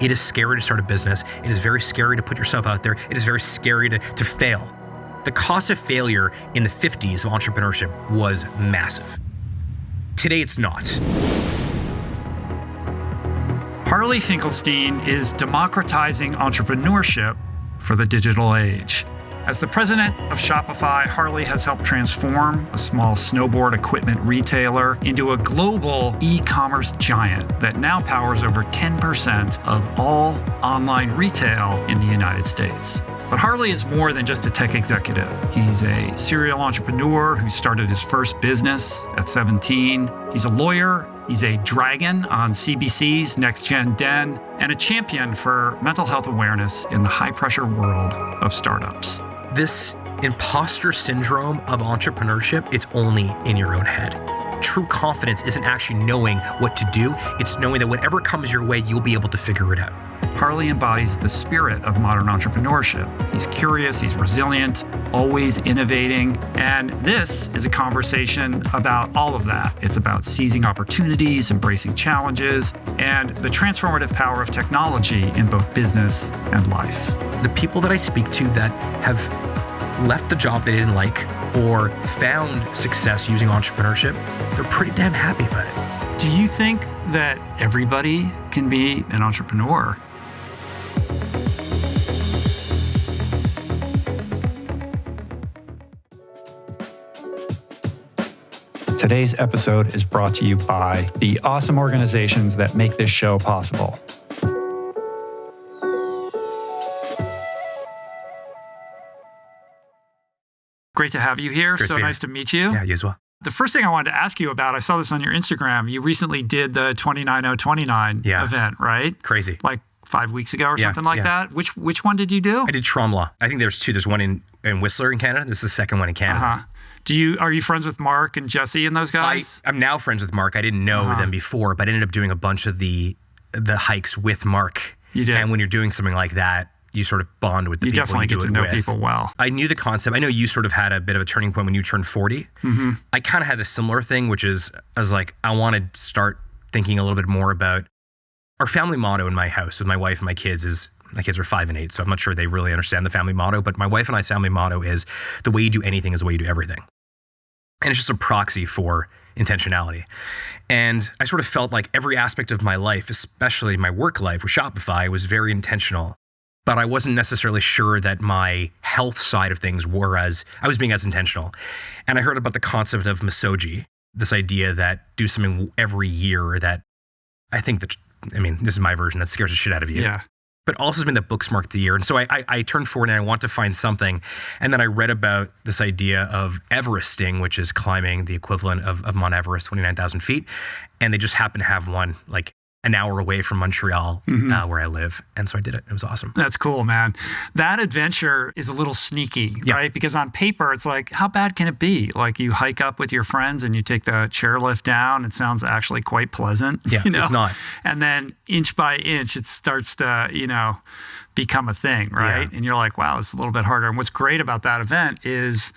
It is scary to start a business. It is very scary to put yourself out there. It is very scary to fail. The cost of failure in the 50s of entrepreneurship was massive. Today, it's not. Harley Finkelstein is democratizing entrepreneurship for the digital age. As the president of Shopify, Harley has helped transform a small snowboard equipment retailer into a global e-commerce giant that now powers over 10% of all online retail in the United States. But Harley is more than just a tech executive. He's a serial entrepreneur who started his first business at 17. He's a lawyer. He's a dragon on CBC's Next Gen Den, and a champion for mental health awareness in the high-pressure world of startups. This imposter syndrome of entrepreneurship, it's only in your own head. True confidence isn't actually knowing what to do. It's knowing that whatever comes your way, you'll be able to figure it out. Harley embodies the spirit of modern entrepreneurship. He's curious, he's resilient, always innovating. And this is a conversation about all of that. It's about seizing opportunities, embracing challenges, and the transformative power of technology in both business and life. The people that I speak to that have left the job they didn't like or found success using entrepreneurship, they're pretty damn happy about it. Do you think that everybody can be an entrepreneur? Today's episode is brought to you by the awesome organizations that make this show possible. Great to have you here. So nice to meet you. Yeah, you as well. The first thing I wanted to ask you about, I saw this on your Instagram. You recently did the 29029 event, right? Crazy. Like 5 weeks ago or something like that. Which one did you do? I did Tromla. I think there's two. There's one in Whistler in Canada. This is the second one in Canada. Are you friends with Mark and Jesse and those guys? I'm now friends with Mark. I didn't know them before, but I ended up doing a bunch of the hikes with Mark. You did. And when you're doing something like that, you sort of bond with the people you do it with. You definitely get to know people well. I knew the concept. I know you sort of had a bit of a turning point when you turned 40. Mm-hmm. I kind of had a similar thing, which is I was like, I want to start thinking a little bit more about our family motto in my house with my wife and my kids is, my kids are 5 and 8, so I'm not sure they really understand the family motto, but my wife and I's family motto is the way you do anything is the way you do everything. And it's just a proxy for intentionality. And I sort of felt like every aspect of my life, especially my work life with Shopify, was very intentional. But I wasn't necessarily sure that my health side of things I was being as intentional. And I heard about the concept of misogi, this idea that do something every year that this is my version, that scares the shit out of you. Yeah. But also something that bookmarked the year. And so I turned 40 and I want to find something. And then I read about this idea of Everesting, which is climbing the equivalent of Mount Everest, 29,000 feet. And they just happen to have one like an hour away from Montreal, where I live. And so I did it. It was awesome. That's cool, man. That adventure is a little sneaky, right? Because on paper, it's like, how bad can it be? Like you hike up with your friends and you take the chairlift down. It sounds actually quite pleasant. Yeah, it's not. And then inch by inch, it starts to, become a thing, right? Yeah. And you're like, wow, it's a little bit harder. And what's great about that event is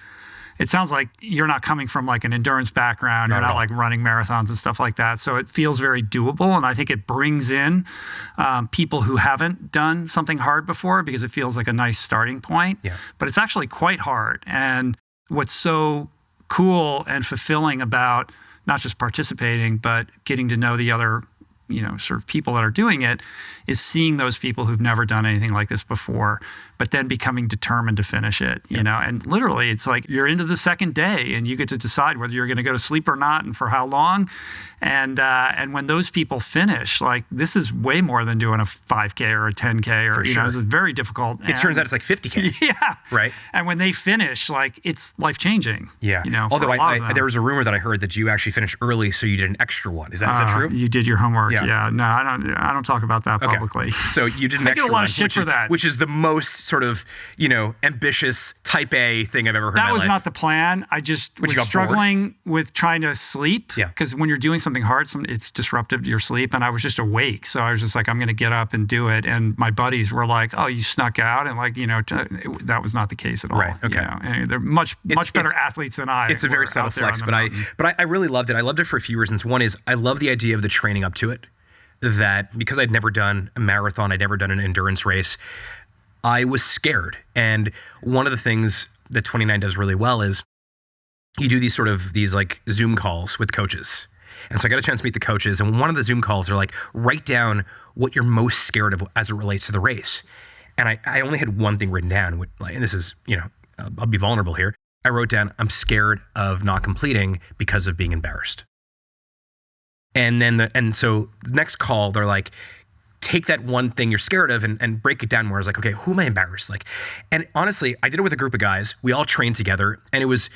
it sounds like you're not coming from like an endurance background. You're not like running marathons and stuff like that. So it feels very doable. And I think it brings in people who haven't done something hard before because it feels like a nice starting point. Yeah. But it's actually quite hard. And what's so cool and fulfilling about not just participating, but getting to know the other sort of people that are doing it is seeing those people who've never done anything like this before, but then becoming determined to finish it, and literally it's like you're into the second day and you get to decide whether you're going to go to sleep or not and for how long. And when those people finish, like this is way more than doing a 5K or a 10K or, this is very difficult. It turns out it's like 50K. Yeah. Right. And when they finish, like it's life-changing. Yeah. Although there was a rumor that I heard that you actually finished early, so you did an extra one. Is that true? You did your homework. Yeah. No, I don't talk about that publicly. So you did an extra one. I get a lot of shit for that. Which is the most sort of, ambitious type A thing I've ever heard in my life. That was not the plan. I just was struggling with trying to sleep. Yeah. Because when you're doing something hard, it's disruptive to your sleep. And I was just awake. So I was just like, I'm going to get up and do it. And my buddies were like, oh, you snuck out. And like, that was not the case at all. Right. Okay. And they're much better athletes than I. It's a very subtle flex, but I really loved it. I loved it for a few reasons. One is I love the idea of the training up to it. that because I'd never done a marathon, I'd never done an endurance race, I was scared. And one of the things that 29 does really well is you do these like Zoom calls with coaches. And so I got a chance to meet the coaches, and one of the Zoom calls are like, write down what you're most scared of as it relates to the race. And I only had one thing written down, and this is, I'll be vulnerable here. I wrote down, I'm scared of not completing because of being embarrassed. And so the next call, they're like, take that one thing you're scared of and break it down more. I was like, okay, who am I embarrassed? And honestly, I did it with a group of guys. We all trained together, and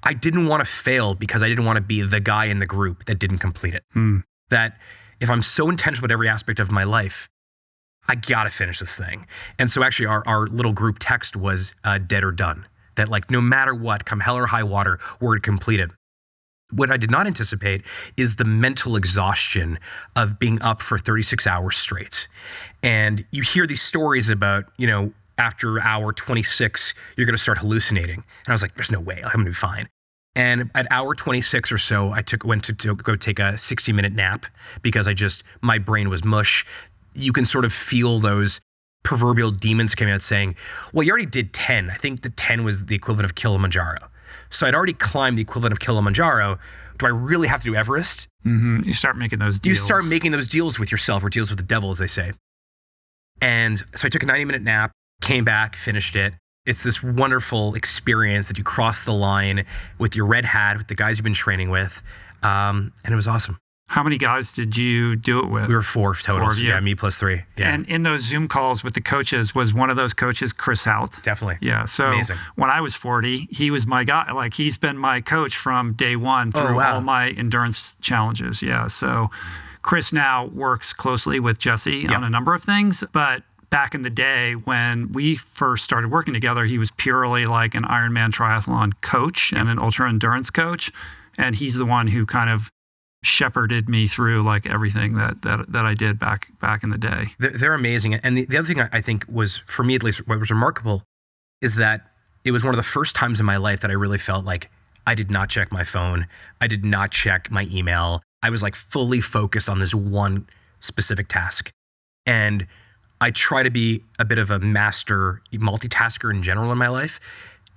I didn't want to fail because I didn't want to be the guy in the group that didn't complete it. That if I'm so intentional about every aspect of my life, I got to finish this thing. And so actually our little group text was dead or done. That like, no matter what, come hell or high water, we're completed. What I did not anticipate is the mental exhaustion of being up for 36 hours straight. And you hear these stories about, after hour 26, you're going to start hallucinating. And I was like, there's no way, I'm going to be fine. And at hour 26 or so, I went to go take a 60-minute nap because my brain was mush. You can sort of feel those proverbial demons coming out saying, well, you already did 10. I think the 10 was the equivalent of Kilimanjaro. So I'd already climbed the equivalent of Kilimanjaro. Do I really have to do Everest? Mm-hmm. You start making those deals. You start making those deals with yourself, or deals with the devil, as they say. And so I took a 90-minute nap, came back, finished it. It's this wonderful experience that you cross the line with your red hat, with the guys you've been training with. And it was awesome. How many guys did you do it with? We were 4 total. 4 of you. Yeah, me plus 3. Yeah. And in those Zoom calls with the coaches, was one of those coaches Chris Houth? Definitely. Yeah. So amazing. When I was 40, he was my guy. Like, he's been my coach from day one through all my endurance challenges. Yeah. So Chris now works closely with Jesse on a number of things, but back in the day when we first started working together, he was purely like an Ironman triathlon coach and an ultra endurance coach. And he's the one who kind of shepherded me through like everything that I did back in the day. They're amazing. And the other thing I think was, for me at least, what was remarkable is that it was one of the first times in my life that I really felt like I did not check my phone. I did not check my email. I was like fully focused on this one specific task. And I try to be a bit of a master multitasker in general in my life.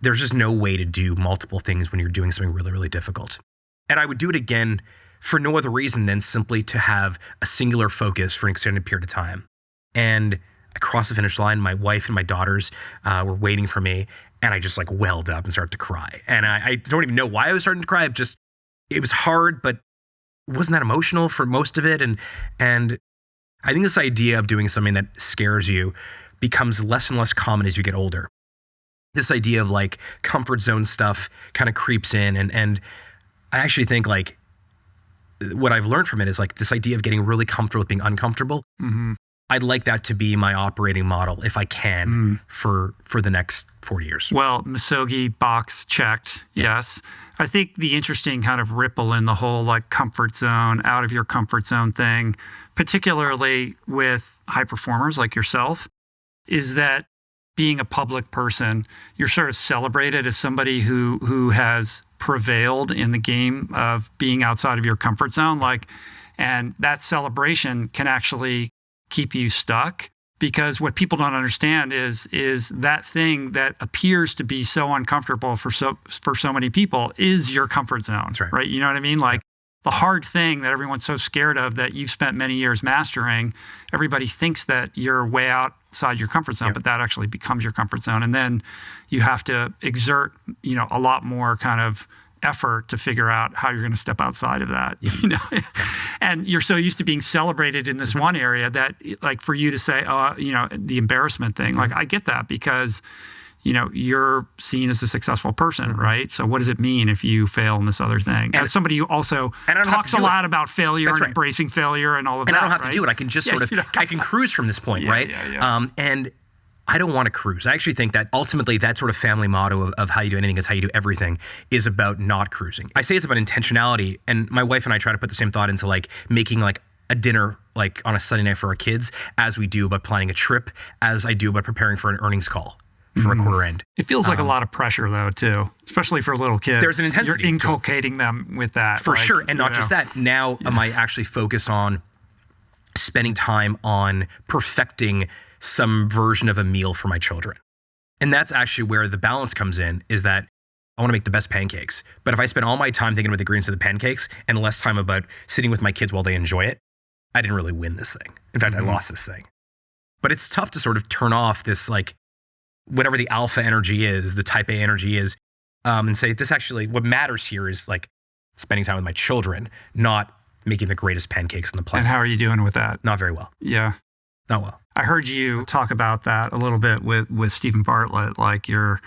There's just no way to do multiple things when you're doing something really, really difficult. And I would do it again for no other reason than simply to have a singular focus for an extended period of time. And I crossed the finish line. My wife and my daughters were waiting for me, and I just like welled up and started to cry. And I don't even know why I was starting to cry. It was hard, but it wasn't that emotional for most of it. And I think this idea of doing something that scares you becomes less and less common as you get older. This idea of like comfort zone stuff kind of creeps in. And I actually think like what I've learned from it is like this idea of getting really comfortable with being uncomfortable. Mm-hmm. I'd like that to be my operating model if I can for the next 40 years. Well, Misogi box checked. Yes. I think the interesting kind of ripple in the whole like comfort zone, out of your comfort zone thing, particularly with high performers like yourself, is that being a public person, you're sort of celebrated as somebody who has prevailed in the game of being outside of your comfort zone. And that celebration can actually keep you stuck, because what people don't understand is that thing that appears to be so uncomfortable for so many people is your comfort zone. That's right. Right? You know what I mean? Like the hard thing that everyone's so scared of that you've spent many years mastering, everybody thinks that you're way outside your comfort zone, but that actually becomes your comfort zone. And then you have to exert, a lot more kind of effort to figure out how you're going to step outside of that, and you're so used to being celebrated in this one area that like for you to say, the embarrassment thing, like I get that because, you're seen as a successful person, right? So what does it mean if you fail in this other thing? As somebody who also talks a lot about failure and embracing failure and all of that. And I don't have to do it. I can just I can cruise from this point, right? And I don't want to cruise. I actually think that ultimately that sort of family motto of how you do anything is how you do everything is about not cruising. I say it's about intentionality, and my wife and I try to put the same thought into like making like a dinner like on a Sunday night for our kids as we do about planning a trip, as I do about preparing for an earnings call for a quarter end. It feels like a lot of pressure though too, especially for little kids. There's an intensity. You're inculcating them with that. For sure. And not just that. Now am I actually focused on spending time on perfecting some version of a meal for my children. And that's actually where the balance comes in, is that I want to make the best pancakes. But if I spend all my time thinking about the ingredients of the pancakes and less time about sitting with my kids while they enjoy it, I didn't really win this thing. In fact, I lost this thing. But it's tough to sort of turn off this, like, whatever the alpha energy is, the type A energy is, and say, this actually, what matters here is like spending time with my children, not making the greatest pancakes on the planet. And how are you doing with that? Not very well. Yeah. Not well. I heard you talk about that a little bit with Stephen Bartlett, like your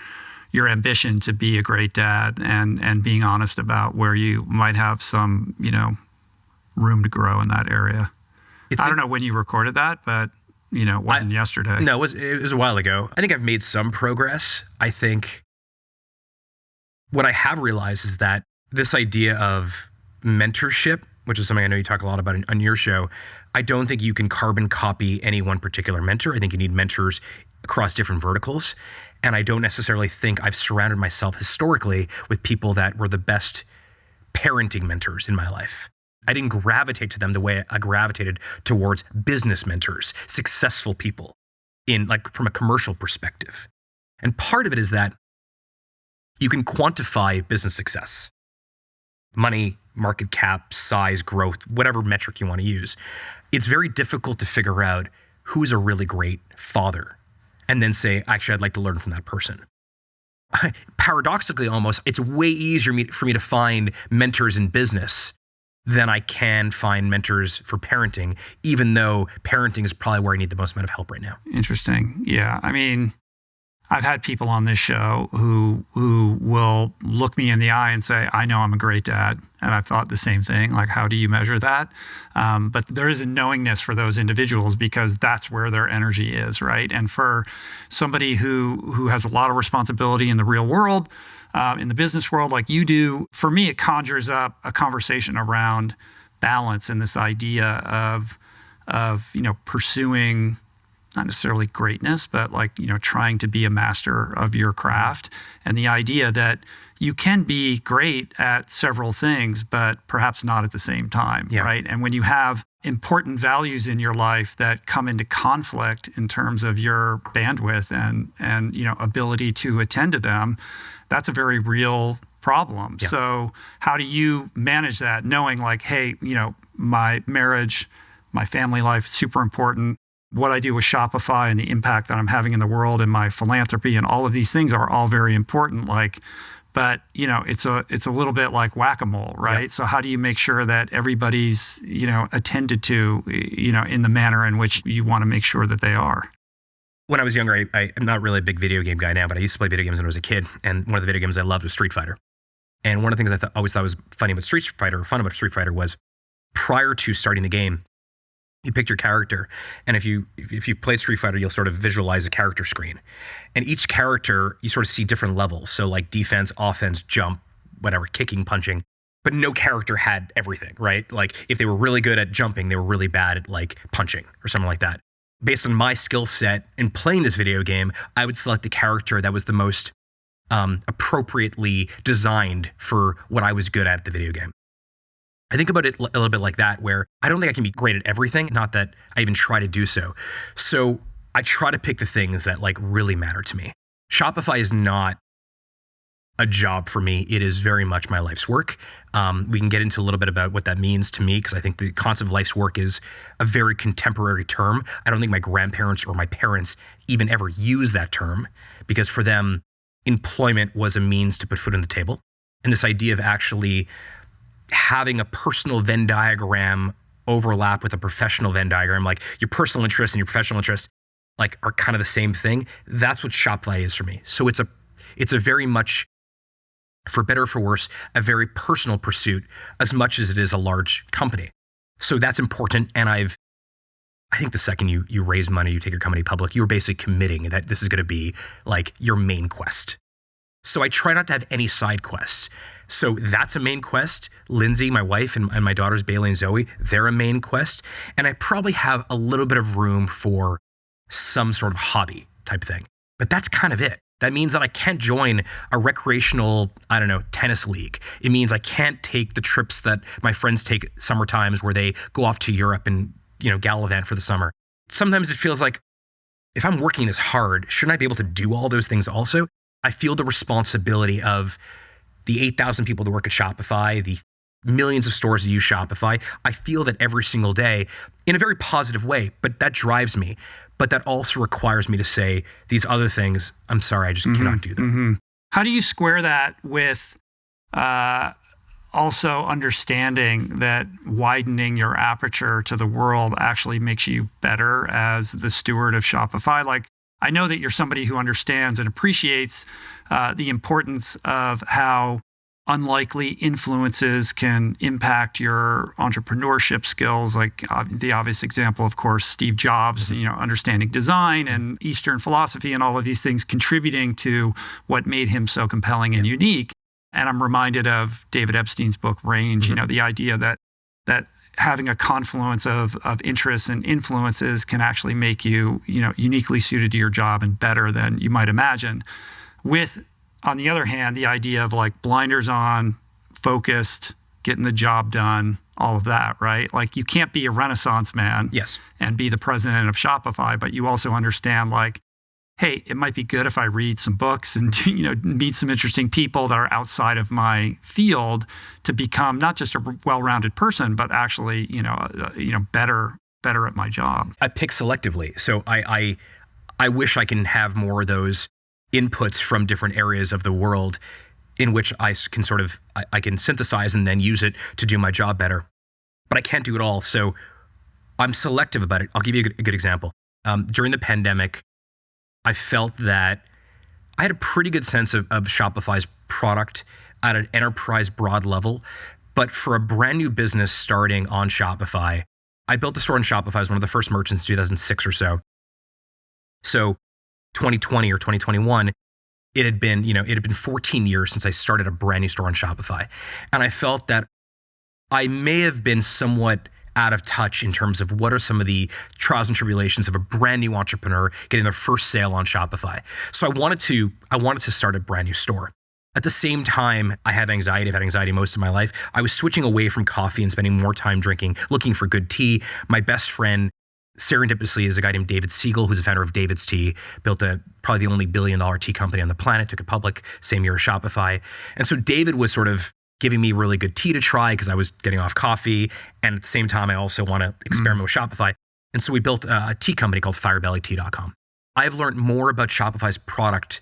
ambition to be a great dad and being honest about where you might have some, room to grow in that area. I don't know when you recorded that, but it wasn't yesterday. No, it was a while ago. I think I've made some progress. I think what I have realized is that this idea of mentorship, which is something I know you talk a lot about on your show, I don't think you can carbon copy any one particular mentor. I think you need mentors across different verticals. And I don't necessarily think I've surrounded myself historically with people that were the best parenting mentors in my life. I didn't gravitate to them the way I gravitated towards business mentors, successful people from a commercial perspective. And part of it is that you can quantify business success, money, market cap, size, growth, whatever metric you want to use. It's very difficult to figure out who's a really great father and then say, actually, I'd like to learn from that person. Paradoxically, almost, it's way easier for me to find mentors in business than I can find mentors for parenting, even though parenting is probably where I need the most amount of help right now. Interesting. Yeah. I mean, I've had people on this show who will look me in the eye and say, I know I'm a great dad. And I've thought the same thing. Like, how do you measure that? But there is a knowingness for those individuals because that's where their energy is, right? And for somebody who has a lot of responsibility in the real world, in the business world like you do, for me, it conjures up a conversation around balance and this idea of pursuing not necessarily greatness, but trying to be a master of your craft, and the idea that you can be great at several things, but perhaps not at the same time, right? And when you have important values in your life that come into conflict in terms of your bandwidth and ability to attend to them, that's a very real problem. Yeah. So how do you manage that, knowing hey, my marriage, my family life is super important. What I do with Shopify and the impact that I'm having in the world and my philanthropy and all of these things are all very important. But it's a little bit like whack-a-mole, right? Yep. So how do you make sure that everybody's, attended to, in the manner in which you want to make sure that they are? When I was younger, I'm not really a big video game guy now, but I used to play video games when I was a kid. And one of the video games I loved was Street Fighter. And one of the things I always thought was fun about Street Fighter was prior to starting the game, you picked your character, and if you played Street Fighter, you'll sort of visualize a character screen. And each character, you sort of see different levels. So like defense, offense, jump, whatever, kicking, punching. But no character had everything, right? Like if they were really good at jumping, they were really bad at like punching or something like that. Based on my skill set in playing this video game, I would select the character that was the most appropriately designed for what I was good at the video game. I think about it a little bit like that, where I don't think I can be great at everything, not that I even try to do so. So I try to pick the things that really matter to me. Shopify is not a job for me. It is very much my life's work. We can get into a little bit about what that means to me, because I think the concept of life's work is a very contemporary term. I don't think my grandparents or my parents even ever used that term, because for them, employment was a means to put food on the table. And this idea of actually having a personal Venn diagram overlap with a professional Venn diagram, like your personal interests and your professional interests are kind of the same thing. That's what Shopify is for me. So it's a very much, for better or for worse, a very personal pursuit as much as it is a large company. So that's important. And I think the second you raise money, you take your company public, you're basically committing that this is going to be your main quest. So I try not to have any side quests. So that's a main quest. Lindsay, my wife, and my daughters, Bailey and Zoe, they're a main quest. And I probably have a little bit of room for some sort of hobby type thing. But that's kind of it. That means that I can't join a recreational, tennis league. It means I can't take the trips that my friends take summer times where they go off to Europe and, gallivant for the summer. Sometimes it feels like if I'm working this hard, shouldn't I be able to do all those things also? I feel the responsibility of the 8,000 people that work at Shopify, the millions of stores that use Shopify. I feel that every single day in a very positive way, but that drives me. But that also requires me to say these other things, I'm sorry, I just cannot do them. Mm-hmm. How do you square that with also understanding that widening your aperture to the world actually makes you better as the steward of Shopify? Like, I know that you're somebody who understands and appreciates the importance of how unlikely influences can impact your entrepreneurship skills. Like the obvious example, of course, Steve Jobs, understanding design and Eastern philosophy and all of these things contributing to what made him so compelling and unique. And I'm reminded of David Epstein's book, Range, the idea that having a confluence of interests and influences can actually make you, uniquely suited to your job and better than you might imagine. With, on the other hand, the idea of like blinders on, focused, getting the job done, all of that, right? Like you can't be a Renaissance man and be the president of Shopify, but you also understand like, hey, it might be good if I read some books and meet some interesting people that are outside of my field to become not just a well-rounded person, but actually, better at my job. I pick selectively. So I wish I can have more of those inputs from different areas of the world in which I can I can synthesize and then use it to do my job better. But I can't do it all. So I'm selective about it. I'll give you a good example. During the pandemic, I felt that I had a pretty good sense of Shopify's product at an enterprise broad level. But for a brand new business starting on Shopify, I built a store on Shopify as one of the first merchants in 2006 or so. So 2020 or 2021, it had been 14 years since I started a brand new store on Shopify. And I felt that I may have been somewhat out of touch in terms of what are some of the trials and tribulations of a brand new entrepreneur getting their first sale on Shopify. So I wanted to start a brand new store. At the same time, I have anxiety. I've had anxiety most of my life. I was switching away from coffee and spending more time looking for good tea. My best friend, serendipitously, is a guy named David Siegel, who's the founder of David's Tea, built probably the only billion-dollar tea company on the planet, took it public, same year as Shopify. And so David was sort of giving me really good tea to try because I was getting off coffee. And at the same time, I also want to experiment with Shopify. And so we built a tea company called firebellytea.com. I've learned more about Shopify's product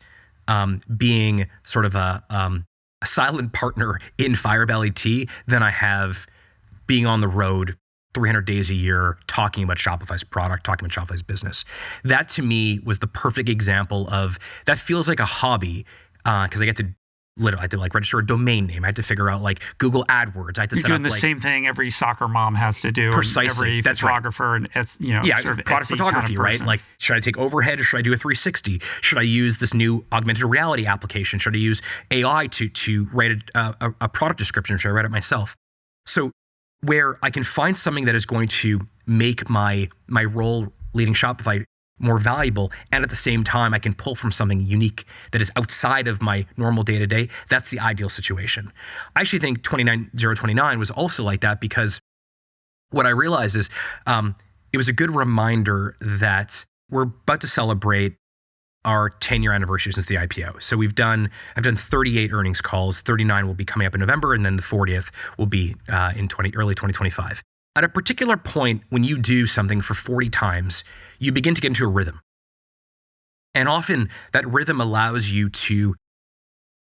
being sort of a silent partner in Firebelly Tea than I have being on the road 300 days a year talking about Shopify's product, talking about Shopify's business. That to me was the perfect example of, that feels like a hobby because I get to I had to register a domain name. I had to figure out Google AdWords. I had to You're doing the same thing every soccer mom has to do. Precisely. Every photographer and sort of product photography, kind of right? Should I take overhead or should I do a 360? Should I use this new augmented reality application? Should I use AI to write a product description? Should I write it myself? So where I can find something that is going to make my role leading Shopify more valuable, and at the same time, I can pull from something unique that is outside of my normal day-to-day, that's the ideal situation. I actually think 29029 was also like that because what I realized is it was a good reminder that we're about to celebrate our 10-year anniversary since the IPO. So I've done 38 earnings calls, 39 will be coming up in November, and then the 40th will be in early 2025. At a particular point, when you do something for 40 times, you begin to get into a rhythm. And often that rhythm allows you to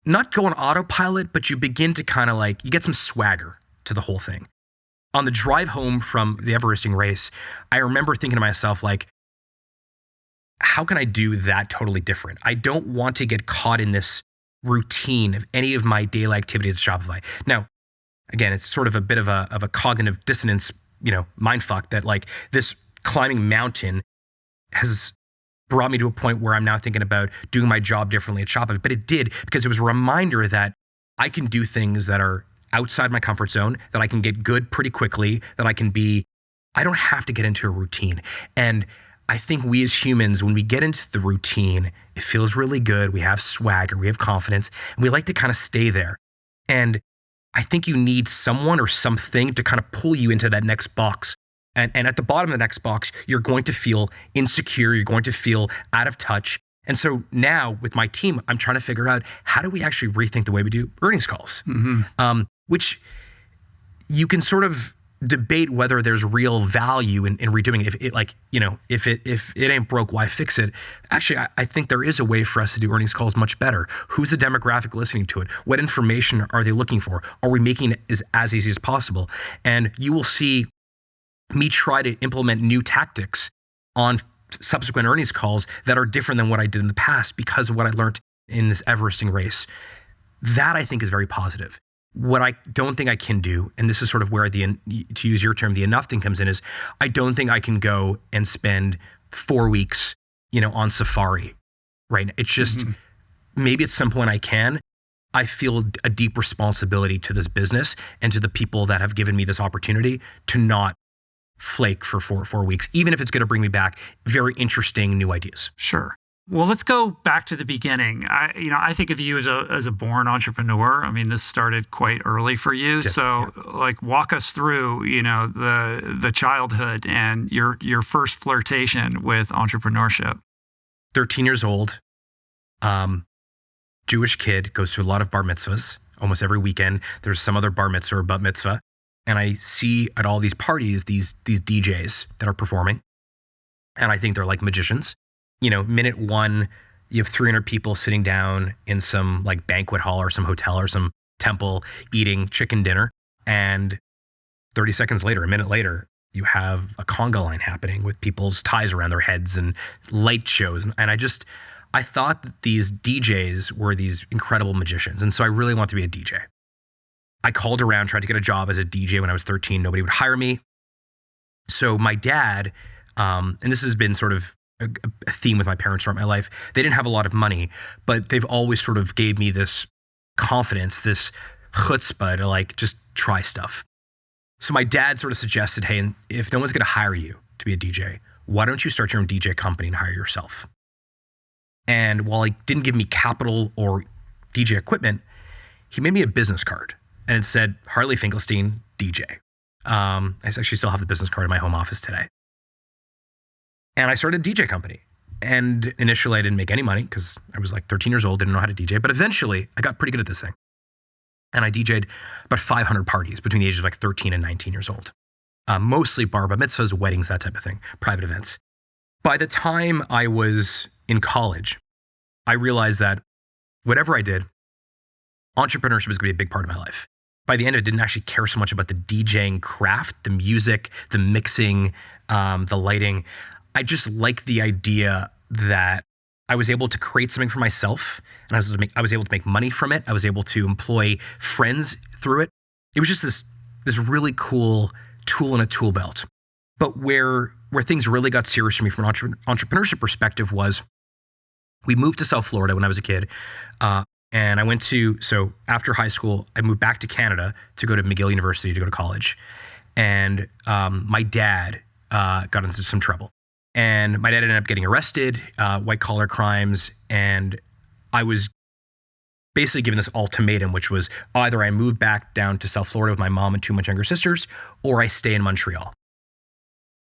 not go on autopilot, but you begin to kind of you get some swagger to the whole thing. On the drive home from the Everesting race, I remember thinking to myself, how can I do that totally different? I don't want to get caught in this routine of any of my daily activities at Shopify. Now, again, it's sort of a bit of a cognitive dissonance, mindfuck that this climbing mountain has brought me to a point where I'm now thinking about doing my job differently at Shopify. But it did because it was a reminder that I can do things that are outside my comfort zone, that I can get good pretty quickly, that I don't have to get into a routine. And I think we as humans, when we get into the routine, it feels really good. We have swagger, we have confidence, and we like to kind of stay there. And I think you need someone or something to kind of pull you into that next box And at the bottom of the next box, you're going to feel insecure. You're going to feel out of touch. And so now with my team, I'm trying to figure out how do we actually rethink the way we do earnings calls, which you can sort of debate whether there's real value in redoing it. If it ain't broke, why fix it? Actually, I think there is a way for us to do earnings calls much better. Who's the demographic listening to it? What information are they looking for? Are we making it as easy as possible? And you will see me try to implement new tactics on subsequent earnings calls that are different than what I did in the past because of what I learned in this Everesting race. That I think is very positive. What I don't think I can do, and this is sort of where to use your term, the enough thing comes in, is I don't think I can go and spend 4 weeks, on safari, right? It's just, maybe at some point I can. I feel a deep responsibility to this business and to the people that have given me this opportunity to not flake for four weeks, even if it's going to bring me back very interesting new ideas. Sure. Well, let's go back to the beginning. I think of you as a born entrepreneur. I mean, this started quite early for you. Yeah, so, walk us through, the childhood and your first flirtation with entrepreneurship. 13 years old, Jewish kid, goes to a lot of bar mitzvahs. Almost every weekend, there's some other bar mitzvah or bat mitzvah. And I see at all these parties, these DJs that are performing. And I think they're like magicians. Minute one, you have 300 people sitting down in some banquet hall or some hotel or some temple eating chicken dinner. And 30 seconds later, a minute later, you have a conga line happening with people's ties around their heads and light shows. And I thought that these DJs were these incredible magicians. And so I really wanted to be a DJ. I called around, tried to get a job as a DJ when I was 13. Nobody would hire me. So my dad, and this has been sort of a theme with my parents throughout my life, they didn't have a lot of money, but they've always sort of gave me this confidence, this chutzpah to just try stuff. So my dad sort of suggested, hey, if no one's going to hire you to be a DJ, why don't you start your own DJ company and hire yourself? And while he didn't give me capital or DJ equipment, he made me a business card. And it said, Harley Finkelstein, DJ. I actually still have the business card in my home office today. And I started a DJ company. And initially I didn't make any money because I was 13 years old, didn't know how to DJ. But eventually I got pretty good at this thing. And I DJ'd about 500 parties between the ages of 13 and 19 years old. Mostly bar mitzvahs, weddings, that type of thing, private events. By the time I was in college, I realized that whatever I did, entrepreneurship was going to be a big part of my life. By the end, I didn't actually care so much about the DJing craft, the music, the mixing, the lighting. I just liked the idea that I was able to create something for myself, and I was able to make money from it. I was able to employ friends through it. It was just this really cool tool in a tool belt. But where things really got serious for me from an entrepreneurship perspective was we moved to South Florida when I was a kid. And I so after high school, I moved back to Canada to go to McGill University to go to college. And my dad got into some trouble. And my dad ended up getting arrested, white collar crimes. And I was basically given this ultimatum, which was either I move back down to South Florida with my mom and two much younger sisters, or I stay in Montreal.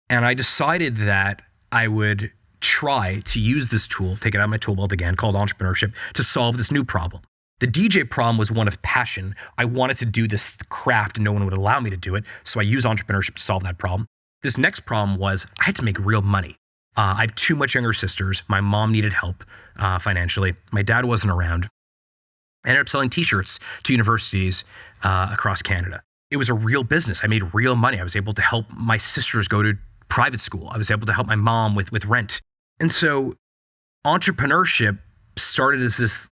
And I decided that I would try to use this tool, take it out of my tool belt again, called entrepreneurship, to solve this new problem. The DJ problem was one of passion. I wanted to do this craft and no one would allow me to do it. So I used entrepreneurship to solve that problem. This next problem was I had to make real money. I have two much younger sisters. My mom needed help financially. My dad wasn't around. I ended up selling t-shirts to universities across Canada. It was a real business. I made real money. I was able to help my sisters go to private school. I was able to help my mom with rent. And so entrepreneurship started as this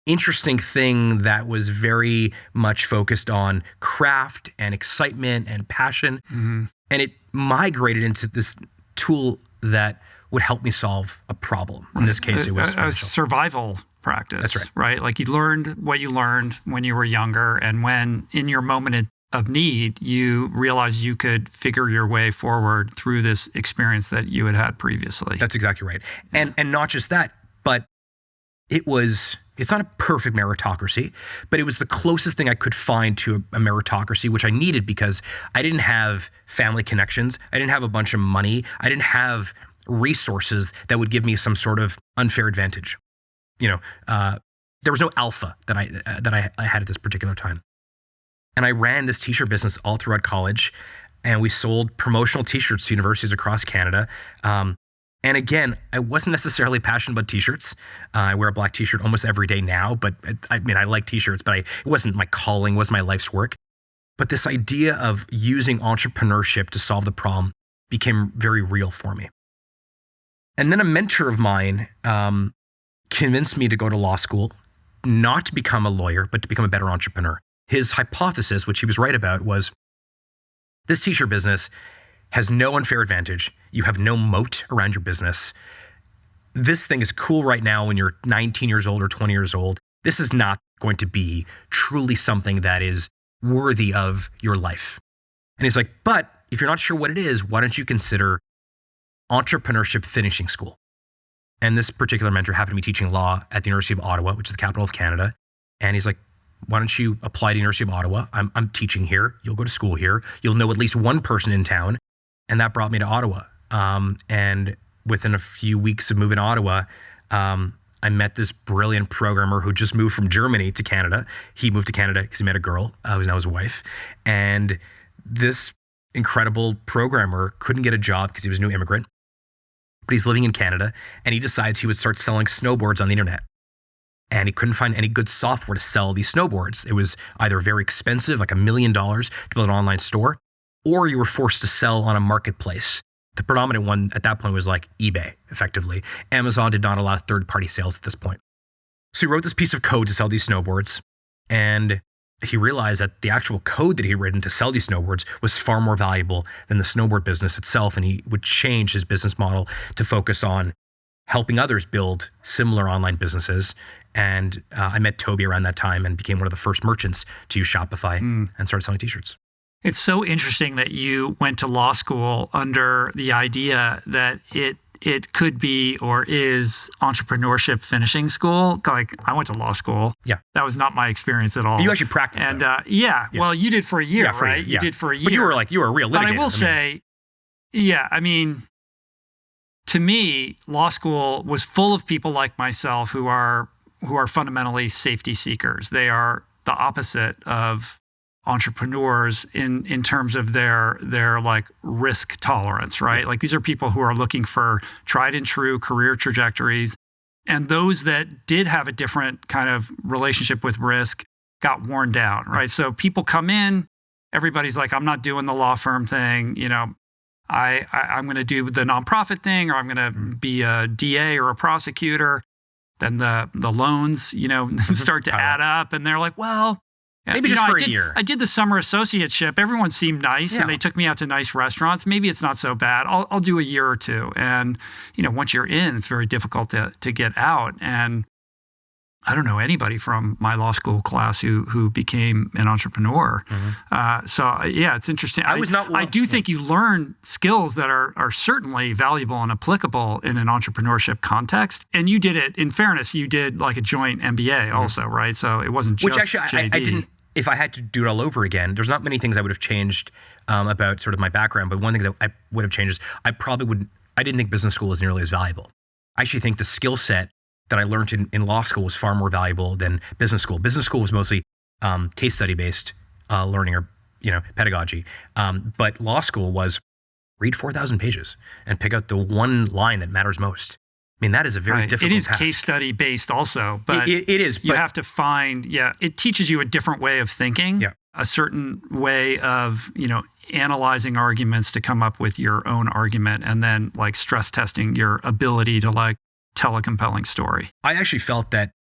interesting thing that was very much focused on craft and excitement and passion. Mm-hmm. And it migrated into this tool that would help me solve a problem. In this case, it was a survival practice. That's right. Right? Like you learned what you learned when you were younger, and when in your moment of need, you realized you could figure your way forward through this experience that you had previously. That's exactly right. And not just that, but it was It's not a perfect meritocracy, but it was the closest thing I could find to a meritocracy, which I needed because I didn't have family connections. I didn't have a bunch of money. I didn't have resources that would give me some sort of unfair advantage. There was no alpha that I had at this particular time. And I ran this t-shirt business all throughout college, and we sold promotional t-shirts to universities across Canada. And again, I wasn't necessarily passionate about t-shirts. I wear a black t-shirt almost every day now, but I like t-shirts, but it wasn't my calling, wasn't my life's work. But this idea of using entrepreneurship to solve the problem became very real for me. And then a mentor of mine convinced me to go to law school, not to become a lawyer, but to become a better entrepreneur. His hypothesis, which he was right about, was this t-shirt business has no unfair advantage. You have no moat around your business. This thing is cool right now when you're 19 years old or 20 years old. This is not going to be truly something that is worthy of your life. And he's like, but if you're not sure what it is, why don't you consider entrepreneurship finishing school? And this particular mentor happened to be teaching law at the University of Ottawa, which is the capital of Canada. And he's like, why don't you apply to University of Ottawa? I'm teaching here. You'll go to school here. You'll know at least one person in town. And that brought me to Ottawa. And within a few weeks of moving to Ottawa, I met this brilliant programmer who just moved from Germany to Canada. He moved to Canada because he met a girl who's now his wife. And this incredible programmer couldn't get a job because he was a new immigrant. But he's living in Canada, and he decides he would start selling snowboards on the internet. And he couldn't find any good software to sell these snowboards. It was either very expensive, like $1 million to build an online store, or you were forced to sell on a marketplace. The predominant one at that point was like eBay, effectively. Amazon did not allow third-party sales at this point. So he wrote this piece of code to sell these snowboards, and he realized that the actual code that he had written to sell these snowboards was far more valuable than the snowboard business itself, and he would change his business model to focus on helping others build similar online businesses. And I met Toby around that time and became one of the first merchants to use Shopify and started selling t-shirts. It's so interesting that you went to law school under the idea that it could be or is entrepreneurship finishing school. Like, I went to law school. Yeah. That was not my experience at all. You actually practiced and yeah. Well, you did for a year, for right? a year, yeah. You did for a year. But you were a real litigator. But I will say, to me, law school was full of people like myself who are fundamentally safety seekers. They are the opposite of entrepreneurs in terms of their like risk tolerance, right? Like, these are people who are looking for tried and true career trajectories. And those that did have a different kind of relationship with risk got worn down, right? So people come in, everybody's like, I'm not doing the law firm thing, I'm going to do the nonprofit thing, or I'm going to be a DA or a prosecutor. Then the loans, start to add up, and they're like, well, maybe just for a year. I did the summer associateship. Everyone seemed nice, and they took me out to nice restaurants. Maybe it's not so bad. I'll do a year or two. And, once you're in, it's very difficult to get out. And I don't know anybody from my law school class who became an entrepreneur. It's interesting. I do think you learn skills that are certainly valuable and applicable in an entrepreneurship context. And you did it, in fairness, you did like a joint MBA also, right? So it wasn't just Which actually, JD. I didn't, if I had to do it all over again, there's not many things I would have changed about sort of my background. But one thing that I would have changed is I didn't think business school was nearly as valuable. I actually think the skill set that I learned in law school was far more valuable than business school. Business school was mostly case study based learning or pedagogy, but law school was read 4,000 pages and pick out the one line that matters most. I mean, that is a very difficult task. It is case study based also, but it is. You have to find, it teaches you a different way of thinking, a certain way of analyzing arguments to come up with your own argument, and then like stress testing your ability to like tell a compelling story. I actually felt that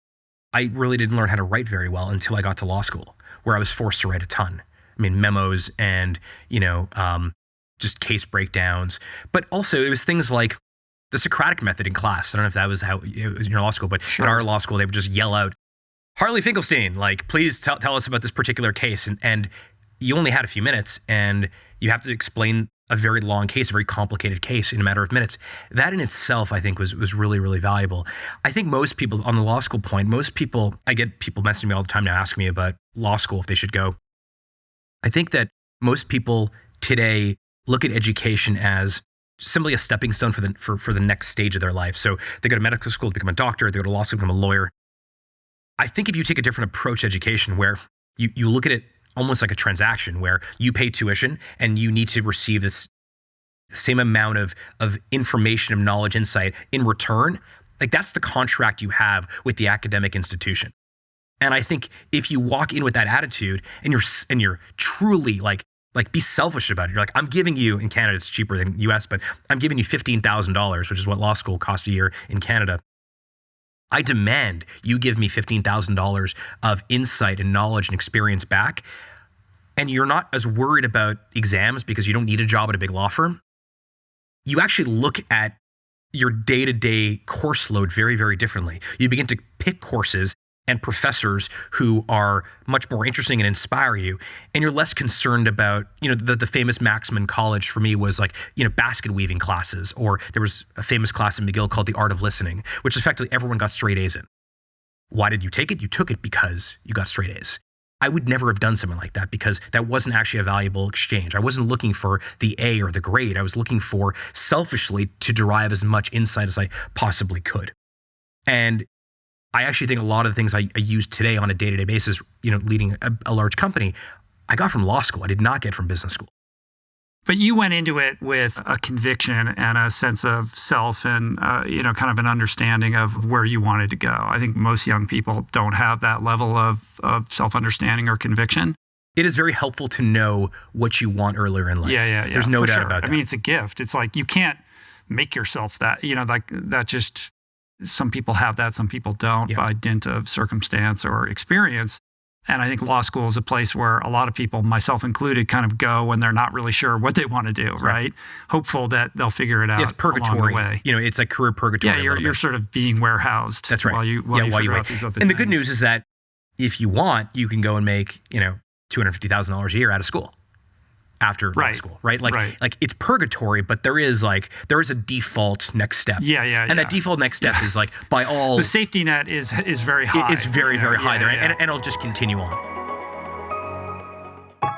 I really didn't learn how to write very well until I got to law school, where I was forced to write a ton. I mean, memos and, just case breakdowns. But also it was things like the Socratic method in class. I don't know if that was how it was in your law school, but in our law school, they would just yell out, Harley Finkelstein, like, please tell us about this particular case. And you only had a few minutes, and you have to explain a very long case, a very complicated case in a matter of minutes. That in itself, I think, was really, really valuable. I think most people, on the law school point, I get people messaging me all the time now asking me about law school, if they should go. I think that most people today look at education as simply a stepping stone for the next stage of their life. So they go to medical school to become a doctor, they go to law school to become a lawyer. I think if you take a different approach to education where you look at it almost like a transaction where you pay tuition and you need to receive this same amount of information, of knowledge, insight in return, like that's the contract you have with the academic institution. And I think if you walk in with that attitude and you're truly like be selfish about it. You're like, I'm giving you, in Canada it's cheaper than US, but I'm giving you $15,000, which is what law school costs a year in Canada. I demand you give me $15,000 of insight and knowledge and experience back. And you're not as worried about exams because you don't need a job at a big law firm. You actually look at your day-to-day course load very, very differently. You begin to pick courses and professors who are much more interesting and inspire you. And you're less concerned about, the famous maxim in college for me was like, basket weaving classes, or there was a famous class in McGill called The Art of Listening, which effectively everyone got straight A's in. Why did you take it? You took it because you got straight A's. I would never have done something like that because that wasn't actually a valuable exchange. I wasn't looking for the A or the grade. I was looking for selfishly to derive as much insight as I possibly could. And I actually think a lot of the things I use today on a day-to-day basis, leading a large company, I got from law school. I did not get from business school. But you went into it with a conviction and a sense of self and, kind of an understanding of where you wanted to go. I think most young people don't have that level of self-understanding or conviction. It is very helpful to know what you want earlier in life. Yeah. There's no doubt about that. I mean, it's a gift. It's like you can't make yourself that, like that just... Some people have that, some people don't, by dint of circumstance or experience. And I think law school is a place where a lot of people, myself included, kind of go when they're not really sure what they want to do, right? Hopeful that they'll figure it out. It's purgatory. Along the way. It's like career purgatory. Yeah, you're sort of being warehoused. That's right. While you figure out these other things. And the good news is that if you want, you can go and make, $250,000 a year out of school. After law school, right? Like it's purgatory, but there is a default next step. And that default next step is like by all the safety net is very high. It's very, very high there, and it'll just continue on.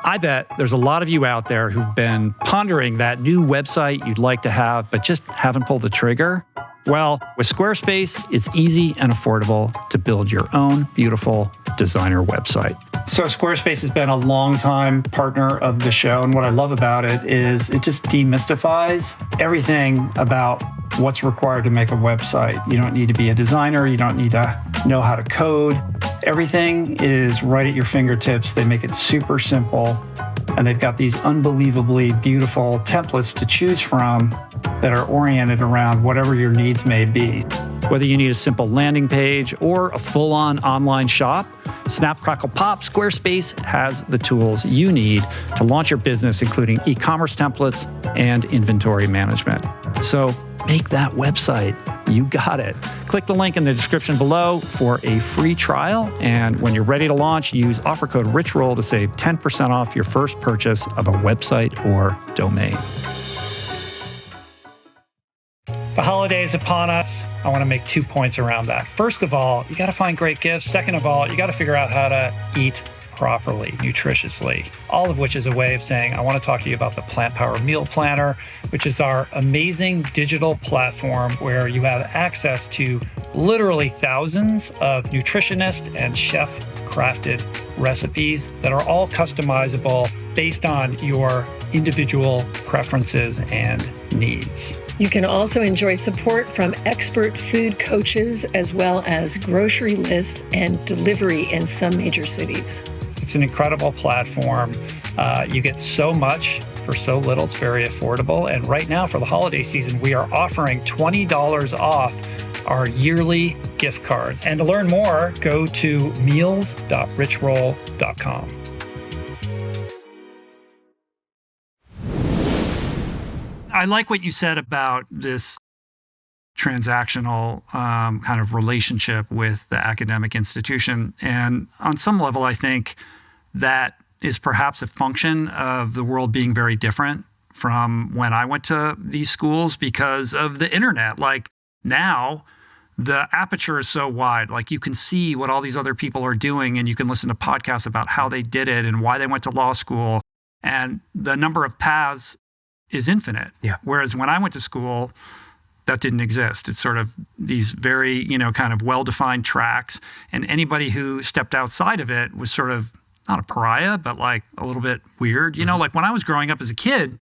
I bet there's a lot of you out there who've been pondering that new website you'd like to have, but just haven't pulled the trigger. Well, with Squarespace, it's easy and affordable to build your own beautiful designer website. So Squarespace has been a long-time partner of the show, and what I love about it is it just demystifies everything about what's required to make a website. You don't need to be a designer. You don't need to know how to code. Everything is right at your fingertips. They make it super simple, and they've got these unbelievably beautiful templates to choose from that are oriented around whatever your needs may be. Whether you need a simple landing page or a full-on online shop, Snap, Crackle, Pop, Squarespace has the tools you need to launch your business, including e-commerce templates and inventory management. So make that website. You got it. Click the link in the description below for a free trial. And when you're ready to launch, use offer code RichRoll to save 10% off your first purchase of a website or domain. The holiday is upon us. I want to make 2 points around that. First of all, you got to find great gifts. Second of all, you got to figure out how to eat properly, nutritiously, all of which is a way of saying, I want to talk to you about the Plant Power Meal Planner, which is our amazing digital platform where you have access to literally thousands of nutritionist and chef crafted recipes that are all customizable based on your individual preferences and needs. You can also enjoy support from expert food coaches as well as grocery lists and delivery in some major cities. It's an incredible platform. You get so much for so little. It's very affordable. And right now for the holiday season, we are offering $20 off our yearly gift cards. And to learn more, go to meals.richroll.com. I like what you said about this transactional kind of relationship with the academic institution. And on some level, I think that is perhaps a function of the world being very different from when I went to these schools because of the internet. Like now, the aperture is so wide. Like you can see what all these other people are doing, and you can listen to podcasts about how they did it and why they went to law school. And the number of paths is infinite. Yeah. Whereas when I went to school, that didn't exist. It's sort of these very, kind of well-defined tracks. And anybody who stepped outside of it was sort of not a pariah, but like a little bit weird. Like when I was growing up as a kid,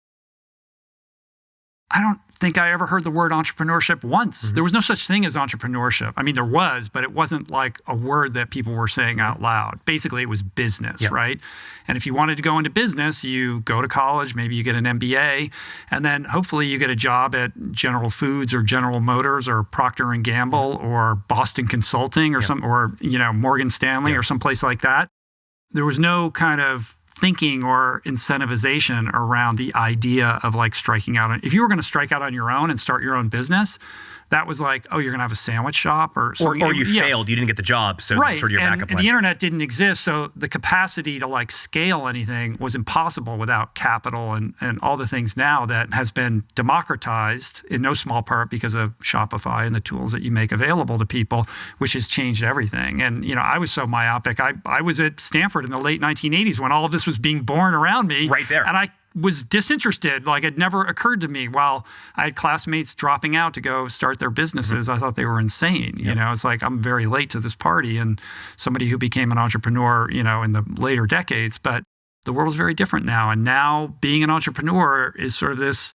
I don't think I ever heard the word entrepreneurship once. There was no such thing as entrepreneurship. I mean, there was, but it wasn't like a word that people were saying out loud. Basically, it was business, right? And if you wanted to go into business, you go to college, maybe you get an MBA, and then hopefully you get a job at General Foods or General Motors or Procter & Gamble or Boston Consulting or Morgan Stanley or someplace like that. There was no kind of thinking or incentivization around the idea of like striking out. If you were going to strike out on your own and start your own business, that was like, oh, you're going to have a sandwich shop or something. Or you failed, you didn't get the job, so this is sort of your backup plan. The internet didn't exist, so the capacity to like scale anything was impossible without capital and all the things now that has been democratized in no small part because of Shopify and the tools that you make available to people, which has changed everything. And, I was so myopic. I was at Stanford in the late 1980s when all of this was being born around me. Right there. And I was disinterested. Like it never occurred to me. While I had classmates dropping out to go start their businesses, I thought they were insane. It's like I'm very late to this party and somebody who became an entrepreneur, in the later decades. But the world is very different now. And now being an entrepreneur is sort of this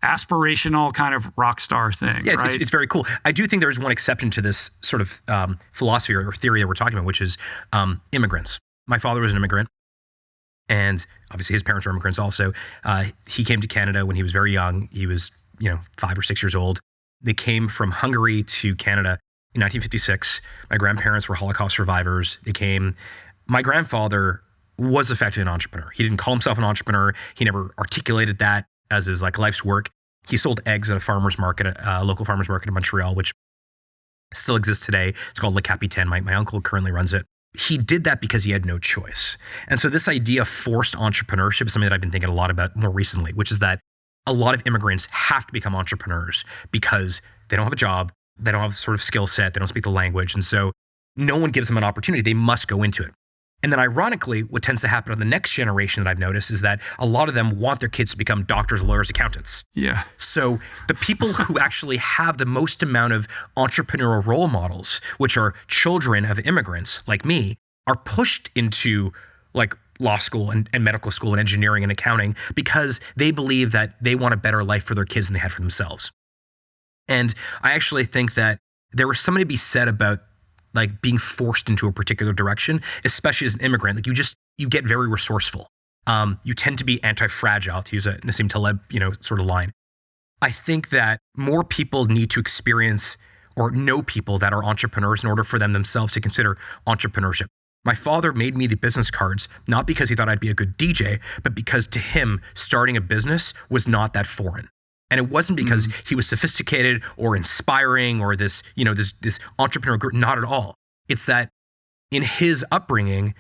aspirational kind of rock star thing. Yeah, right? it's very cool. I do think there is one exception to this sort of philosophy or theory that we're talking about, which is immigrants. My father was an immigrant. And obviously his parents were immigrants also. He came to Canada when he was very young. He was, 5 or 6 years old. They came from Hungary to Canada in 1956. My grandparents were Holocaust survivors. My grandfather was effectively an entrepreneur. He didn't call himself an entrepreneur. He never articulated that as his like life's work. He sold eggs at a farmer's market, a local farmer's market in Montreal, which still exists today. It's called Le Capitaine. My uncle currently runs it. He did that because he had no choice. And so this idea of forced entrepreneurship is something that I've been thinking a lot about more recently, which is that a lot of immigrants have to become entrepreneurs because they don't have a job, they don't have sort of skill set, they don't speak the language. And so no one gives them an opportunity. They must go into it. And then ironically, what tends to happen on the next generation that I've noticed is that a lot of them want their kids to become doctors, lawyers, accountants. Yeah. So the people who actually have the most amount of entrepreneurial role models, which are children of immigrants like me, are pushed into like law school and medical school and engineering and accounting because they believe that they want a better life for their kids than they had for themselves. And I actually think that there was something to be said about like being forced into a particular direction, especially as an immigrant. Like you get very resourceful. You tend to be anti-fragile, to use a Nassim Taleb, sort of line. I think that more people need to experience or know people that are entrepreneurs in order for them themselves to consider entrepreneurship. My father made me the business cards, not because he thought I'd be a good DJ, but because to him, starting a business was not that foreign. And it wasn't because he was sophisticated or inspiring or this entrepreneur group, not at all. It's that in his upbringing,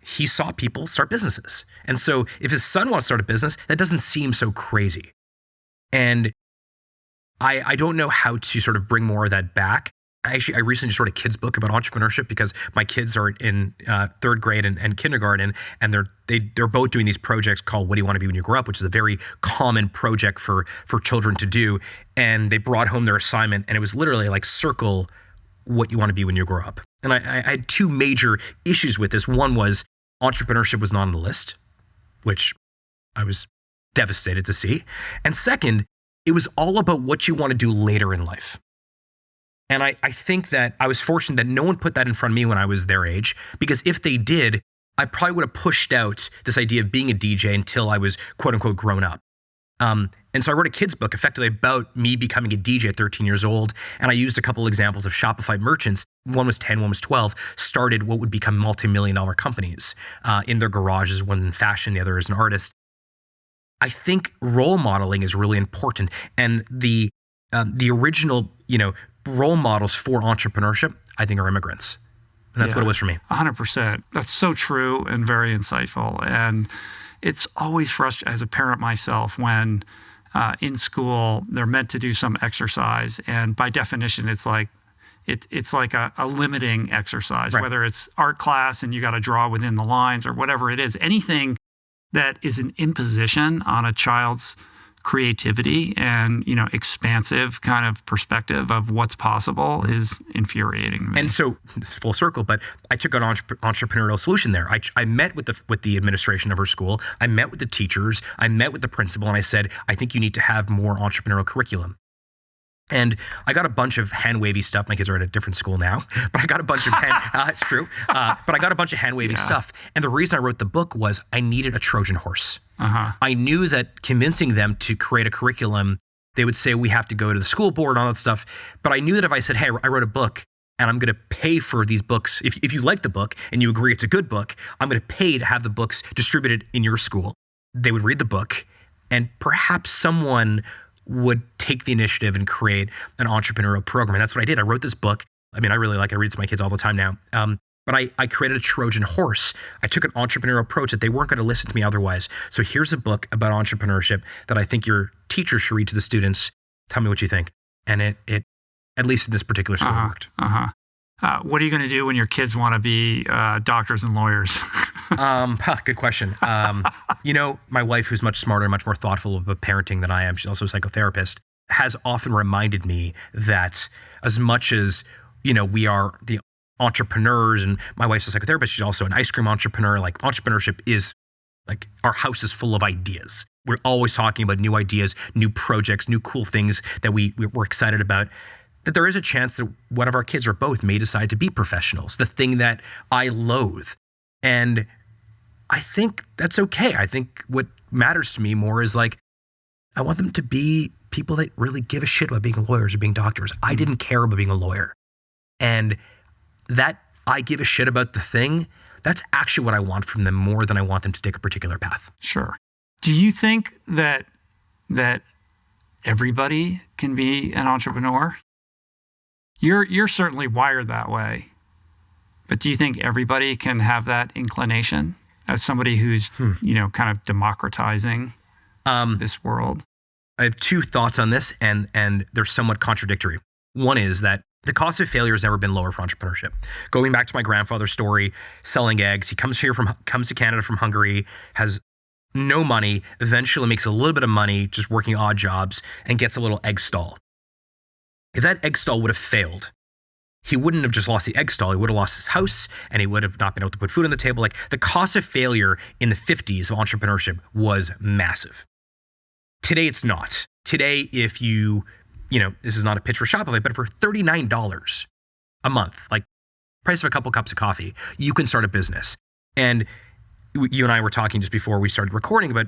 he saw people start businesses. And so if his son wants to start a business, that doesn't seem so crazy. And I don't know how to sort of bring more of that back. I recently just wrote a kid's book about entrepreneurship because my kids are in third grade and kindergarten, and they're both doing these projects called What Do You Want to Be When You Grow Up, which is a very common project for children to do. And they brought home their assignment, and it was literally like circle what you want to be when you grow up. And I had two major issues with this. One was entrepreneurship was not on the list, which I was devastated to see. And second, it was all about what you want to do later in life. And I think that I was fortunate that no one put that in front of me when I was their age, because if they did, I probably would have pushed out this idea of being a DJ until I was quote unquote grown up. And so I wrote a kid's book effectively about me becoming a DJ at 13 years old. And I used a couple examples of Shopify merchants. One was 10, one was 12, started what would become multi-million-dollar companies in their garages, one in fashion, the other as an artist. I think role modeling is really important. And the original, role models for entrepreneurship, I think, are immigrants. And that's what it was for me. 100%. That's so true and very insightful. And it's always frustrating as a parent myself when in school they're meant to do some exercise, and by definition it's like a limiting exercise, right. Whether it's art class and you got to draw within the lines or whatever it is. Anything that is an imposition on a child's creativity and, expansive kind of perspective of what's possible is infuriating to me. And so it's full circle, but I took an entrepreneurial solution there. I met with the administration of her school. I met with the teachers. I met with the principal, and I said, I think you need to have more entrepreneurial curriculum. And I got a bunch of hand-wavy stuff. My kids are at a different school now, but I got a bunch of it's true. But I got a bunch of hand-wavy stuff. And the reason I wrote the book was I needed a Trojan horse. I knew that convincing them to create a curriculum, they would say, we have to go to the school board and all that stuff. But I knew that if I said, hey, I wrote a book and I'm going to pay for these books. If you like the book and you agree it's a good book, I'm going to pay to have the books distributed in your school. They would read the book, and perhaps someone would take the initiative and create an entrepreneurial program. And that's what I did. I wrote this book. I mean, I really like it. I read it to my kids all the time now. But I created a Trojan horse. I took an entrepreneurial approach that they weren't going to listen to me otherwise. So here's a book about entrepreneurship that I think your teachers should read to the students. Tell me what you think. And it at least in this particular school, worked. What are you going to do when your kids want to be doctors and lawyers? Good question. My wife, who's much smarter and much more thoughtful about parenting than I am, she's also a psychotherapist, has often reminded me that as much as, we are the entrepreneurs, and my wife's a psychotherapist, she's also an ice cream entrepreneur. Like, entrepreneurship is like, our house is full of ideas. We're always talking about new ideas, new projects, new cool things that we're excited about. That there is a chance that one of our kids or both may decide to be professionals, the thing that I loathe. And I think that's okay. I think what matters to me more is like, I want them to be people that really give a shit about being lawyers or being doctors. I didn't care about being a lawyer. And that I give a shit about the thing, that's actually what I want from them more than I want them to take a particular path. Sure. Do you think that everybody can be an entrepreneur? You're certainly wired that way, but do you think everybody can have that inclination as somebody who's, kind of democratizing this world? I have two thoughts on this, and they're somewhat contradictory. One is that the cost of failure has never been lower for entrepreneurship. Going back to my grandfather's story, selling eggs, he comes to Canada from Hungary, has no money, eventually makes a little bit of money just working odd jobs, and gets a little egg stall. If that egg stall would have failed, he wouldn't have just lost the egg stall. He would have lost his house, and he would have not been able to put food on the table. Like, the cost of failure in the 50s of entrepreneurship was massive. Today, it's not. Today, if you this is not a pitch for Shopify, but for $39 a month, like price of a couple cups of coffee, you can start a business. And you and I were talking just before we started recording about,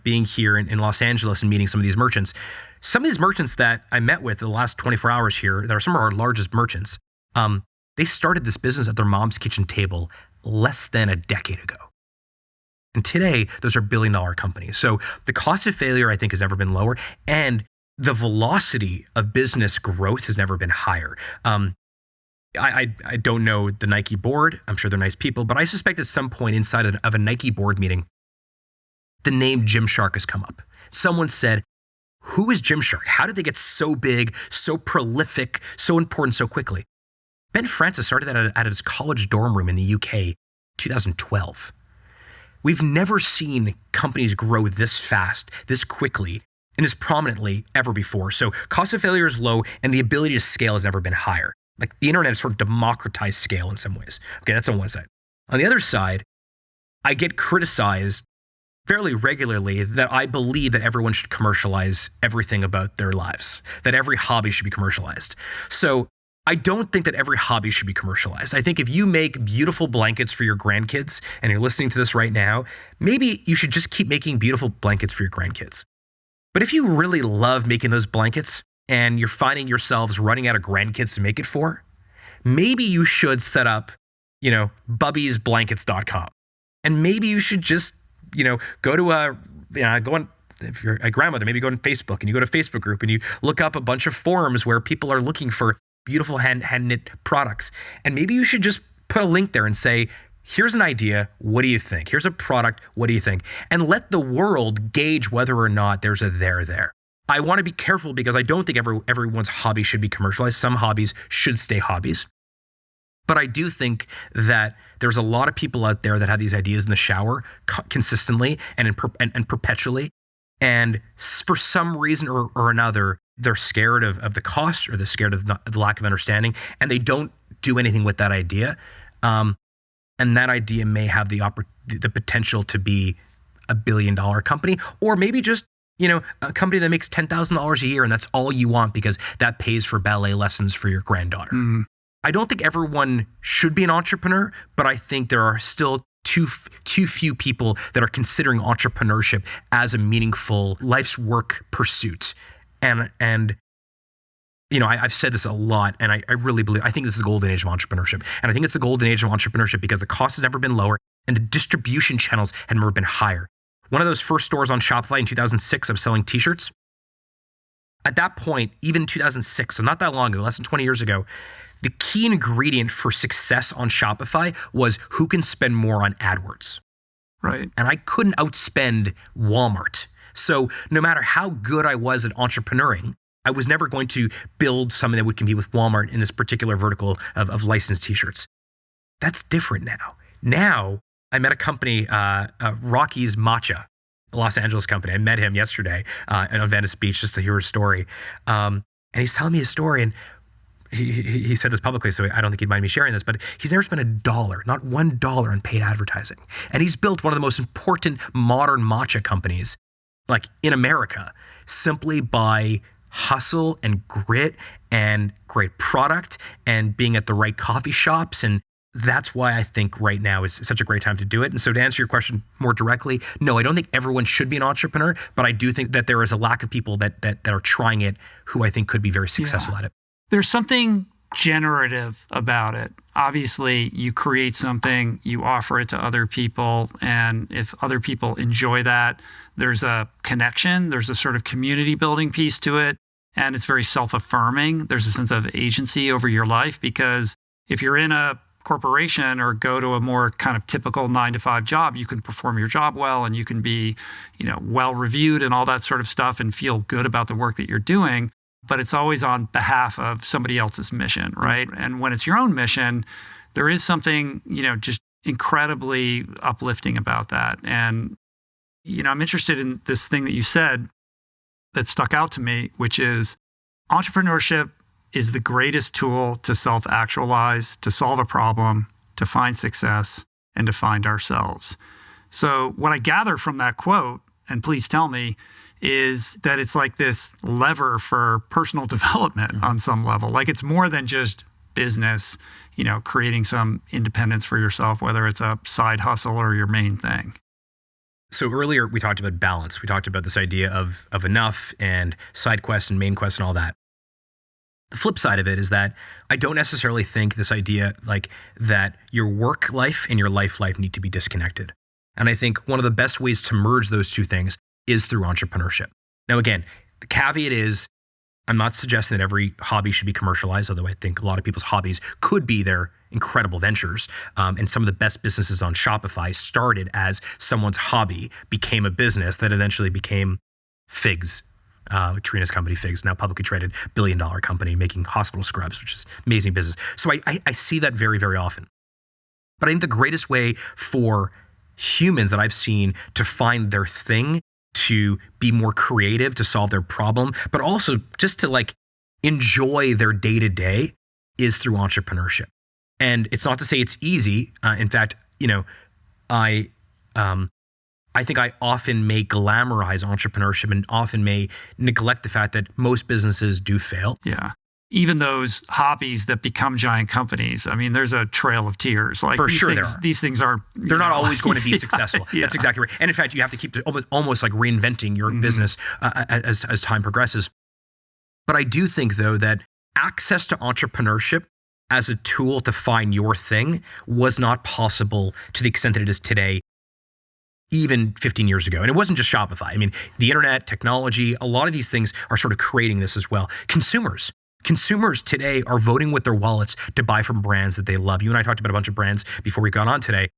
being here in Los Angeles and meeting some of these merchants. Some of these merchants that I met with in the last 24 hours here, that are some of our largest merchants, they started this business at their mom's kitchen table less than a decade ago. And today, those are billion-dollar companies. So the cost of failure, I think, has never been lower. And the velocity of business growth has never been higher. I don't know the Nike board. I'm sure they're nice people, but I suspect at some point inside of a Nike board meeting, the name Gymshark has come up. Someone said, who is Gymshark? How did they get so big, so prolific, so important so quickly? Ben Francis started that at his college dorm room in the UK, 2012. We've never seen companies grow this fast, this quickly, and as prominently ever before. So cost of failure is low, and the ability to scale has never been higher. Like, the internet has sort of democratized scale in some ways. Okay, that's on one side. On the other side, I get criticized fairly regularly that I believe that everyone should commercialize everything about their lives, that every hobby should be commercialized. So I don't think that every hobby should be commercialized. I think if you make beautiful blankets for your grandkids and you're listening to this right now, maybe you should just keep making beautiful blankets for your grandkids. But if you really love making those blankets and you're finding yourselves running out of grandkids to make it for, maybe you should set up, bubbiesblankets.com. And maybe you should just, go to if you're a grandmother, maybe go on Facebook and you go to a Facebook group and you look up a bunch of forums where people are looking for beautiful hand knit products. And maybe you should just put a link there and say, here's an idea. What do you think? Here's a product. What do you think? And let the world gauge whether or not there's a there. I want to be careful because I don't think everyone's hobby should be commercialized. Some hobbies should stay hobbies. But I do think that there's a lot of people out there that have these ideas in the shower consistently and perpetually. And for some reason or another, they're scared of the cost, or they're scared of the lack of understanding, and they don't do anything with that idea. And that idea may have the potential to be a $1 billion company, or maybe just a company that makes $10,000 a year, and that's all you want because that pays for ballet lessons for your granddaughter. Mm. I don't think everyone should be an entrepreneur, but I think there are still too few people that are considering entrepreneurship as a meaningful life's work pursuit. And I've said this a lot, and I really believe, I think this is the golden age of entrepreneurship. And I think it's the golden age of entrepreneurship because the cost has never been lower and the distribution channels had never been higher. One of those first stores on Shopify in 2006, I was selling t-shirts. At that point, even 2006, so not that long ago, less than 20 years ago, the key ingredient for success on Shopify was who can spend more on AdWords. Right. And I couldn't outspend Walmart. So no matter how good I was at entrepreneuring, I was never going to build something that would compete with Walmart in this particular vertical of licensed t-shirts. That's different now. Now, I met a company, Rocky's Matcha, a Los Angeles company. I met him yesterday on Venice Beach just to hear his story. And he's telling me his story, and he said this publicly, so I don't think he'd mind me sharing this, but he's never spent $1, not $1 on paid advertising. And he's built one of the most important modern matcha companies, like in America, simply by hustle and grit and great product and being at the right coffee shops. And that's why I think right now is such a great time to do it. And so to answer your question more directly, no, I don't think everyone should be an entrepreneur, but I do think that there is a lack of people that are trying it who I think could be very successful at it. There's something generative about it. Obviously, you create something, you offer it to other people, and if other people enjoy that, there's a connection, there's a sort of community building piece to it, and it's very self-affirming. There's a sense of agency over your life, because if you're in a corporation or go to a more kind of typical 9-to-5 job, you can perform your job well and you can be, well reviewed and all that sort of stuff and feel good about the work that you're doing. But it's always on behalf of somebody else's mission, right? And when it's your own mission, there is something, just incredibly uplifting about that. And, I'm interested in this thing that you said that stuck out to me, which is entrepreneurship is the greatest tool to self-actualize, to solve a problem, to find success, and to find ourselves. So what I gather from that quote, and please tell me, is that it's like this lever for personal development on some level. Like it's more than just business, creating some independence for yourself, whether it's a side hustle or your main thing. So earlier we talked about balance. We talked about this idea of enough and side quest and main quest and all that. The flip side of it is that I don't necessarily think this idea like that your work life and your life need to be disconnected. And I think one of the best ways to merge those two things is through entrepreneurship. Now, again, the caveat is I'm not suggesting that every hobby should be commercialized, although I think a lot of people's hobbies could be their incredible ventures. And some of the best businesses on Shopify started as someone's hobby, became a business that eventually became Figs. Trina's company, Figs, now publicly traded, $1 billion company making hospital scrubs, which is amazing business. So I see that very, very often. But I think the greatest way for humans that I've seen to find their thing, to be more creative, to solve their problem, but also just to enjoy their day-to-day is through entrepreneurship. And it's not to say it's easy. In fact, I think I often may glamorize entrepreneurship and often may neglect the fact that most businesses do fail. Yeah. Even those hobbies that become giant companies, I mean, there's a trail of tears. For sure there are. These things are... They're not always going to be successful. Yeah. That's exactly right. And in fact, you have to keep almost like reinventing your business as time progresses. But I do think, though, that access to entrepreneurship as a tool to find your thing was not possible to the extent that it is today, even 15 years ago. And it wasn't just Shopify. I mean, the internet, technology, a lot of these things are sort of creating this as well. Consumers Consumers today are voting with their wallets to buy from brands that they love. You and I talked about a bunch of brands before we got on today.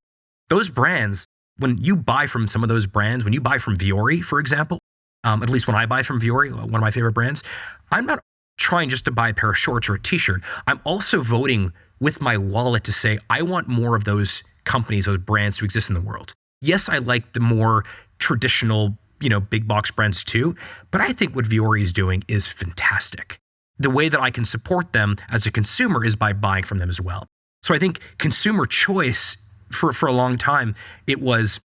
Those brands, when you buy from some of those brands, when you buy from Vuori, for example, at least when I buy from Vuori, one of my favorite brands, I'm not trying just to buy a pair of shorts or a t-shirt. I'm also voting with my wallet to say, I want more of those companies, those brands to exist in the world. Yes, I like the more traditional, big box brands too, but I think what Vuori is doing is fantastic. The way that I can support them as a consumer is by buying from them as well. So I think consumer choice for a long time, it was,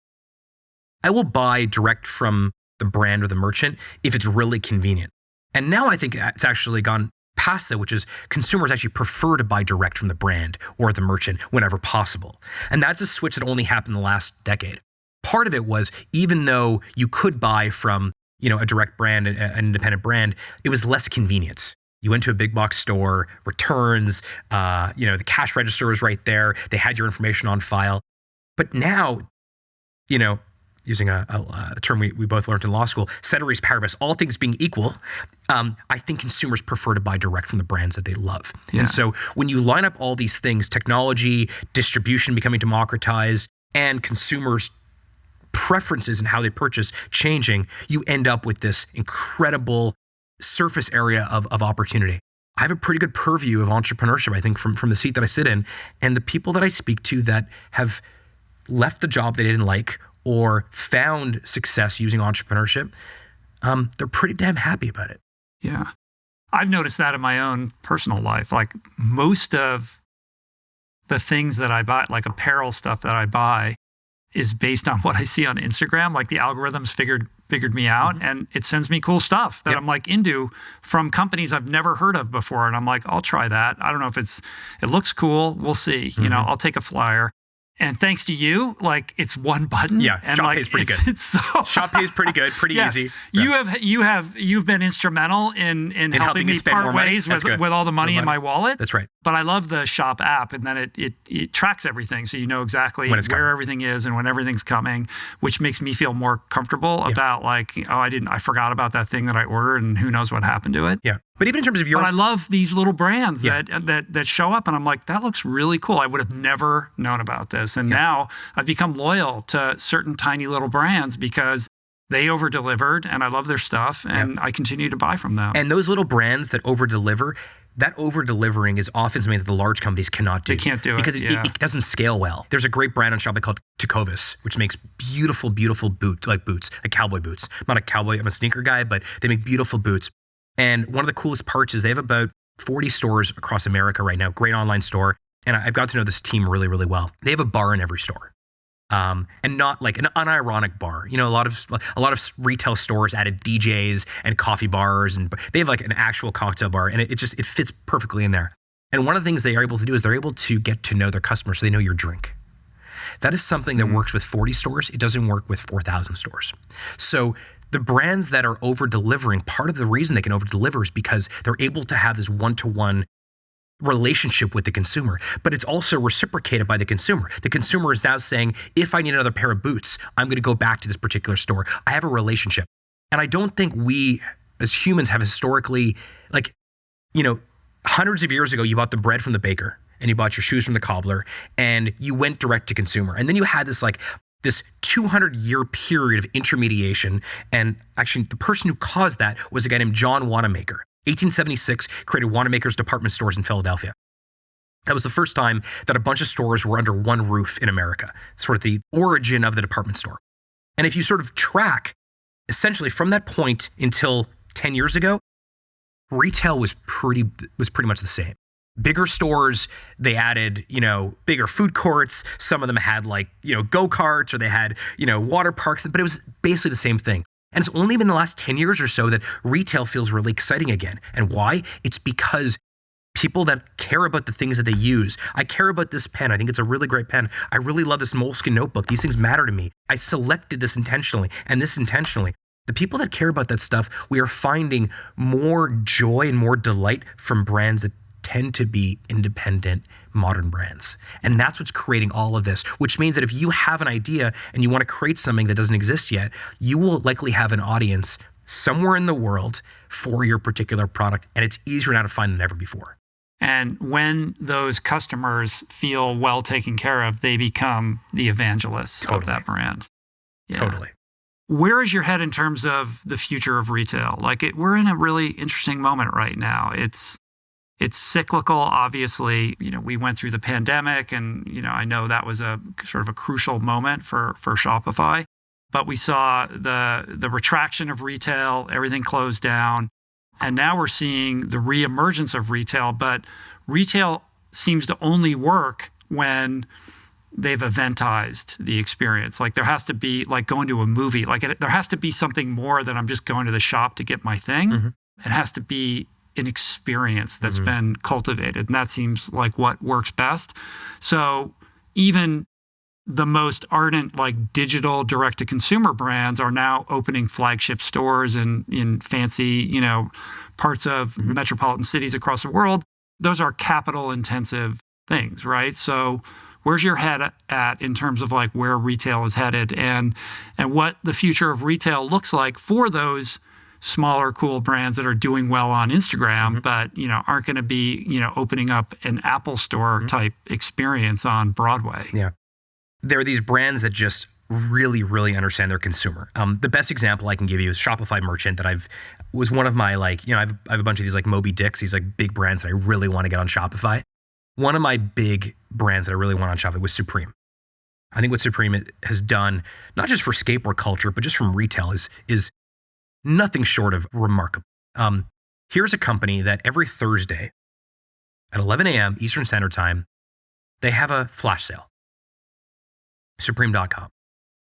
I will buy direct from the brand or the merchant if it's really convenient. And now I think it's actually gone past that, which is consumers actually prefer to buy direct from the brand or the merchant whenever possible. And that's a switch that only happened in the last decade. Part of it was, even though you could buy from, a direct brand, an independent brand, it was less convenient. You went to a big box store, returns, the cash register was right there. They had your information on file. But now, using a term we both learned in law school, ceteris paribus, all things being equal, I think consumers prefer to buy direct from the brands that they love. Yeah. And so when you line up all these things, technology, distribution becoming democratized, and consumers' preferences and how they purchase changing, you end up with this incredible surface area of opportunity. I have a pretty good purview of entrepreneurship, I think, from the seat that I sit in, and the people that I speak to that have left the job they didn't like or found success using entrepreneurship, they're pretty damn happy about it. Yeah. I've noticed that in my own personal life. Like most of the things that I buy, like apparel stuff that I buy, is based on what I see on Instagram. Like the algorithms figured me out, and it sends me cool stuff that I'm like into from companies I've never heard of before. And I'm like, I'll try that. I don't know if it looks cool. We'll see. I'll take a flyer. And thanks to you, like it's one button. Yeah, and Shop Pay's pretty good. Shop Pay's pretty good, pretty easy. You've been instrumental in helping me part ways with all the money in my wallet. That's right. But I love the Shop app, and then it tracks everything, so you know exactly where everything is and when everything's coming, which makes me feel more comfortable about like, I forgot about that thing that I ordered, and who knows what happened to it. Yeah. But even in terms of But I love these little brands that show up, and I'm like, that looks really cool. I would have never known about this. And now I've become loyal to certain tiny little brands because they over-delivered, and I love their stuff, and I continue to buy from them. And those little brands that over-deliver, that over-delivering is often something that the large companies cannot do. They can't do it. Because it doesn't scale well. There's a great brand on Shopify called Tecovas, which makes beautiful, beautiful boots, like cowboy boots. I'm not a cowboy, I'm a sneaker guy, but they make beautiful boots. And one of the coolest parts is they have about 40 stores across America right now, great online store. And I've got to know this team really, really well. They have a bar in every store. And not like an unironic bar. A lot of retail stores added DJs and coffee bars, and they have like an actual cocktail bar, and it fits perfectly in there. And one of the things they are able to do is they're able to get to know their customers so they know your drink. That is something that works with 40 stores. It doesn't work with 4,000 stores. So the brands that are over-delivering, part of the reason they can over-deliver is because they're able to have this one-to-one relationship with the consumer, but it's also reciprocated by the consumer. The consumer is now saying, if I need another pair of boots, I'm going to go back to this particular store. I have a relationship. And I don't think we as humans have historically, hundreds of years ago, you bought the bread from the baker and you bought your shoes from the cobbler and you went direct to consumer. And then you had this 200-year period of intermediation. And actually, the person who caused that was a guy named John Wanamaker. 1876, created Wanamaker's department stores in Philadelphia. That was the first time that a bunch of stores were under one roof in America, sort of the origin of the department store. And if you sort of track, essentially from that point until 10 years ago, retail was pretty much the same. Bigger stores, they added, bigger food courts. Some of them had go-karts, or they had, water parks, but it was basically the same thing. And it's only been the last 10 years or so that retail feels really exciting again. And why? It's because people that care about the things that they use. I care about this pen. I think it's a really great pen. I really love this moleskin notebook. These things matter to me. I selected this intentionally and this intentionally. The people that care about that stuff, we are finding more joy and more delight from brands that tend to be independent, modern brands. And that's what's creating all of this, which means that if you have an idea and you want to create something that doesn't exist yet, you will likely have an audience somewhere in the world for your particular product, and it's easier now to find than ever before. And when those customers feel well taken care of, they become the evangelists of that brand. Yeah. Totally. Where is your head in terms of the future of retail? Like we're in a really interesting moment right now. It's cyclical, obviously. We went through the pandemic, and I know that was a sort of a crucial moment for Shopify. But we saw the retraction of retail, everything closed down. And now we're seeing the reemergence of retail, but retail seems to only work when they've eventized the experience. Like there has to be like going to a movie, there has to be something more than I'm just going to the shop to get my thing. Mm-hmm. It has to be an experience that's been cultivated. And that seems like what works best. So even the most ardent, like digital direct-to-consumer brands are now opening flagship stores in fancy, parts of metropolitan cities across the world. Those are capital-intensive things, right? So where's your head at in terms of like where retail is headed and what the future of retail looks like for those smaller, cool brands that are doing well on Instagram, but aren't going to be opening up an Apple Store type experience on Broadway? Yeah. There are these brands that just really, really understand their consumer. The best example I can give you is Shopify Merchant that was one of my I have a bunch of these like Moby Dicks, these like big brands that I really want to get on Shopify. One of my big brands that I really want on Shopify was Supreme. I think what Supreme has done, not just for skateboard culture, but just from retail is nothing short of remarkable. Here's a company that every Thursday at 11 a.m. Eastern Standard Time, they have a flash sale. Supreme.com.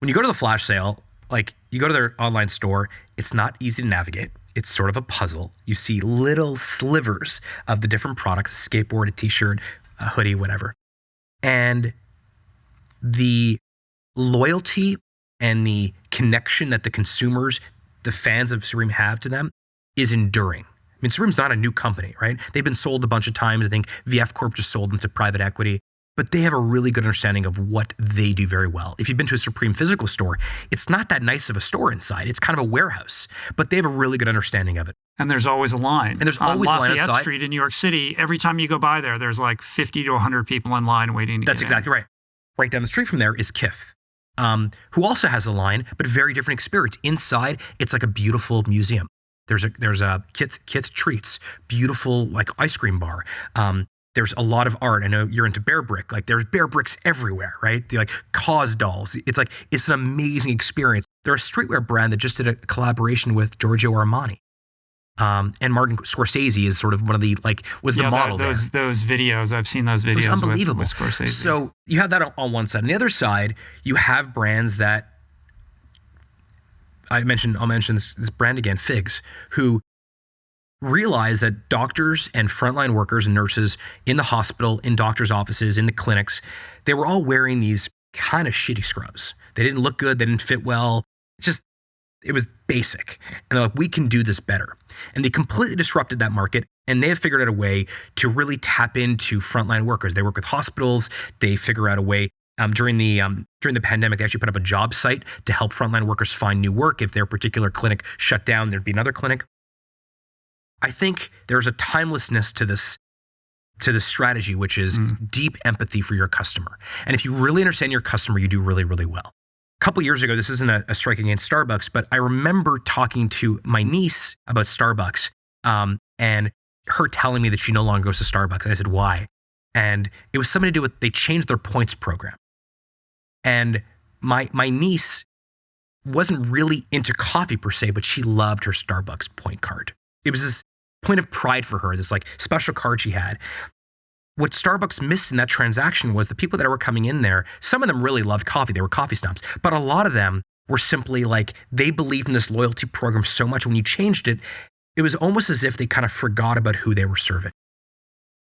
When you go to the flash sale, like you go to their online store, it's not easy to navigate. It's sort of a puzzle. You see little slivers of the different products, a skateboard, a t-shirt, a hoodie, whatever. And the loyalty and the connection that the consumers, the fans of Supreme have to them is enduring. I mean, Supreme's not a new company, right? They've been sold a bunch of times. I think VF Corp just sold them to private equity. But they have a really good understanding of what they do very well. If you've been to a Supreme physical store, it's not that nice of a store inside. It's kind of a warehouse, but they have a really good understanding of it. And there's always a line. And there's always on a line Lafayette outside. Street in New York City. Every time you go by there's like 50 to 100 people in line waiting to That's get exactly right. Right down the street from there is Kith, who also has a line, but very different experience. Inside, it's like a beautiful museum. There's a Kith Treats, beautiful like ice cream bar. There's a lot of art. I know you're into bear brick. Like there's bear bricks everywhere, right? They're like Cause dolls. It's an amazing experience. They're a streetwear brand that just did a collaboration with Giorgio Armani. And Martin Scorsese is sort of one of the was the model there. Those videos, I've seen those videos. It's unbelievable. With Scorsese. So you have that on one side. On the other side, you have brands that I'll mention this brand again, Figs, who realize that doctors and frontline workers and nurses in the hospital, in doctors' offices, in the clinics, they were all wearing these kind of shitty scrubs. They didn't look good. They didn't fit well. It was basic. And they're like, we can do this better. And they completely disrupted that market. And they have figured out a way to really tap into frontline workers. They work with hospitals. They figure out a way. During the pandemic, they actually put up a job site to help frontline workers find new work. If their particular clinic shut down, there'd be another clinic. I think there's a timelessness to this strategy, which is deep empathy for your customer. And if you really understand your customer, you do really, really well. A couple years ago, this isn't a strike against Starbucks, but I remember talking to my niece about Starbucks and her telling me that she no longer goes to Starbucks. And I said, why? And it was something to do with they changed their points program. And my niece wasn't really into coffee per se, but she loved her Starbucks point card. It was this point of pride for her, this like special card she had. What Starbucks missed in that transaction was the people that were coming in there, some of them really loved coffee. They were coffee snobs. But a lot of them were simply like, they believed in this loyalty program so much. When you changed it, it was almost as if they kind of forgot about who they were serving.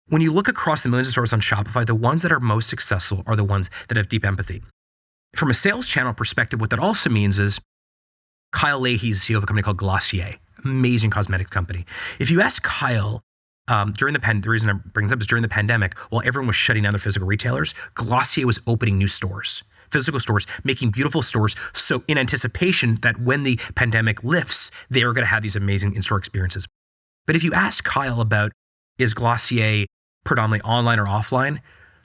When you look across the millions of stores on Shopify, the ones that are most successful are the ones that have deep empathy. From a sales channel perspective, what that also means is Kyle Leahy's CEO of a company called Glossier. Amazing cosmetics company. If you ask Kyle, the reason I bring this up is during the pandemic, while everyone was shutting down their physical retailers, Glossier was opening new stores physical stores, making beautiful stores. So in anticipation that when the pandemic lifts, they are going to have these amazing in-store experiences. But if you ask Kyle about, is Glossier predominantly online or offline,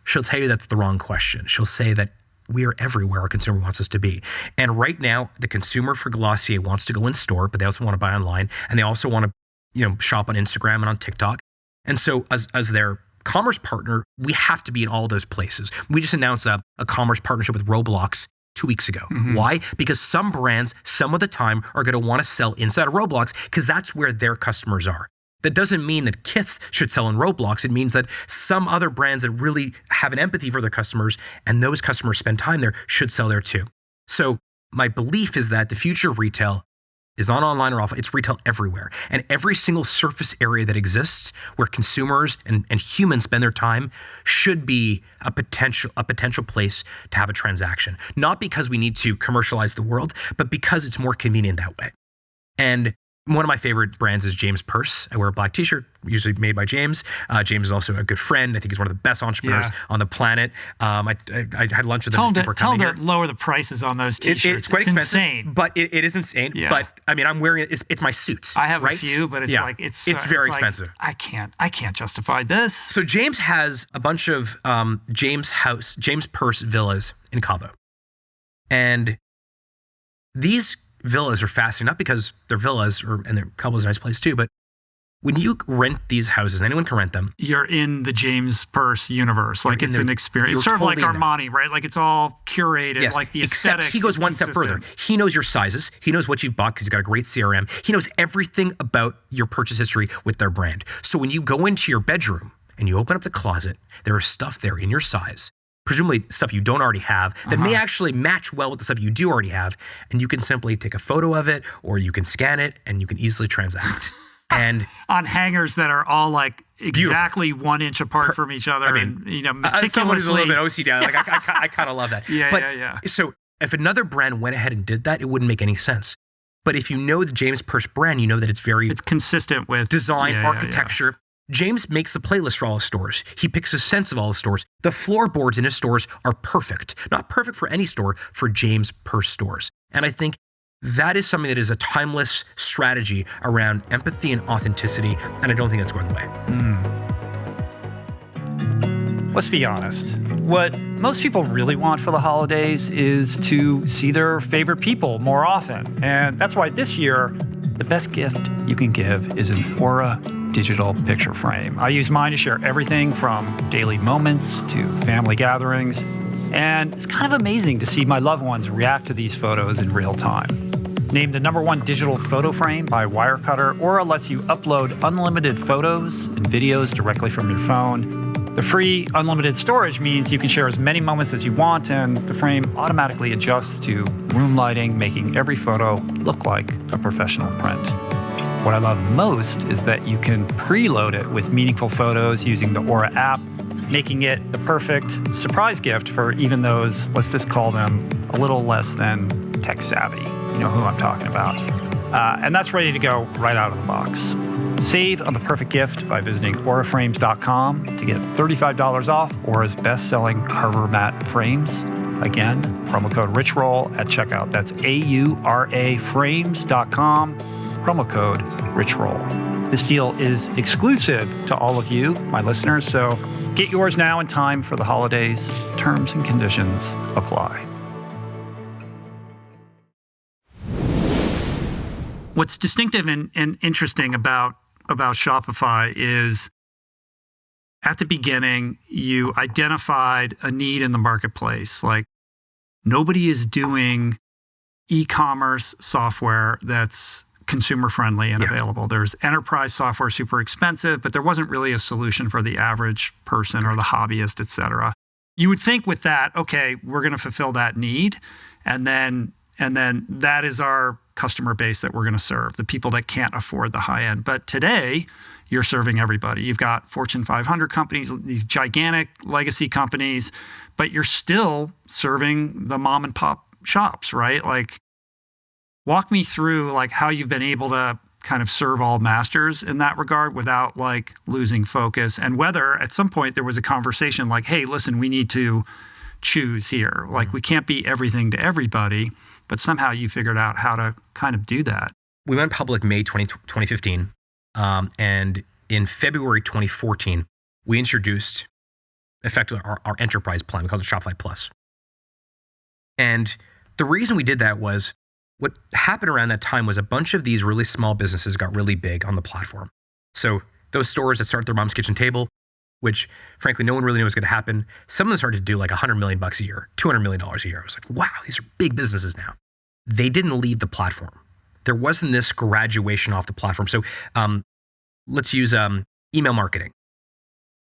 she'll tell you that's the wrong question. She'll say that we are everywhere our consumer wants us to be. And right now, the consumer for Glossier wants to go in store, but they also want to buy online. And they also want to, shop on Instagram and on TikTok. And so as their commerce partner, we have to be in all those places. We just announced a commerce partnership with Roblox 2 weeks ago. Mm-hmm. Why? Because some brands, some of the time, are going to want to sell inside of Roblox because that's where their customers are. That doesn't mean that Kith should sell in Roblox. It means that some other brands that really have an empathy for their customers and those customers spend time there should sell there too. So my belief is that the future of retail is not online or offline. It's retail everywhere. And every single surface area that exists where consumers and humans spend their time should be a potential place to have a transaction. Not because we need to commercialize the world, but because it's more convenient that way. And one of my favorite brands is James Purse. I wear a black t-shirt, usually made by James. James is also a good friend. I think he's one of the best entrepreneurs on the planet. I had lunch with him before coming here. Tell him to lower the prices on those t-shirts. It's quite expensive, insane. But it is insane. Yeah. But I mean, I'm wearing it. It's my suit. I have a few, but it's very expensive. I can't justify this. So James has a bunch of James Purse villas in Cabo, and these villas are fascinating, not because they're villas and their Cabo's a nice place too, but when you rent these houses, anyone can rent them. You're in the James Purse universe. Like it's an experience. It's sort of like Armani, right? Like it's all curated, yes, like the aesthetic. Except he goes one step further. He knows your sizes. He knows what you've bought because he's got a great CRM. He knows everything about your purchase history with their brand. So when you go into your bedroom and you open up the closet, there is stuff there in your size, presumably stuff you don't already have, that may actually match well with the stuff you do already have. And you can simply take a photo of it, or you can scan it, and you can easily transact. And on hangers that are all like exactly 1 inch apart from each other. I mean, meticulously. Someone who's a little bit OCD, like I kind of love that. Yeah. So if another brand went ahead and did that, it wouldn't make any sense. But if you know the James Purse brand, you know that it's consistent with design, architecture. James makes the playlist for all his stores. He picks a sense of all his stores. The floorboards in his stores are perfect. Not perfect for any store, for James Purse stores. And I think that is something that is a timeless strategy around empathy and authenticity, and I don't think that's going away. Let's be honest. What most people really want for the holidays is to see their favorite people more often. And that's why this year, the best gift you can give is an Aura digital picture frame. I use mine to share everything from daily moments to family gatherings. And it's kind of amazing to see my loved ones react to these photos in real time. Named the #1 digital photo frame by Wirecutter, Aura lets you upload unlimited photos and videos directly from your phone. The free unlimited storage means you can share as many moments as you want, and the frame automatically adjusts to room lighting, making every photo look like a professional print. What I love most is that you can preload it with meaningful photos using the Aura app, making it the perfect surprise gift for even those, let's just call them, a little less than tech savvy. You know who I'm talking about. And that's ready to go right out of the box. Save on the perfect gift by visiting auraframes.com to get $35 off Aura's best-selling Harbor Mat frames. Again, promo code RichRoll at checkout. That's auraframes.com, promo code RichRoll. This deal is exclusive to all of you, my listeners, so get yours now in time for the holidays. Terms and conditions apply. What's distinctive and interesting about Shopify is at the beginning, you identified a need in the marketplace. Like nobody is doing e-commerce software that's consumer friendly and available. There's enterprise software, super expensive, but there wasn't really a solution for the average person or the hobbyist, et cetera. You would think with that, okay, we're going to fulfill that need. And then that is our customer base that we're going to serve, the people that can't afford the high end. But today, you're serving everybody. You've got Fortune 500 companies, these gigantic legacy companies, but you're still serving the mom and pop shops, right? Like, walk me through like how you've been able to kind of serve all masters in that regard without like losing focus, and whether at some point there was a conversation like, hey, listen, we need to choose here. Like we can't be everything to everybody, but somehow you figured out how to kind of do that. We went public May 2015. And in February 2014, we introduced effectively our enterprise plan. We called it Shopify Plus. And the reason we did that was what happened around that time was a bunch of these really small businesses got really big on the platform. So those stores that start their mom's kitchen table, which frankly, no one really knew was going to happen. Some of them started to do like $100 million a year, $200 million a year. I was like, wow, these are big businesses now. They didn't leave the platform. There wasn't this graduation off the platform. So let's use email marketing.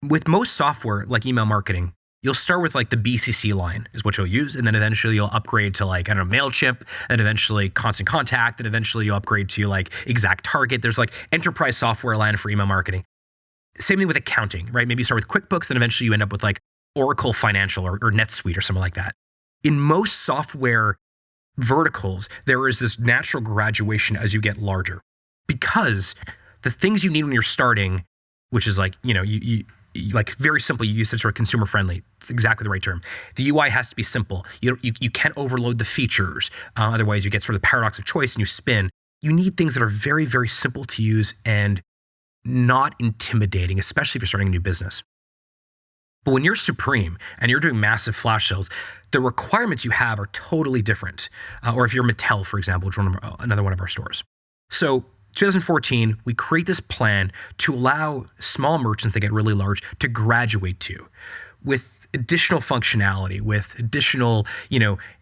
With most software like email marketing, you'll start with like the BCC line is what you'll use. And then eventually you'll upgrade to like, I don't know, MailChimp, and eventually Constant Contact, and eventually you'll upgrade to like Exact Target. There's like enterprise software line for email marketing. Same thing with accounting, right? Maybe you start with QuickBooks, and eventually you end up with like Oracle Financial or NetSuite or something like that. In most software verticals, there is this natural graduation as you get larger, because the things you need when you're starting, which is like, you like very simple, you said sort of consumer friendly. It's exactly the right term. The UI has to be simple. You can't overload the features. Otherwise you get sort of the paradox of choice and you spin. You need things that are very, very simple to use and not intimidating, especially if you're starting a new business. But when you're Supreme and you're doing massive flash sales, the requirements you have are totally different. Or if you're Mattel, for example, which is another one of our stores. So 2014, we create this plan to allow small merchants that get really large to graduate to, with additional functionality, with additional,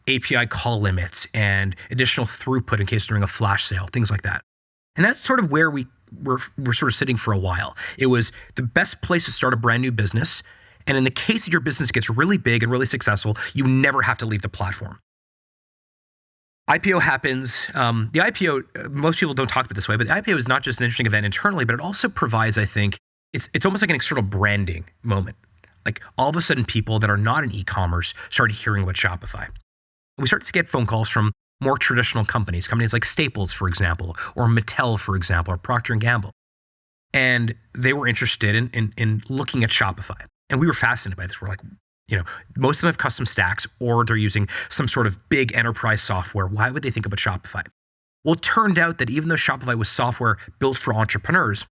API call limits and additional throughput in case during a flash sale, things like that. And that's sort of where we're sort of sitting for a while. It was the best place to start a brand new business. And in the case that your business gets really big and really successful, you never have to leave the platform. IPO happens. The IPO, most people don't talk about it this way, but the IPO is not just an interesting event internally, but it also provides, I think, it's almost like an external branding moment. Like all of a sudden people that are not in e-commerce started hearing about Shopify. We started to get phone calls from more traditional companies like Staples, for example, or Mattel, for example, or Procter & Gamble. And they were interested in looking at Shopify. And we were fascinated by this. We're like, most of them have custom stacks or they're using some sort of big enterprise software. Why would they think about Shopify? Well, it turned out that even though Shopify was software built for entrepreneurs,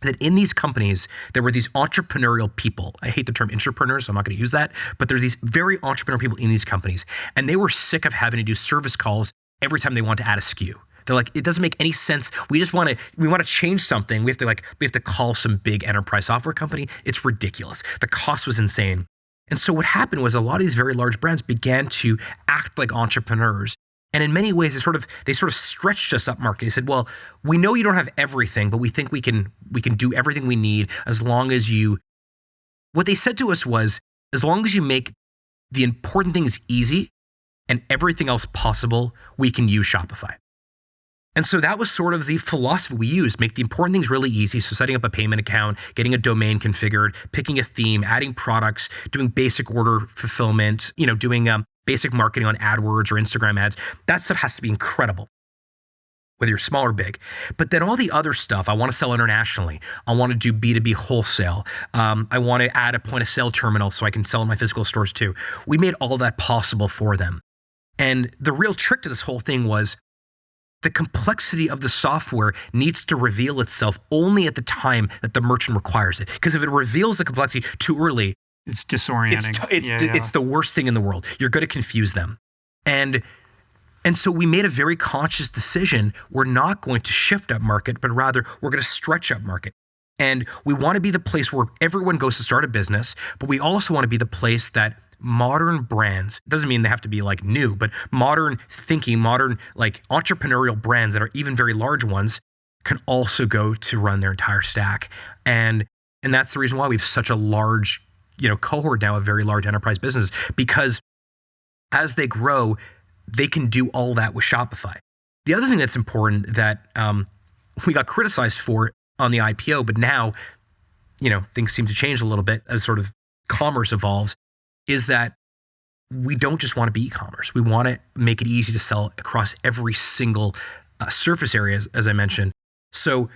that in these companies, there were these entrepreneurial people. I hate the term entrepreneurs, so I'm not going to use that, but there are these very entrepreneurial people in these companies. And they were sick of having to do service calls every time they want to add a SKU. They're like, it doesn't make any sense. We want to change something. We have to call some big enterprise software company. It's ridiculous. The cost was insane. And so what happened was a lot of these very large brands began to act like entrepreneurs. And in many ways, they sort of stretched us up market. They said, well, we know you don't have everything, but we think we can do everything we need as long as you, what they said to us was, as long as you make the important things easy and everything else possible, we can use Shopify. And so that was sort of the philosophy we used, make the important things really easy. So setting up a payment account, getting a domain configured, picking a theme, adding products, doing basic order fulfillment, doing basic marketing on AdWords or Instagram ads. That stuff has to be incredible, whether you're small or big. But then all the other stuff, I want to sell internationally. I want to do B2B wholesale. I want to add a point of sale terminal so I can sell in my physical stores too. We made all that possible for them. And the real trick to this whole thing was the complexity of the software needs to reveal itself only at the time that the merchant requires it. Because if it reveals the complexity too early, it's disorienting. It's the worst thing in the world. You're going to confuse them. And so we made a very conscious decision. We're not going to shift up market, but rather we're going to stretch up market. And we want to be the place where everyone goes to start a business, but we also want to be the place that modern brands, doesn't mean they have to be like new, but modern thinking, modern like entrepreneurial brands that are even very large ones can also go to run their entire stack. And that's the reason why we have such a large, cohort now of very large enterprise businesses, because as they grow, they can do all that with Shopify. The other thing that's important that we got criticized for on the IPO, but now, things seem to change a little bit as sort of commerce evolves, is that we don't just want to be e-commerce. We want to make it easy to sell across every single surface area, as I mentioned. So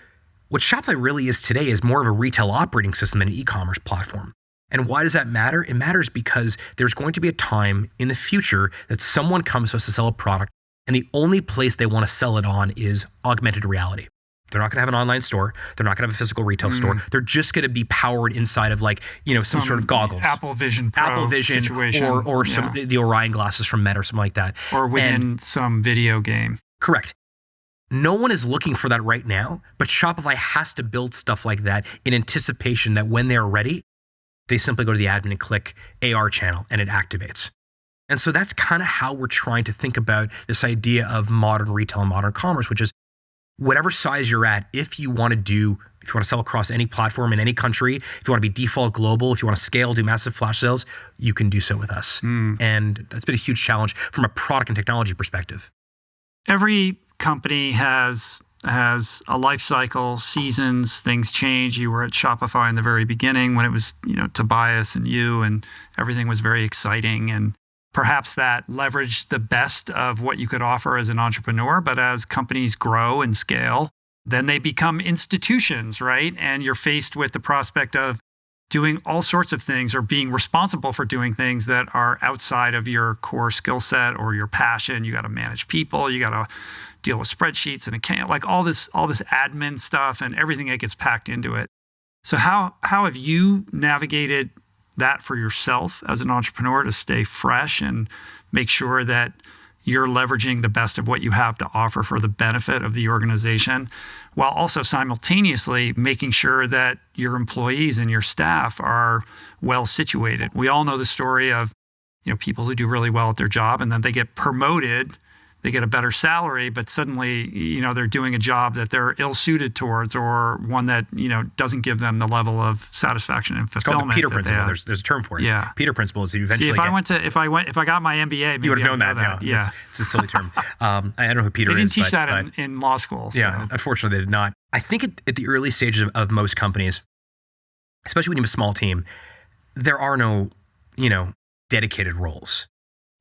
what Shopify really is today is more of a retail operating system than an e-commerce platform. And why does that matter? It matters because there's going to be a time in the future that someone comes to us to sell a product, and the only place they want to sell it on is augmented reality. They're not going to have an online store. They're not going to have a physical retail store. They're just going to be powered inside of like, some sort of goggles. Apple Vision Pro situation. Or some the Orion glasses from Meta or something like that. Or within some video game. Correct. No one is looking for that right now, but Shopify has to build stuff like that in anticipation that when they're ready, they simply go to the admin and click AR channel and it activates. And so that's kind of how we're trying to think about this idea of modern retail and modern commerce, which is whatever size you're at, if you want to sell across any platform in any country, if you want to be default global, if you want to scale, do massive flash sales, you can do so with us. And that's been a huge challenge from a product and technology perspective. Every company has a life cycle, seasons, things change. You were at Shopify in the very beginning when it was, Tobias and you, and everything was very exciting. And perhaps that leveraged the best of what you could offer as an entrepreneur. But as companies grow and scale, then they become institutions, right? And you're faced with the prospect of doing all sorts of things or being responsible for doing things that are outside of your core skill set or your passion. You got to manage people. You got to deal with spreadsheets and account, like all this admin stuff and everything that gets packed into it. So how have you navigated that for yourself as an entrepreneur to stay fresh and make sure that you're leveraging the best of what you have to offer for the benefit of the organization, while also simultaneously making sure that your employees and your staff are well situated? We all know the story of, people who do really well at their job and then they get promoted, they get a better salary, but suddenly, they're doing a job that they're ill-suited towards, or one that, doesn't give them the level of satisfaction and fulfillment. It's called the Peter Principle. There's a term for it. Yeah. Peter Principle is you eventually if I got my MBA, maybe you would have known that. Yeah. It's a silly term. I don't know who Peter is. They didn't teach that in law school. So. Yeah, unfortunately they did not. I think at the early stages of most companies, especially when you have a small team, there are no, dedicated roles.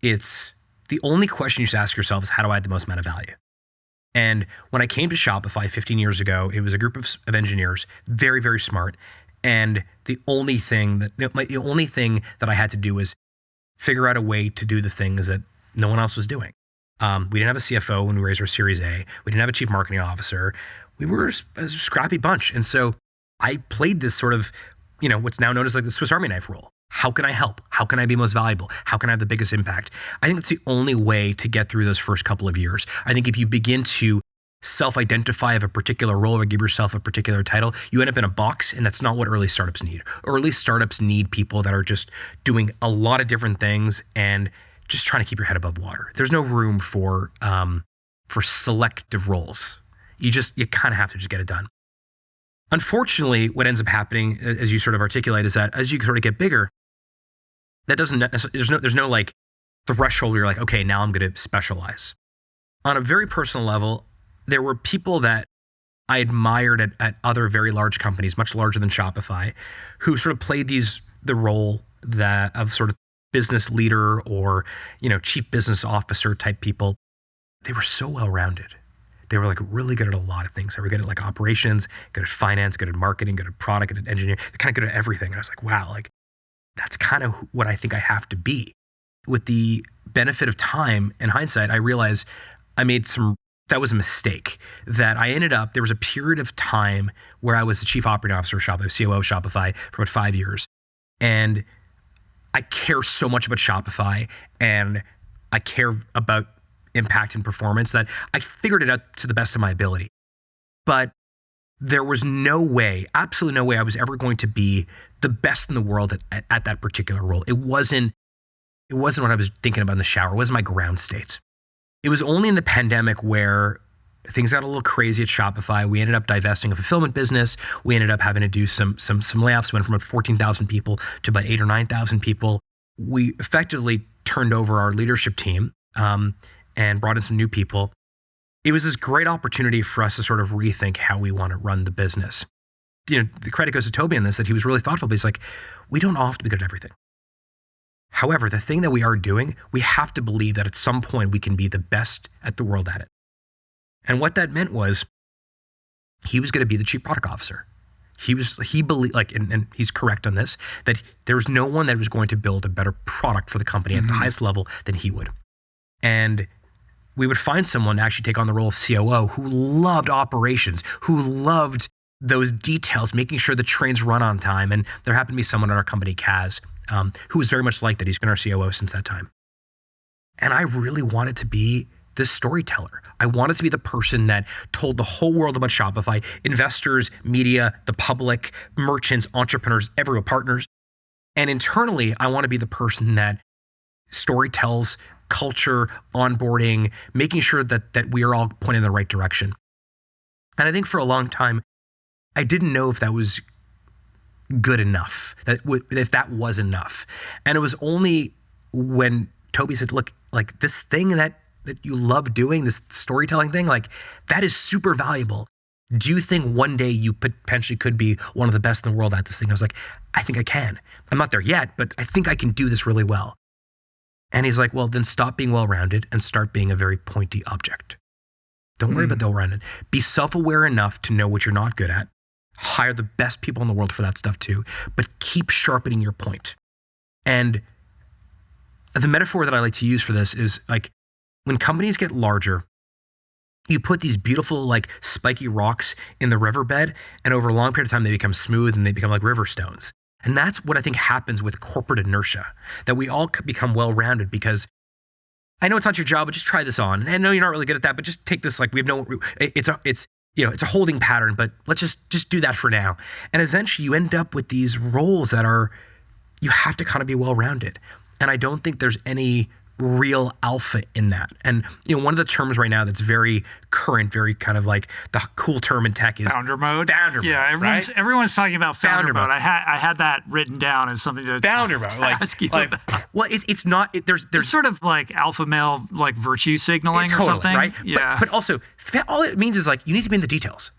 It's the only question you should ask yourself is, how do I add the most amount of value? And when I came to Shopify 15 years ago, it was a group of engineers, very, very smart. And the only thing that I had to do was figure out a way to do the things that no one else was doing. We didn't have a CFO when we raised our Series A. We didn't have a chief marketing officer. We were a scrappy bunch. And so I played this sort of, what's now known as like the Swiss Army knife rule. How can I help? How can I be most valuable? How can I have the biggest impact? I think that's the only way to get through those first couple of years. I think if you begin to self-identify of a particular role or give yourself a particular title, you end up in a box, and that's not what early startups need. Early startups need people that are just doing a lot of different things and just trying to keep your head above water. There's no room for selective roles. You kind of have to just get it done. Unfortunately, what ends up happening, as you sort of articulate, is that as you sort of get bigger, that doesn't necessarily, there's no like threshold where you're like, okay, now I'm going to specialize. On a very personal level, there were people that I admired at other very large companies, much larger than Shopify, who sort of played the role of sort of business leader or, chief business officer type people. They were so well-rounded. They were like really good at a lot of things. They were good at like operations, good at finance, good at marketing, good at product, good at engineering. They're kind of good at everything. And I was like, wow, like that's kind of what I think I have to be. With the benefit of time and hindsight, I realized that was a mistake. That I ended up, there was a period of time where I was the chief operating officer of Shopify, COO of Shopify for about 5 years. And I care so much about Shopify and I care about impact and performance that I figured it out to the best of my ability. But there was no way, absolutely no way I was ever going to be the best in the world at that particular role. It wasn't what I was thinking about in the shower. It wasn't my ground state. It was only in the pandemic where things got a little crazy at Shopify. We ended up divesting a fulfillment business. We ended up having to do some layoffs. We went from about 14,000 people to about 8,000 or 9,000 people. We effectively turned over our leadership team and brought in some new people. It was this great opportunity for us to sort of rethink how we want to run the business. The credit goes to Toby on this, that he was really thoughtful, but he's like, we don't all have to be good at everything. However, the thing that we are doing, we have to believe that at some point we can be the best at the world at it. And what that meant was he was going to be the chief product officer. He believed, like, and he's correct on this, that there's no one that was going to build a better product for the company at the highest level than he would. And we would find someone to actually take on the role of COO who loved operations, who loved those details, making sure the trains run on time. And there happened to be someone at our company, Kaz, who was very much like that. He's been our COO since that time. And I really wanted to be this storyteller. I wanted to be the person that told the whole world about Shopify, investors, media, the public, merchants, entrepreneurs, everyone, partners. And internally, I want to be the person that storytells culture, onboarding, making sure that we are all pointing in the right direction. And I think for a long time, I didn't know if that was good enough, if that was enough. And it was only when Toby said, look, like this thing that you love doing, this storytelling thing, like that is super valuable. Do you think one day you potentially could be one of the best in the world at this thing? I was like, I think I can. I'm not there yet, but I think I can do this really well. And he's like, well, then stop being well-rounded and start being a very pointy object. Don't worry about the well-rounded. Be self-aware enough to know what you're not good at. Hire the best people in the world for that stuff too, but keep sharpening your point. And the metaphor that I like to use for this is like when companies get larger, you put these beautiful like spiky rocks in the riverbed, and over a long period of time, they become smooth and they become like river stones. And that's what I think happens with corporate inertia, that we all become well-rounded because I know it's not your job, but just try this on. And I know you're not really good at that, but just take this, like we have no, it's a holding pattern, but let's just do that for now. And eventually you end up with these roles that are, you have to kind of be well-rounded. And I don't think there's any real alpha in that. And one of the terms right now that's very current, very kind of like the cool term in tech is founder mode. Yeah, everyone's talking about founder mode. I had that written down as something to founder mode. Ask you about. Well, it's not. There's sort of like alpha male like virtue signaling or something, right? Yeah. But also, all it means is like you need to be in the details.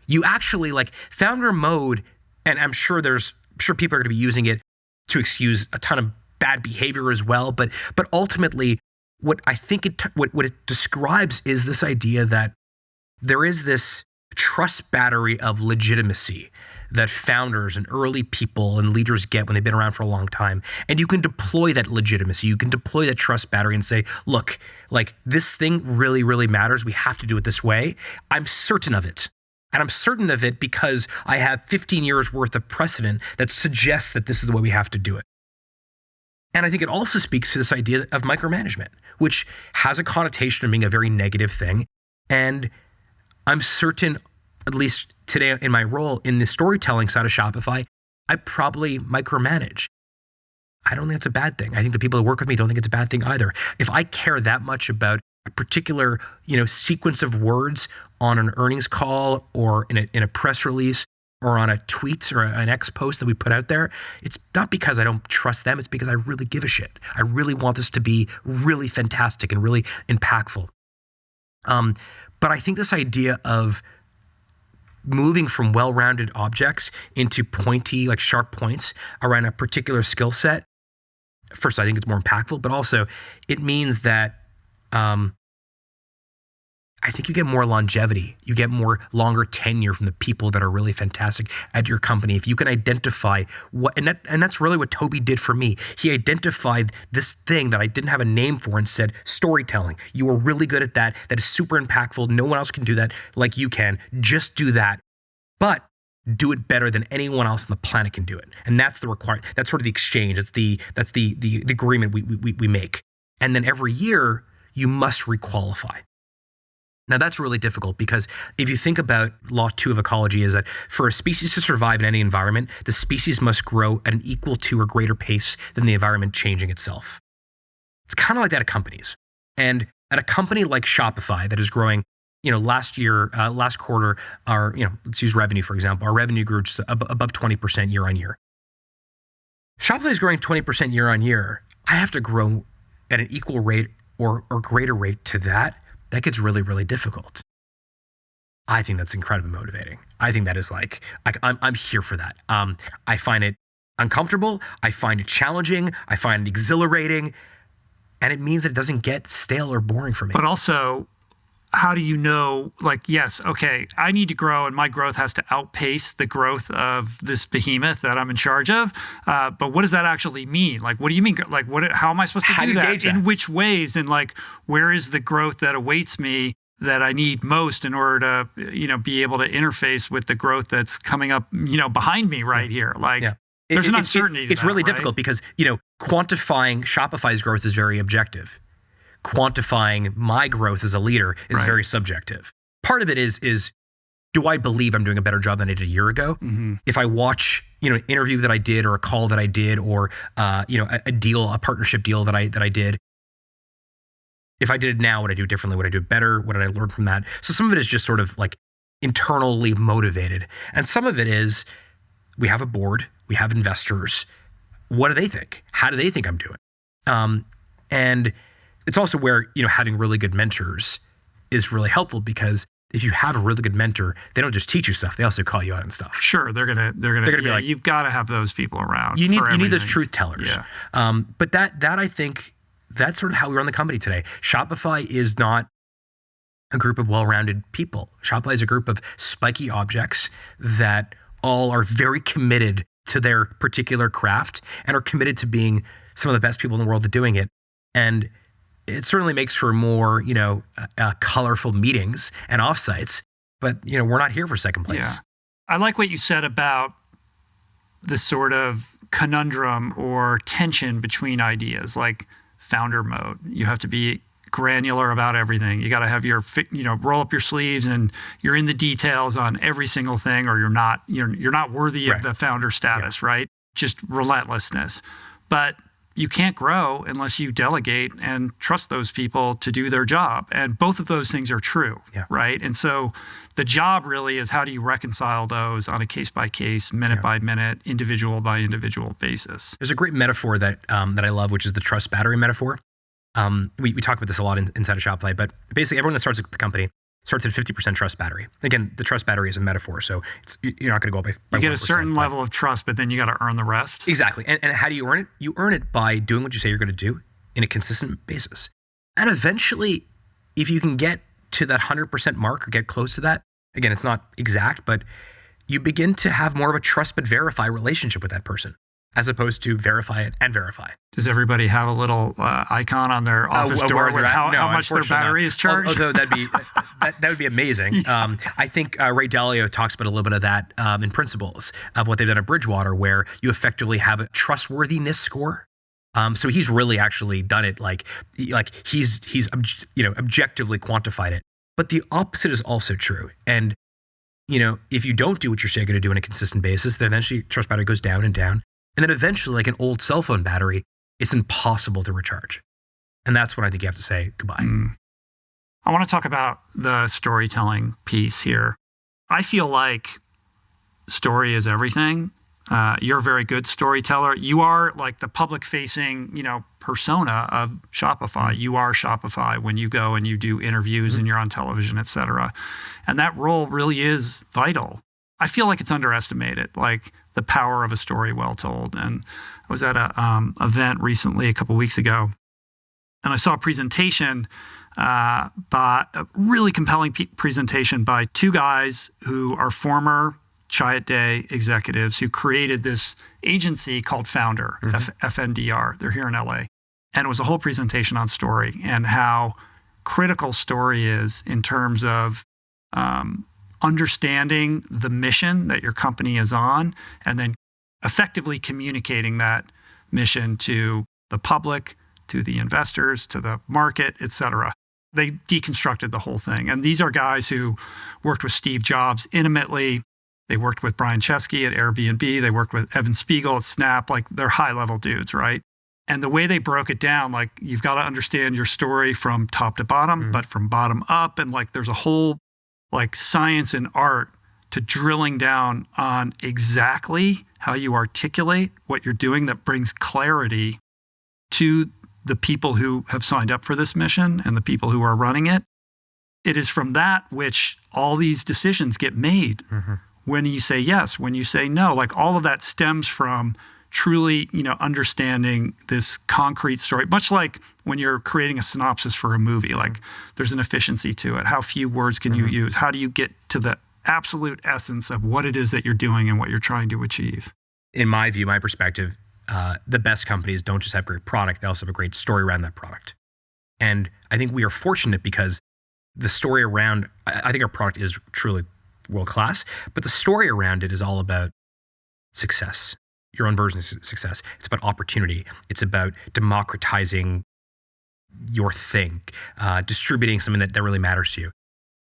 You actually like founder mode, and I'm sure people are going to be using it to excuse a ton of bad behavior as well, but ultimately, what I think what it describes is this idea that there is this trust battery of legitimacy that founders and early people and leaders get when they've been around for a long time, and you can deploy that legitimacy, you can deploy that trust battery and say, look, like this thing really, really matters. We have to do it this way. I'm certain of it. And I'm certain of it because I have 15 years worth of precedent that suggests that this is the way we have to do it. And I think it also speaks to this idea of micromanagement, which has a connotation of being a very negative thing. And I'm certain, at least today in my role in the storytelling side of Shopify, I probably micromanage. I don't think it's a bad thing. I think the people that work with me don't think it's a bad thing either. If I care that much about a particular, sequence of words on an earnings call or in a press release, or on a tweet or an X post that we put out there, it's not because I don't trust them. It's because I really give a shit. I really want this to be really fantastic and really impactful. But I think this idea of moving from well-rounded objects into pointy, like sharp points around a particular skill set, first, I think it's more impactful, but also it means that I think you get more longevity. You get more longer tenure from the people that are really fantastic at your company. If you can identify and that's really what Toby did for me. He identified this thing that I didn't have a name for and said, storytelling. You are really good at that. That is super impactful. No one else can do that like you can. Just do that. But do it better than anyone else on the planet can do it. And that's the that's sort of the exchange. That's the agreement we make. And then every year you must requalify. Now that's really difficult because if you think about law 2 of ecology is that for a species to survive in any environment, the species must grow at an equal to or greater pace than the environment changing itself. It's kind of like that at companies. And at a company like Shopify that is growing, last quarter, let's use revenue, for example. Our revenue grew just above 20% year on year. Shopify is growing 20% year on year. I have to grow at an equal rate or greater rate to that. That gets really, really difficult. I think that's incredibly motivating. I think that is like I'm here for that. I find it uncomfortable. I find it challenging. I find it exhilarating. And it means that it doesn't get stale or boring for me. But also, how do you know, like, yes, okay, I need to grow and my growth has to outpace the growth of this behemoth that I'm in charge of. But what does that actually mean? Like, what do you mean? Like, how am I supposed to do that? In which ways? And like, where is the growth that awaits me that I need most in order to, be able to interface with the growth that's coming up, behind me right here? Like, there's an uncertainty. It's really difficult because, quantifying Shopify's growth is very objective. Quantifying my growth as a leader is very subjective. Part of it is do I believe I'm doing a better job than I did a year ago? Mm-hmm. If I watch, an interview that I did or a call that I did or, a partnership deal that I did, if I did it now, would I do it differently? Would I do it better? What did I learn from that? So some of it is just sort of like internally motivated. And some of it is we have a board, we have investors. What do they think? How do they think I'm doing? And it's also where, having really good mentors is really helpful because if you have a really good mentor, they don't just teach you stuff; they also call you out on stuff. Sure, they're gonna be like, you've got to have those people around. You need those truth tellers. Yeah. But that I think that's sort of how we run the company today. Shopify is not a group of well-rounded people. Shopify is a group of spiky objects that all are very committed to their particular craft and are committed to being some of the best people in the world at doing it. And it certainly makes for more, colorful meetings and offsites, but, we're not here for second place. Yeah. I like what you said about the sort of conundrum or tension between ideas, like founder mode. You have to be granular about everything. You got to have your, roll up your sleeves and you're in the details on every single thing, or you're not worthy of the founder status, right? Just relentlessness. But you can't grow unless you delegate and trust those people to do their job. And both of those things are true, right? And so the job really is how do you reconcile those on a case-by-case, minute-by-minute, individual-by-individual basis. There's a great metaphor that I love, which is the trust battery metaphor. We talk about this a lot inside of Shopify, but basically everyone that starts at the company starts at 50% trust battery. Again, the trust battery is a metaphor, so you're not going to go up by You get a certain level of trust, but then you got to earn the rest. Exactly. And how do you earn it? You earn it by doing what you say you're going to do in a consistent basis. And eventually, if you can get to that 100% mark or get close to that, again, it's not exact, but you begin to have more of a trust but verify relationship with that person, as opposed to verify it and verify. Does everybody have a little icon on their office door with how much their battery is charged? Although that would be amazing. I think Ray Dalio talks about a little bit of that in Principles of what they've done at Bridgewater, where you effectively have a trustworthiness score. So he's really actually done it like he's objectively quantified it. But the opposite is also true. And if you don't do what you're saying you're going to do on a consistent basis, then eventually trust battery goes down and down. And then eventually, like an old cell phone battery, it's impossible to recharge. And that's when I think you have to say goodbye. I want to talk about the storytelling piece here. I feel like story is everything. You're a very good storyteller. You are like the public-facing, persona of Shopify. You are Shopify when you go and you do interviews and you're on television, et cetera. And that role really is vital. I feel like it's underestimated, like the power of a story well told. And I was at a event recently, a couple of weeks ago, and I saw a presentation by a really compelling presentation by two guys who are former Chiat Day executives who created this agency called Founder, FNDR. They're here in LA. And it was a whole presentation on story and how critical story is in terms of understanding the mission that your company is on and then effectively communicating that mission to the public, to the investors, to the market, et cetera. They deconstructed the whole thing. And these are guys who worked with Steve Jobs intimately. They worked with Brian Chesky at Airbnb. They worked with Evan Spiegel at Snap. Like, they're high-level dudes, right? And the way they broke it down, like, you've got to understand your story from top to bottom, but from bottom up. And like, there's a whole like science and art to drilling down on exactly how you articulate what you're doing that brings clarity to the people who have signed up for this mission and the people who are running it. It is from that which all these decisions get made. When you say yes, when you say no, like all of that stems from truly, understanding this concrete story, much like when you're creating a synopsis for a movie, like there's an efficiency to it. How few words can you use? How do you get to the absolute essence of what it is that you're doing and what you're trying to achieve? In my view, my perspective, the best companies don't just have great product, they also have a great story around that product. And I think we are fortunate because the story around, I think our product is truly world-class, but the story around it is all about success, your own version of success. It's about opportunity. It's about democratizing your thing, distributing something that really matters to you.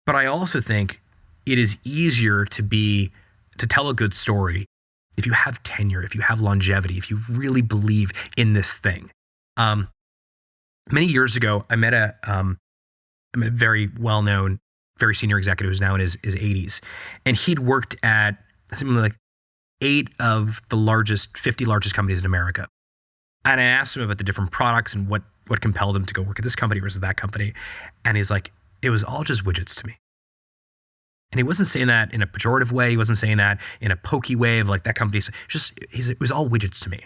But I also think it is easier to tell a good story if you have tenure, if you have longevity, if you really believe in this thing. Many years ago, I met a very well-known, very senior executive who's now in his 80s. And he'd worked at something like 8 of the 50 largest companies in America. And I asked him about the different products and what compelled him to go work at this company versus that company. And he's like, it was all just widgets to me. And he wasn't saying that in a pejorative way. He wasn't saying that in a pokey way of like that company's it was all widgets to me.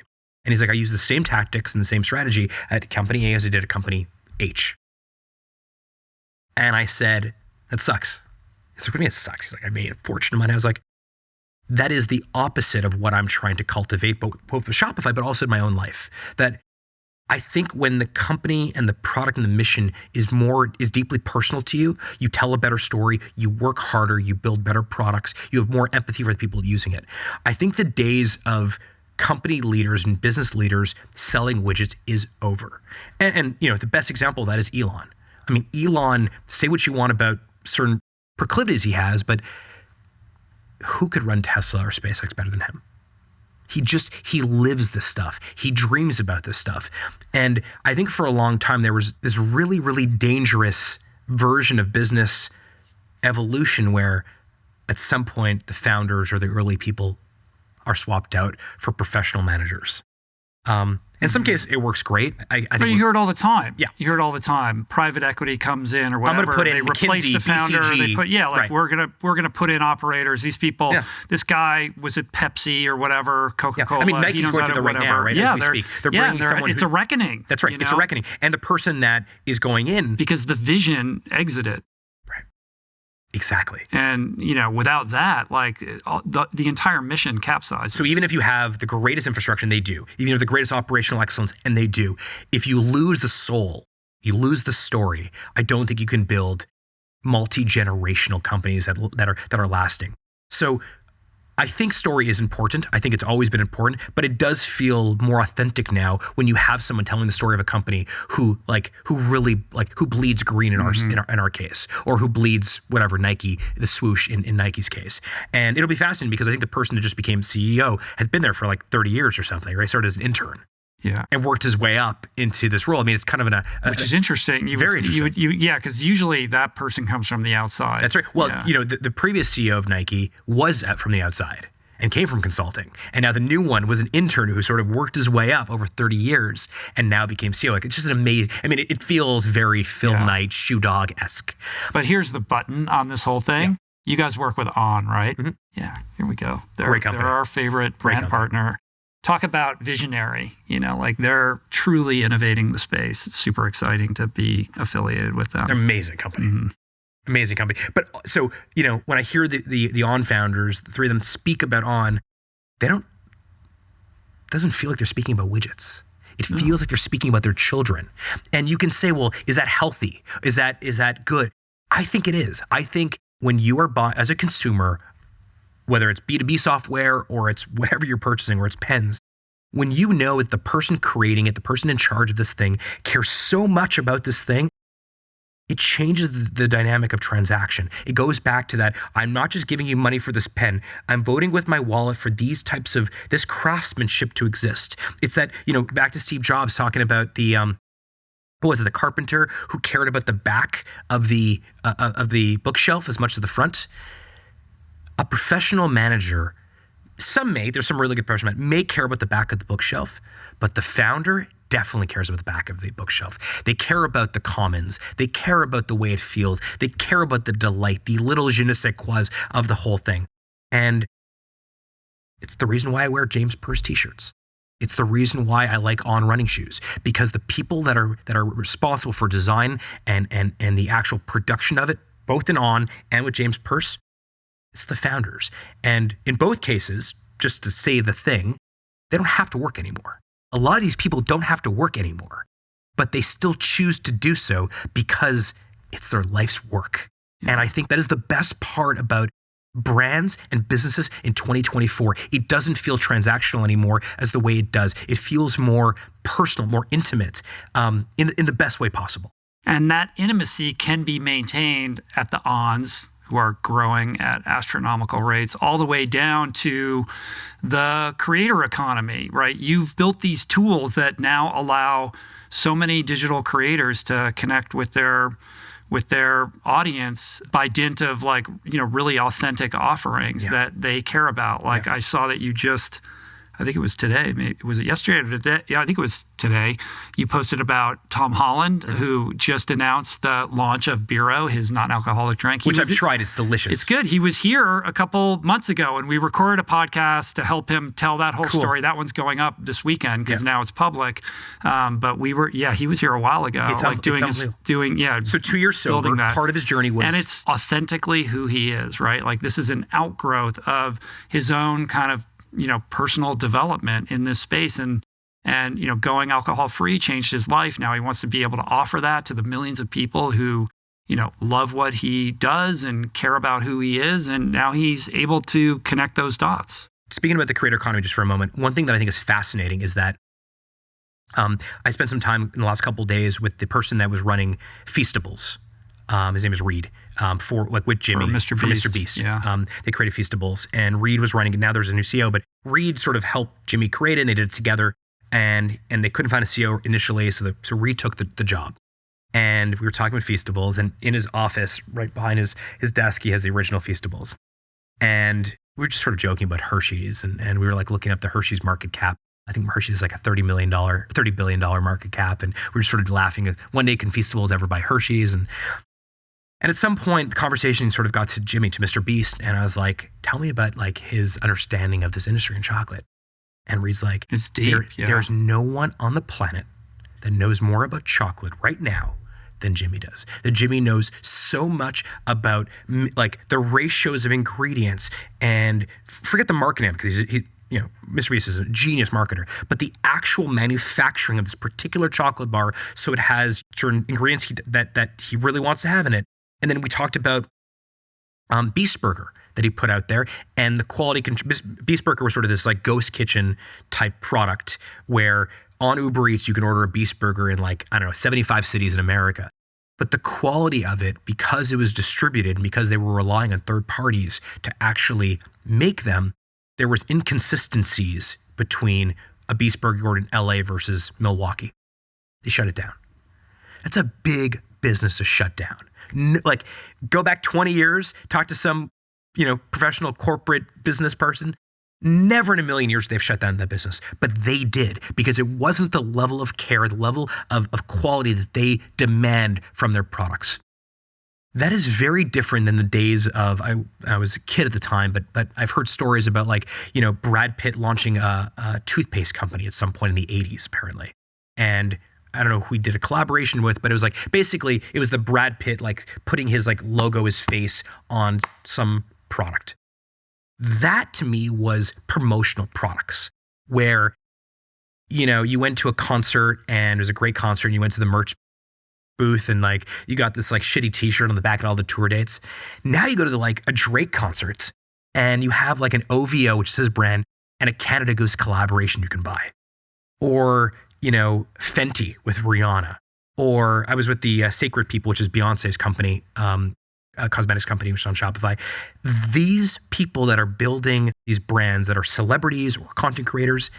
And he's like, I used the same tactics and the same strategy at company A as I did at company H. And I said, that sucks. He's like, what do you mean it sucks? He's like, I made a fortune of money. I was like, that is the opposite of what I'm trying to cultivate, both with Shopify, but also in my own life. That I think when the company and the product and the mission is deeply personal to you, you tell a better story, you work harder, you build better products, you have more empathy for the people using it. I think the days of company leaders and business leaders selling widgets is over. And the best example of that is Elon. I mean, Elon, say what you want about certain proclivities he has, but who could run Tesla or SpaceX better than him? He lives this stuff. He dreams about this stuff. And I think for a long time, there was this really, really dangerous version of business evolution where at some point the founders or the early people are swapped out for professional managers. In some cases, it works great. I think but you hear it all the time. Yeah. You hear it all the time. Private equity comes in or whatever. I'm going to put in they McKinsey, replace the founder. BCG. They put Right. we're gonna put in operators. These people. Yeah. This guy was at Pepsi or whatever. Coca-Cola. I mean, Nike's going through that right now, right? Yeah, as we speak, they're bringing someone. It's a reckoning. That's right. It's a reckoning, and the person that is going in because the vision exited. Right. Exactly. And without that, like the entire mission capsizes. So even if you have the greatest infrastructure, and they do, even if you have the greatest operational excellence, and they do, if you lose the soul, you lose the story, I don't think you can build multi-generational companies that are lasting. So I think story is important. I think it's always been important, but it does feel more authentic now when you have someone telling the story of a company who bleeds green in our case, or who bleeds whatever Nike, the swoosh in Nike's case. And it'll be fascinating because I think the person that just became CEO had been there for like 30 years or something, right? Started as an intern. Yeah, and worked his way up into this role. I mean, it's kind of which is interesting. Very interesting. Because usually that person comes from the outside. That's right. Well, the previous CEO of Nike was from the outside and came from consulting, and now the new one was an intern who sort of worked his way up over 30 years and now became CEO. Like, it's just an amazing. I mean, it feels very Phil Knight, Shoe Dog-esque. But here's the button on this whole thing. Yeah. You guys work with On, right? Mm-hmm. Yeah. Here we go. Great company. They're our favorite brand partner. Talk about visionary, like they're truly innovating the space. It's super exciting to be affiliated with them. They're an amazing company. Mm-hmm. Amazing company. But so, when I hear the On founders, the three of them speak about On, it doesn't feel like they're speaking about widgets. It feels like they're speaking about their children. And you can say, well, is that healthy? Is that good? I think it is. I think when you are as a consumer, whether it's B2B software or it's whatever you're purchasing or it's pens, when you know that the person creating it, the person in charge of this thing cares so much about this thing, it changes the dynamic of transaction. It goes back to that, I'm not just giving you money for this pen, I'm voting with my wallet for these types of, this craftsmanship to exist. It's that, back to Steve Jobs talking about the carpenter who cared about the back of the bookshelf as much as the front. A professional manager, there's some really good professional managers, may care about the back of the bookshelf, but the founder definitely cares about the back of the bookshelf. They care about the commons. They care about the way it feels. They care about the delight, the little je ne sais quoi of the whole thing. And it's the reason why I wear James Purse t-shirts. It's the reason why I like On running shoes, because the people that are responsible for design and the actual production of it, both in On and with James Purse, it's the founders. And in both cases, just to say the thing, they don't have to work anymore. A lot of these people don't have to work anymore, but they still choose to do so because it's their life's work. Yeah. And I think that is the best part about brands and businesses in 2024. It doesn't feel transactional anymore as the way it does. It feels more personal, more intimate, in the best way possible. And that intimacy can be maintained at the Ons, who are growing at astronomical rates, all the way down to the creator economy, right? You've built these tools that now allow so many digital creators to connect with their audience by dint of really authentic offerings that they care about. I saw that you just, I think it was today, maybe was it yesterday or today? Yeah, I think it was today. You posted about Tom Holland, who just announced the launch of Biro, his non-alcoholic drink. Which I've tried. It's delicious. It's good. He was here a couple months ago, and we recorded a podcast to help him tell that whole story. That one's going up this weekend because now it's public. But he was here a while ago. It's doing So 2 years sober, part of his journey was... And it's authentically who he is, right? Like, this is an outgrowth of his own kind of personal development in this space, and going alcohol free changed his life. Now he wants to be able to offer that to the millions of people who love what he does and care about who he is, and now he's able to connect those dots. Speaking about the creator economy just for a moment, one thing that I think is fascinating is that I spent some time in the last couple of days with the person that was running Feastables. His name is Reed, with Jimmy for Mr. Beast. Yeah. They created Feastables, and Reed was running it. Now there's a new CEO, but Reed sort of helped Jimmy create it, and they did it together. And they couldn't find a CEO initially, so Reed took the job. And we were talking with Feastables, and in his office, right behind his desk, he has the original Feastables. And we were just sort of joking about Hershey's, and we were looking up the Hershey's market cap. I think Hershey's is a $30 billion market cap, and we were sort of laughing. One day, can Feastables ever buy Hershey's? And at some point, the conversation sort of got to Jimmy, to Mr. Beast, and I was like, tell me about his understanding of this industry in chocolate. And Reed's like, it's deep. There's no one on the planet that knows more about chocolate right now than Jimmy does. That Jimmy knows so much about the ratios of ingredients, and forget the marketing, because he Mr. Beast is a genius marketer, but the actual manufacturing of this particular chocolate bar, so it has certain ingredients that he really wants to have in it. And then we talked about Beast Burger that he put out there, and the quality. Beast Burger was sort of this ghost kitchen type product where on Uber Eats you can order a Beast Burger in 75 cities in America. But the quality of it, because it was distributed and because they were relying on third parties to actually make them, there was inconsistencies between a Beast Burger in LA versus Milwaukee. They shut it down. That's a big business to shut down. Go back 20 years, talk to some, professional corporate business person. Never in a million years they've shut down that business, but they did, because it wasn't the level of care, the level of quality that they demand from their products. That is very different than the days of, I was a kid at the time, but I've heard stories about Brad Pitt launching a toothpaste company at some point in the 80s, apparently. And I don't know who he did a collaboration with, but it was basically it was the Brad Pitt putting his logo, his face on some product. That to me was promotional products, where you went to a concert and it was a great concert, and you went to the merch booth and you got this shitty t-shirt on the back of all the tour dates. Now you go to a Drake concert and you have an OVO, which says brand, and a Canada Goose collaboration you can buy. Or, Fenty with Rihanna. Or I was with the Sacred People, which is Beyonce's company, a cosmetics company, which is on Shopify. These people that are building these brands that are celebrities or content creators,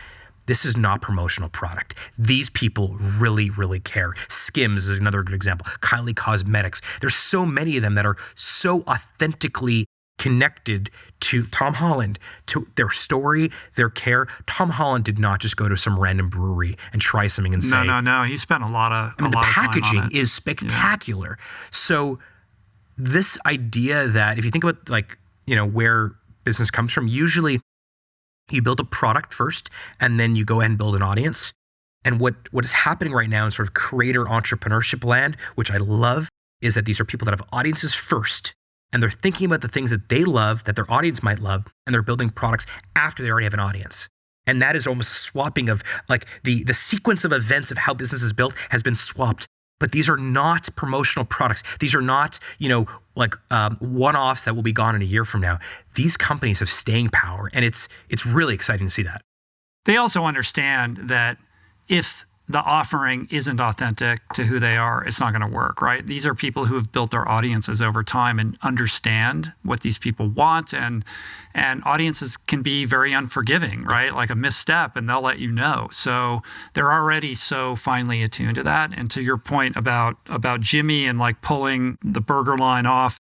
this is not promotional product. These people really, really care. Skims is another good example. Kylie Cosmetics. There's so many of them that are so authentically connected to Tom Holland, to their story, their care. Tom Holland did not just go to some random brewery and try something and say... No. He spent a lot of the packaging time on it. Is spectacular. Yeah. So this idea that if you think about where business comes from, usually You build a product first, and then you go ahead and build an audience. And what is happening right now in sort of creator entrepreneurship land, which I love, is that these are people that have audiences first, and they're thinking about the things that they love, that their audience might love, and they're building products after they already have an audience. And that is almost a swapping of like the sequence of events of how business is built has been swapped. But these are not promotional products. These are not, one-offs that will be gone in a year from now. These companies have staying power, and it's really exciting to see that. They also understand that if the offering isn't authentic to who they are, it's not going to work, right? These are people who have built their audiences over time and understand what these people want, and audiences can be very unforgiving, right? Like a misstep and they'll let you know. So they're already so finely attuned to that. And to your point about Jimmy and like pulling the burger line off,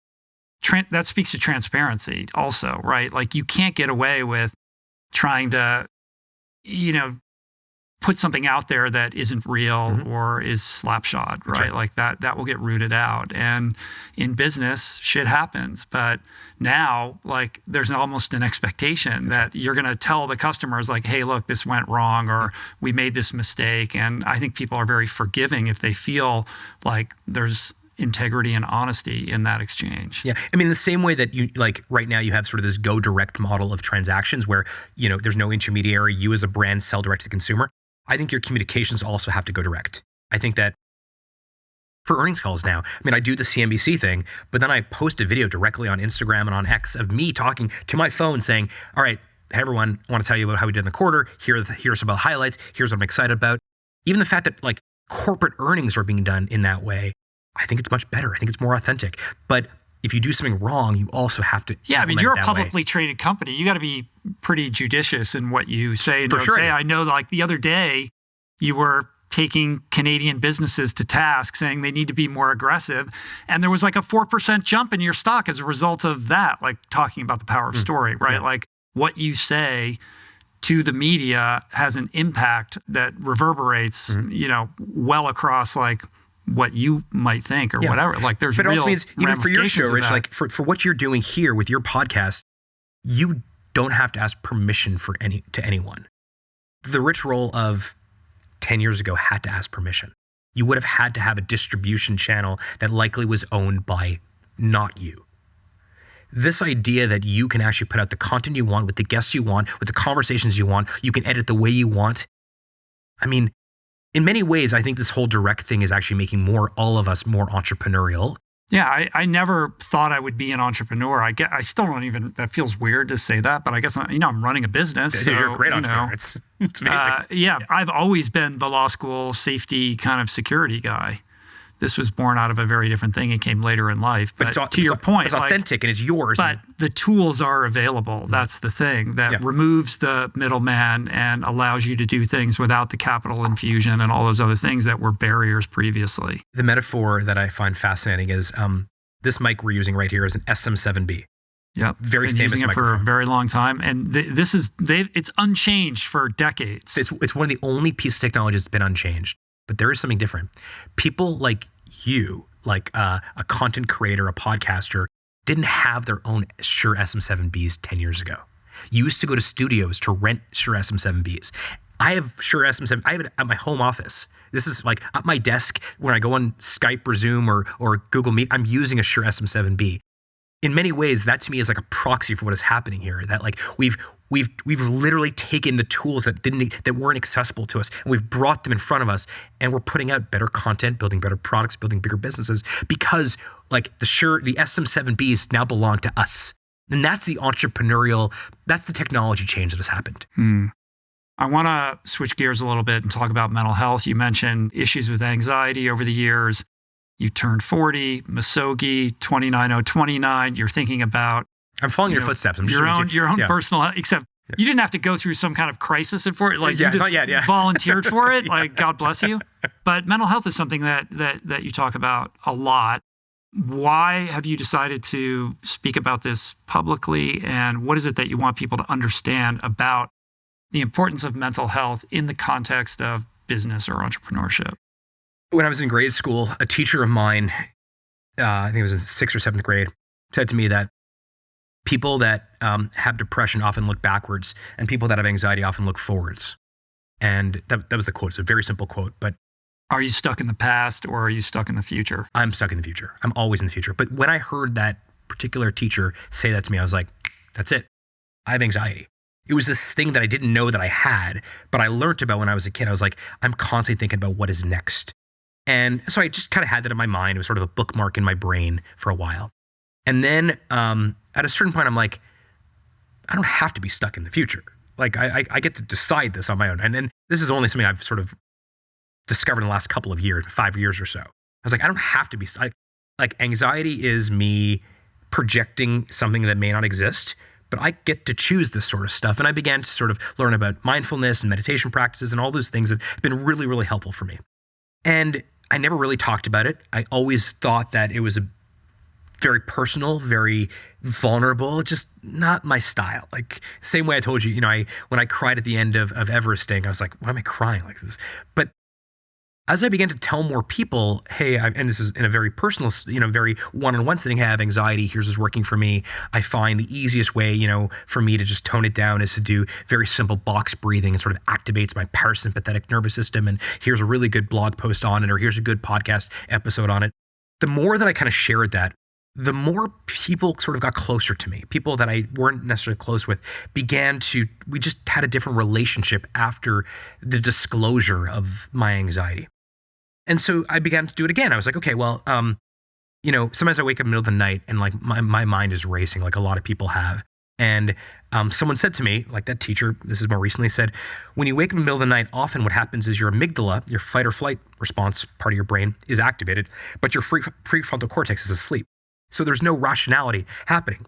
that speaks to transparency also, right? Like you can't get away with trying to, put something out there that isn't real or is slapshot, right? Like that will get rooted out. And in business, shit happens. But now, like, there's almost an expectation that you're going to tell the customers, like, hey, look, this went wrong, or we made this mistake. And I think people are very forgiving if they feel like there's integrity and honesty in that exchange. Yeah. I mean, the same way that you, like right now you have sort of this go direct model of transactions where, there's no intermediary, you as a brand sell direct to the consumer. I think your communications also have to go direct. I think that for earnings calls now, I do the CNBC thing, but then I post a video directly on Instagram and on X of me talking to my phone saying, all right, hey everyone, I want to tell you about how we did in the quarter. Here's some of the highlights. Here's what I'm excited about. Even the fact that like corporate earnings are being done in that way, I think it's much better. I think it's more authentic. But if you do something wrong, you also have to. Yeah, you're a publicly traded company. You got to be pretty judicious in what you say and don't say. I know, like the other day, you were taking Canadian businesses to task, saying they need to be more aggressive, and there was like a 4% jump in your stock as a result of that. Like talking about the power of story, right? Yeah. Like what you say to the media has an impact that reverberates, well across like what you might think or whatever. Like there's but real it also means even for your show, Rich, like for what you're doing here with your podcast, you don't have to ask permission to anyone. The Rich role of 10 years ago had to ask permission. You would have had to have a distribution channel that likely was owned by not you. This idea that you can actually put out the content you want with the guests you want, with the conversations you want, you can edit the way you want. In many ways, I think this whole direct thing is actually making all of us more entrepreneurial. Yeah, I never thought I would be an entrepreneur. I still don't even, that feels weird to say that, but I guess, I'm running a business. So, you're a great entrepreneur. It's amazing. I've always been the law school safety kind of security guy. This was born out of a very different thing. It came later in life. But to your point, it's authentic and it's yours. But the tools are available. That's the thing that removes the middleman and allows you to do things without the capital infusion and all those other things that were barriers previously. The metaphor that I find fascinating is this mic we're using right here is an SM7B. Yeah, very famous using it microphone for a very long time, and it's unchanged for decades. It's one of the only pieces of technology that's been unchanged. But there is something different. People like you, like a content creator, a podcaster, didn't have their own Shure SM7Bs 10 years ago. You used to go to studios to rent Shure SM7Bs. I have Shure SM7. I have it at my home office. This is like at my desk when I go on Skype or Zoom or Google Meet. I'm using a Shure SM7B. In many ways, that to me is like a proxy for what is happening here. That like we've literally taken the tools that weren't accessible to us, and we've brought them in front of us, and we're putting out better content, building better products, building bigger businesses because like the SM7Bs now belong to us, and that's the technology change that has happened. I want to switch gears a little bit and talk about mental health. You mentioned issues with anxiety over the years. You turned 40, Misogi, 29029. You're thinking about... I'm following your footsteps. I'm just your own personal... Except you didn't have to go through some kind of crisis for it. Like you just volunteered for it. Like, God bless you. But mental health is something that you talk about a lot. Why have you decided to speak about this publicly? And what is it that you want people to understand about the importance of mental health in the context of business or entrepreneurship? When I was in grade school, a teacher of mine, I think it was in 6th or 7th grade, said to me that people that have depression often look backwards, and people that have anxiety often look forwards. And that was the quote. It's a very simple quote, but Are you stuck in the past or are you stuck in the future? I'm stuck in the future. I'm always in the future. But when I heard that particular teacher say that to me, I was like, that's it. I have anxiety. It was this thing that I didn't know that I had, but I learned about when I was a kid. I was like, I'm constantly thinking about what is next. And so I just kind of had that in my mind. It was sort of a bookmark in my brain for a while. And then at a certain point, I'm like, I don't have to be stuck in the future. Like I get to decide this on my own. And then this is only something I've sort of discovered in the last couple of years, 5 years or so. I was like, I don't have to be, like anxiety is me projecting something that may not exist, but I get to choose this sort of stuff. And I began to sort of learn about mindfulness and meditation practices and all those things that have been really, really helpful for me. And I never really talked about it. I always thought that it was a very personal, very vulnerable, just not my style. Like same way I told you, when I cried at the end of Everesting, I was like, why am I crying like this? But as I began to tell more people, hey, and this is in a very personal, very one-on-one setting, hey, I have anxiety, here's what's working for me. I find the easiest way, for me to just tone it down is to do very simple box breathing and sort of activates my parasympathetic nervous system. And here's a really good blog post on it, or here's a good podcast episode on it. The more that I kind of shared that, the more people sort of got closer to me. People that I weren't necessarily close with we just had a different relationship after the disclosure of my anxiety. And so I began to do it again. I was like, okay, well, sometimes I wake up in the middle of the night and like my mind is racing like a lot of people have. And someone said to me, like that teacher, this is more recently, said, when you wake up in the middle of the night, often what happens is your amygdala, your fight or flight response part of your brain is activated, but your prefrontal cortex is asleep. So there's no rationality happening.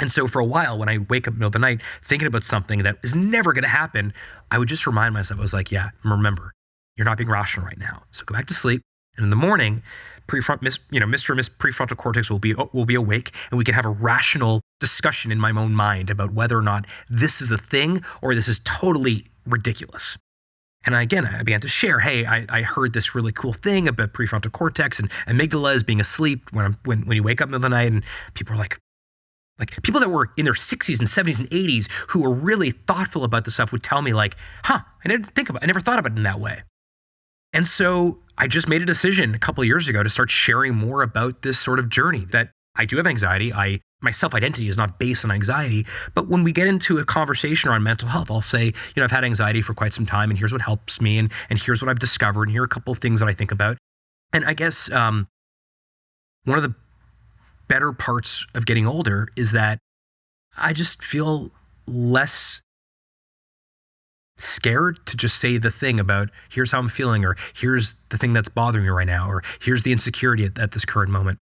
And so for a while, when I wake up in the middle of the night thinking about something that is never going to happen, I would just remind myself, I was like, yeah, remember, you're not being rational right now. So go back to sleep. And in the morning, Mr. and Miss prefrontal cortex will be awake, and we can have a rational discussion in my own mind about whether or not this is a thing or this is totally ridiculous. And again, I began to share, hey, I heard this really cool thing about prefrontal cortex and amygdala is being asleep when you wake up in the middle of the night. And people are like people that were in their 60s and 70s and 80s who were really thoughtful about this stuff would tell me like, I never thought about it in that way. And so I just made a decision a couple of years ago to start sharing more about this sort of journey that I do have anxiety. My self-identity is not based on anxiety, but when we get into a conversation around mental health, I'll say, I've had anxiety for quite some time and here's what helps me and here's what I've discovered and here are a couple of things that I think about. And I guess one of the better parts of getting older is that I just feel less scared to just say the thing about here's how I'm feeling, or here's the thing that's bothering me right now, or here's the insecurity at this current moment.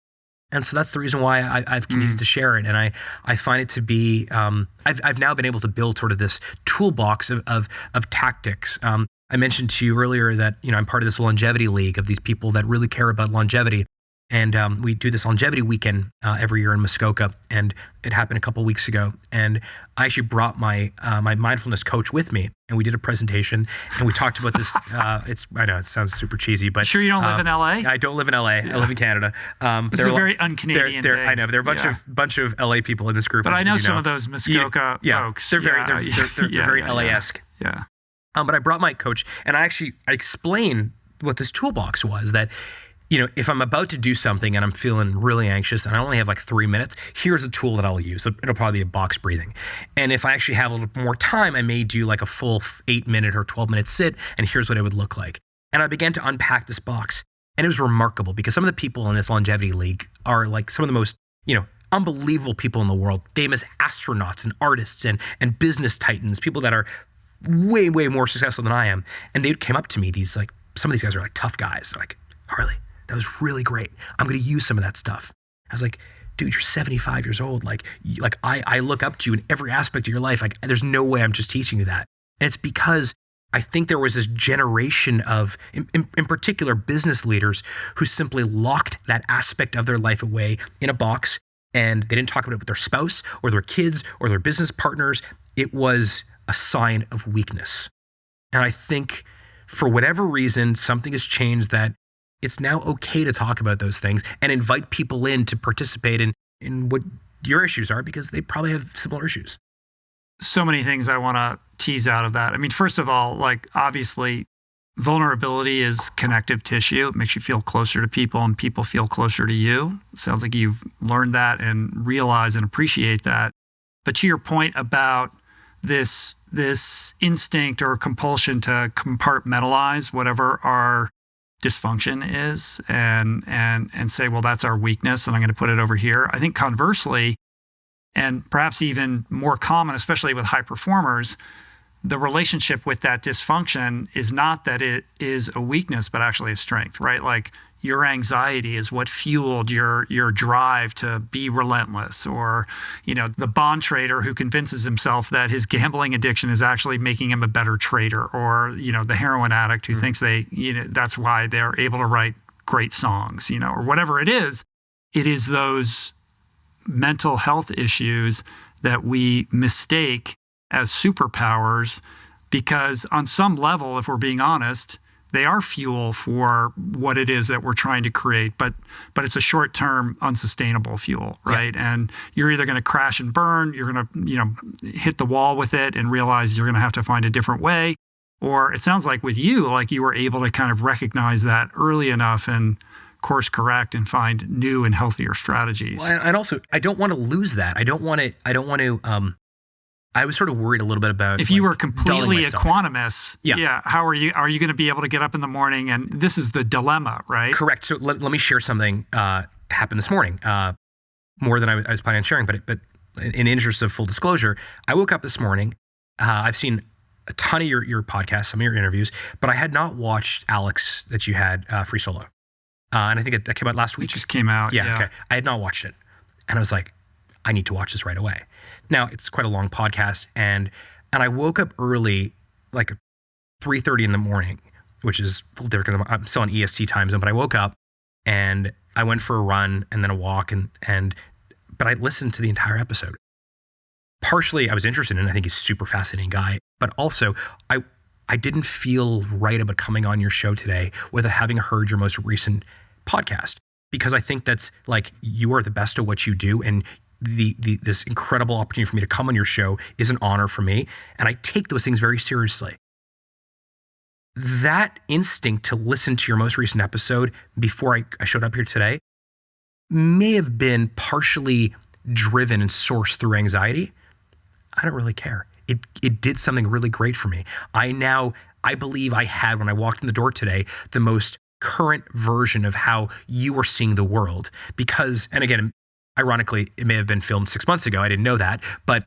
And so that's the reason why I've continued to share it. And I find it to be, I've now been able to build sort of this toolbox of tactics. I mentioned to you earlier that, I'm part of this longevity league of these people that really care about longevity. And we do this longevity weekend every year in Muskoka, and it happened a couple of weeks ago. And I actually brought my mindfulness coach with me, and we did a presentation, and we talked about this. I know it sounds super cheesy, but sure you don't live in LA? I don't live in LA. Yeah. I live in Canada. It's a very un-Canadian thing. I know, but there are a bunch of LA people in this group. But I know some of those Muskoka folks. They're very LA-esque. Yeah. But I brought my coach, and I explained what this toolbox was. That if I'm about to do something and I'm feeling really anxious and I only have like 3 minutes, here's a tool that I'll use. So it'll probably be a box breathing. And if I actually have a little more time, I may do like a full 8-minute or 12-minute sit, and here's what it would look like. And I began to unpack this box, and it was remarkable because some of the people in this longevity league are like some of the most, unbelievable people in the world, famous astronauts and artists and business titans, people that are way, way more successful than I am. And they came up to me, some of these guys are like tough guys. They're like, Harley, that was really great. I'm going to use some of that stuff. I was like, dude, you're 75 years old. I look up to you in every aspect of your life. Like, there's no way I'm just teaching you that. And it's because I think there was this generation of, in particular, business leaders who simply locked that aspect of their life away in a box, and they didn't talk about it with their spouse or their kids or their business partners. It was a sign of weakness. And I think for whatever reason, something has changed that it's now okay to talk about those things and invite people in to participate in what your issues are because they probably have similar issues. So many things I want to tease out of that. I mean, first of all, like obviously vulnerability is connective tissue. It makes you feel closer to people and people feel closer to you. It sounds like you've learned that and realize and appreciate that. But to your point about this instinct or compulsion to compartmentalize whatever our dysfunction is and say, well, that's our weakness and I'm going to put it over here. I think conversely, and perhaps even more common, especially with high performers, the relationship with that dysfunction is not that it is a weakness, but actually a strength, right? Like your anxiety is what fueled your drive to be relentless, or, you know, the bond trader who convinces himself that his gambling addiction is actually making him a better trader, or, you know, the heroin addict who thinks that's why they're able to write great songs, you know, or whatever it is. It is those mental health issues that we mistake as superpowers, because on some level, if we're being honest, they are fuel for what it is that we're trying to create, but it's a short-term, unsustainable fuel, right? Yeah. And you're either going to crash and burn, you're going to, hit the wall with it and realize you're going to have to find a different way, or it sounds like with you, like you were able to kind of recognize that early enough and course correct and find new and healthier strategies. Well, and also, I don't want to lose that. I was sort of worried a little bit about if you were completely equanimous. Yeah. How are you going to be able to get up in the morning? And this is the dilemma, right? Correct. So let me share something happened this morning, more than I was planning on sharing. But in the interest of full disclosure, I woke up this morning. I've seen a ton of your podcasts, some of your interviews, but I had not watched Alex that you had Free Solo, and I think that came out last week. It just came out. Yeah. Okay. I had not watched it, and I was like, I need to watch this right away. Now, it's quite a long podcast, and I woke up early, like 3:30 in the morning, which is a little different because I'm still on EST time zone, but I woke up and I went for a run and then a walk, but I listened to the entire episode. Partially, I was interested in it. I think he's a super fascinating guy, but also I didn't feel right about coming on your show today without having heard your most recent podcast, because I think that's like, you are the best at what you do, and this incredible opportunity for me to come on your show is an honor for me, and I take those things very seriously. That instinct to listen to your most recent episode before I showed up here today may have been partially driven and sourced through anxiety. I don't really care. It did something really great for me. I believe I had, when I walked in the door today, the most current version of how you were seeing the world, because, and again, ironically, it may have been filmed 6 months ago. I didn't know that, but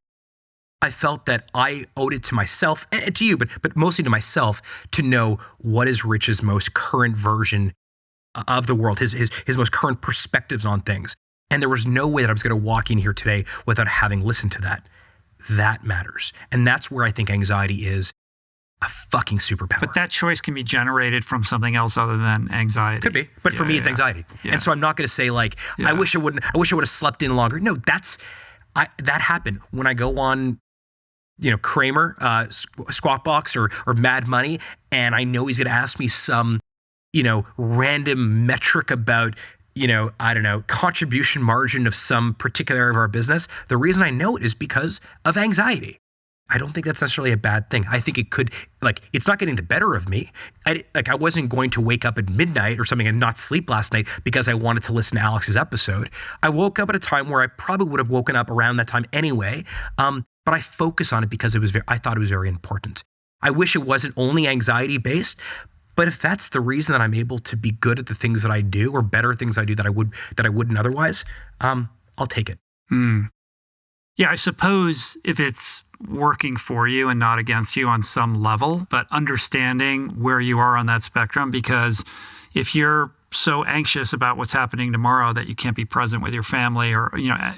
I felt that I owed it to myself and to you, but mostly to myself, to know what is Rich's most current version of the world, his most current perspectives on things. And there was no way that I was going to walk in here today without having listened to that. That matters. And that's where I think anxiety is a fucking superpower. But that choice can be generated from something else other than anxiety. Could be. But for me, it's anxiety. Yeah. And so I'm not going to say like, I wish I would have slept in longer. No, that happened when I go on, Kramer, Squawk Box or Mad Money, and I know he's going to ask me some, random metric about, I don't know, contribution margin of some particular area of our business. The reason I know it is because of anxiety. I don't think that's necessarily a bad thing. I think it could, it's not getting the better of me. I wasn't going to wake up at midnight or something and not sleep last night because I wanted to listen to Alex's episode. I woke up at a time where I probably would have woken up around that time anyway. But I focus on it because I thought it was very important. I wish it wasn't only anxiety based, but if that's the reason that I'm able to be good at the things that I do, or better things I do that I wouldn't otherwise, I'll take it. Yeah, I suppose if it's working for you and not against you on some level, but understanding where you are on that spectrum, because if you're so anxious about what's happening tomorrow that you can't be present with your family, or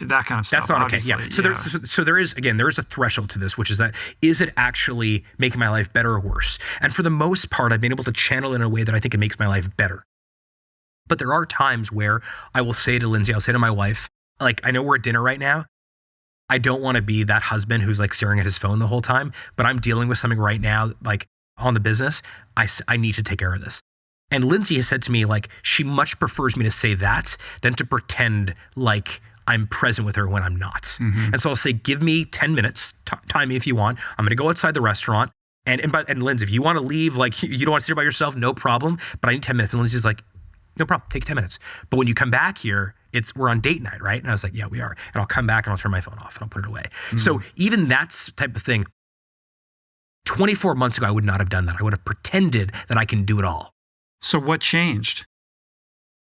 that kind of stuff. That's not okay. Yeah. So there is a threshold to this, which is that, is it actually making my life better or worse? And for the most part, I've been able to channel it in a way that I think it makes my life better. But there are times where I will say to Lindsay, I'll say to my wife, I know we're at dinner right now. I don't want to be that husband who's staring at his phone the whole time, but I'm dealing with something right now, on the business. I need to take care of this. And Lindsay has said to me, she much prefers me to say that than to pretend like I'm present with her when I'm not. And so I'll say, give me 10 minutes, time me if you want. I'm going to go outside the restaurant. And Lindsay, if you want to leave, like you don't want to sit here by yourself, no problem. But I need 10 minutes. And Lindsay's like, no problem, take 10 minutes. But when you come back here, we're on date night, right? And I was like, yeah, we are. And I'll come back and I'll turn my phone off and I'll put it away. So even that type of thing, 24 months ago, I would not have done that. I would have pretended that I can do it all. So what changed?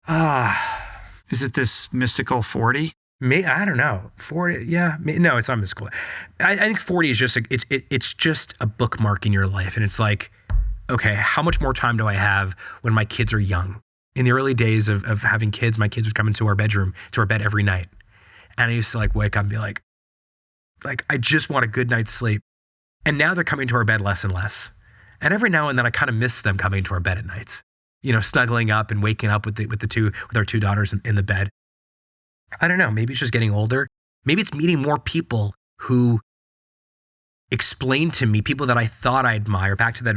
Is it this mystical 40? I don't know. 40, yeah. No, it's not mystical. I think 40 is just, it's just a bookmark in your life. And it's like, okay, how much more time do I have when my kids are young? In the early days of having kids, my kids would come into our bedroom, to our bed every night. And I used to like wake up and be like, I just want a good night's sleep. And now they're coming to our bed less and less. And every now and then I kind of miss them coming to our bed at night, snuggling up and waking up with our two daughters in the bed. I don't know. Maybe it's just getting older. Maybe it's meeting more people who explain to me, people that I thought I admire, back to that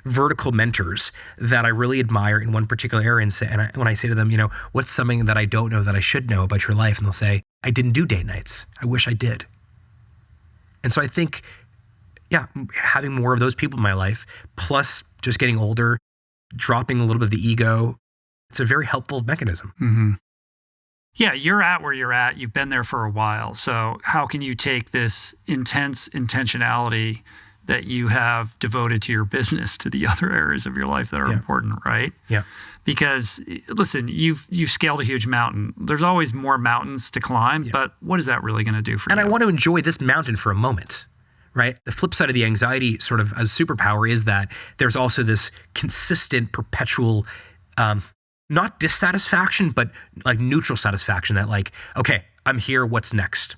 vertical mentors that I really admire in one particular area. And when I say to them, what's something that I don't know that I should know about your life? And they'll say, I didn't do date nights. I wish I did. And so I think, having more of those people in my life, plus just getting older, dropping a little bit of the ego, it's a very helpful mechanism. Yeah, you're at where you're at. You've been there for a while. So how can you take this intense intentionality that you have devoted to your business to the other areas of your life that are important, right? Yeah. Because listen, you've scaled a huge mountain. There's always more mountains to climb, but what is that really going to do for you? And I want to enjoy this mountain for a moment, right? The flip side of the anxiety sort of as superpower is that there's also this consistent, perpetual, not dissatisfaction, but like neutral satisfaction that like, okay, I'm here, what's next?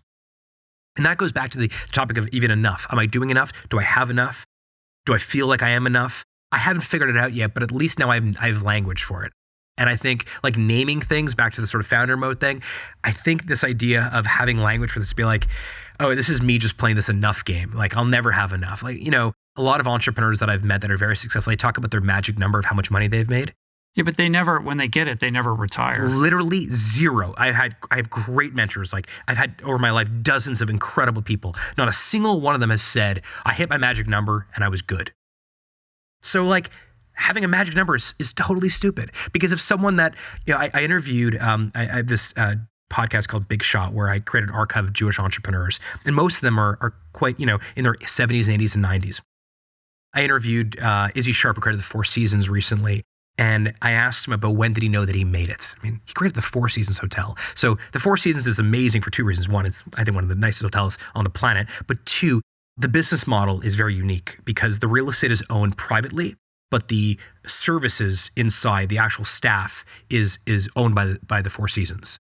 And that goes back to the topic of even enough. Am I doing enough? Do I have enough? Do I feel like I am enough? I haven't figured it out yet, but at least now I have language for it. And I think like naming things, back to the sort of founder mode thing, I think this idea of having language for this to be like, oh, this is me just playing this enough game. Like I'll never have enough. Like, a lot of entrepreneurs that I've met that are very successful, they talk about their magic number of how much money they've made. Yeah, but when they get it, they never retire. Literally zero. I have great mentors. Like I've had over my life dozens of incredible people. Not a single one of them has said, I hit my magic number and I was good. So like having a magic number is totally stupid. Because if someone that, I interviewed, I have this podcast called Big Shot where I created an archive of Jewish entrepreneurs. And most of them are quite, in their 70s, 80s, and 90s. I interviewed Izzy Sharp, who created the Four Seasons recently. And I asked him about when did he know that he made it. I mean, he created the Four Seasons Hotel. So the Four Seasons is amazing for two reasons. One, it's I think one of the nicest hotels on the planet. But two, the business model is very unique because the real estate is owned privately, but the services inside, the actual staff is owned by the Four Seasons.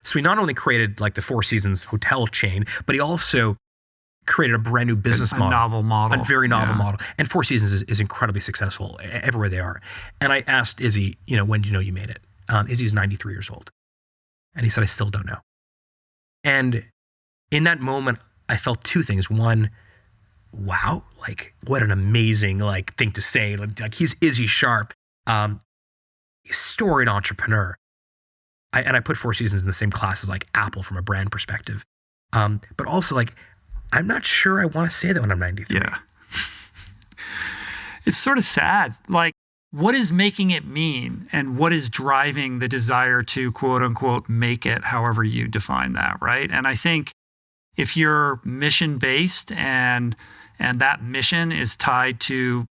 So he not only created like the Four Seasons hotel chain, but he also created a brand new business model. A very novel model. And Four Seasons is incredibly successful everywhere they are. And I asked Izzy, when do you know you made it? Izzy's 93 years old. And he said, I still don't know. And in that moment, I felt two things. One, wow, like what an amazing thing to say. Like he's Izzy Sharp, storied entrepreneur. I put Four Seasons in the same class as like Apple from a brand perspective. But also like, I'm not sure I want to say that when I'm 93. Yeah. It's sort of sad. Like, what is making it mean? And what is driving the desire to, quote unquote, make it, however you define that, right? And I think if you're mission-based and that mission is tied to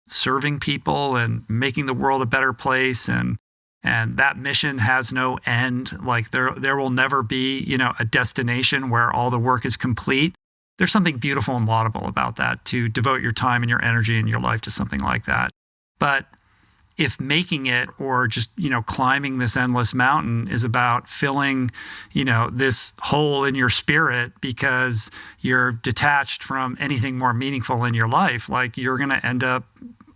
serving people and making the world a better place and that mission has no end, like there will never be, a destination where all the work is complete. There's something beautiful and laudable about that, to devote your time and your energy and your life to something like that. But if making it or just, climbing this endless mountain is about filling, this hole in your spirit because you're detached from anything more meaningful in your life, like you're going to end up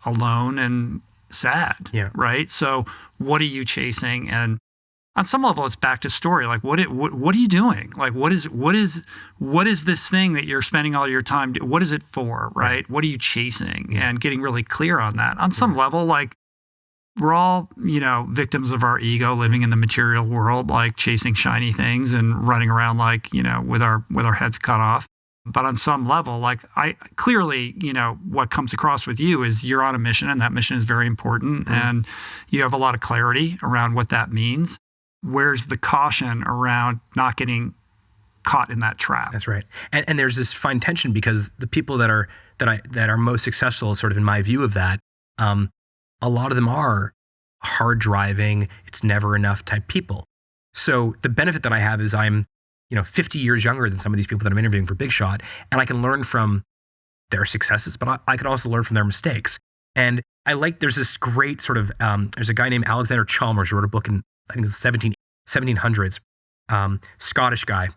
alone and sad, right? So what are you chasing? And on some level, it's back to story. Like, what are you doing? Like, what is this thing that you're spending all your time? What is it for? Right? What are you chasing? And getting really clear on that. On some level, like, we're all, victims of our ego, living in the material world, like chasing shiny things and running around like, with our heads cut off. But on some level, like I clearly, what comes across with you is you're on a mission, and that mission is very important. Mm-hmm. And you have a lot of clarity around what that means. Where's the caution around not getting caught in that trap? That's right. And there's this fine tension, because the people that are most successful, sort of in my view of that, a lot of them are hard driving, it's never enough type people. So the benefit that I have is I'm 50 years younger than some of these people that I'm interviewing for Big Shot, and I can learn from their successes, but I can also learn from their mistakes. And there's this great sort of, there's a guy named Alexander Chalmers who wrote a book in, I think it was 1700s, Scottish guy.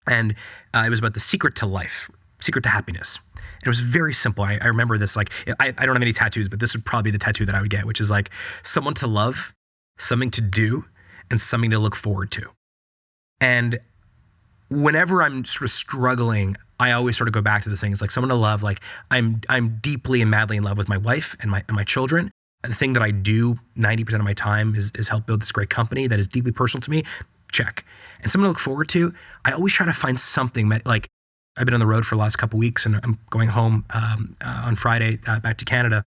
And it was about the secret to life, secret to happiness. And it was very simple. I remember this, like, I don't have any tattoos, but this would probably be the tattoo that I would get, which is like someone to love, something to do, and something to look forward to. And whenever I'm sort of struggling, I always sort of go back to this thing. It's like someone to love. Like I'm deeply and madly in love with my wife and my children. The thing that I do 90% of my time is help build this great company that is deeply personal to me. Check. And something to look forward to. I always try to find something like I've been on the road for the last couple of weeks, and I'm going home on Friday back to Canada.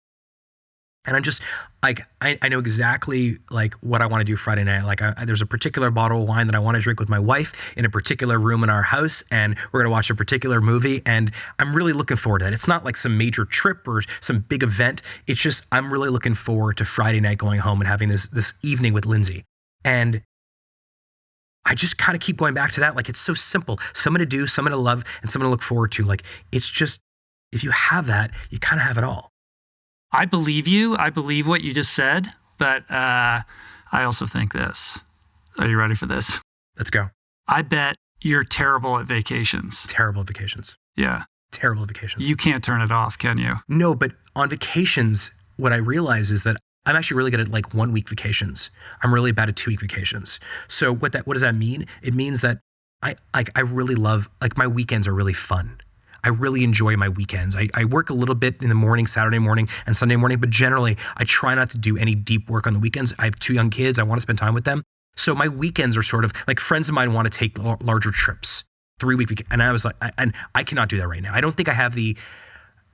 And I'm just like, I know exactly like what I want to do Friday night. Like there's a particular bottle of wine that I want to drink with my wife in a particular room in our house, and we're going to watch a particular movie. And I'm really looking forward to that. It's not like some major trip or some big event. It's just, I'm really looking forward to Friday night going home and having this evening with Lindsay. And I just kind of keep going back to that. Like, it's so simple. Someone to do, someone to love, and someone to look forward to. Like, it's just, if you have that, you kind of have it all. I believe you. I believe what you just said, but I also think this. Are you ready for this? Let's go. I bet you're terrible at vacations. Terrible at vacations. Yeah. Terrible at vacations. You can't turn it off, can you? No, but on vacations, what I realize is that I'm actually really good at like 1 week vacations. I'm really bad at 2 week vacations. So what does that mean? It means that I really love, like, my weekends are really fun. I really enjoy my weekends. I work a little bit in the morning, Saturday morning and Sunday morning, but generally I try not to do any deep work on the weekends. I have 2 young kids. I want to spend time with them. So my weekends are sort of like, friends of mine want to take larger trips, 3 week weekend. And I was like, I cannot do that right now. I don't think I have the,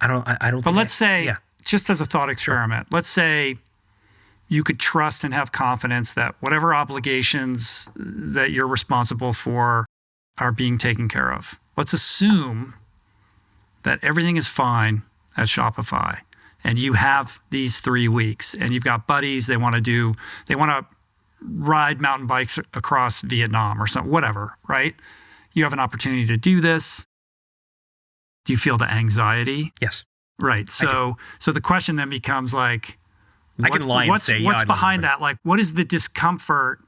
I don't. But let's say, just as a thought experiment, let's say you could trust and have confidence that whatever obligations that you're responsible for are being taken care of. Let's assume that everything is fine at Shopify, and you have these 3 weeks, and you've got buddies, they want to ride mountain bikes across Vietnam or something, whatever, right? You have an opportunity to do this. Do you feel the anxiety? Yes. Right. So the question then becomes like, I can lie and say, what's behind that? Like, what is the discomfort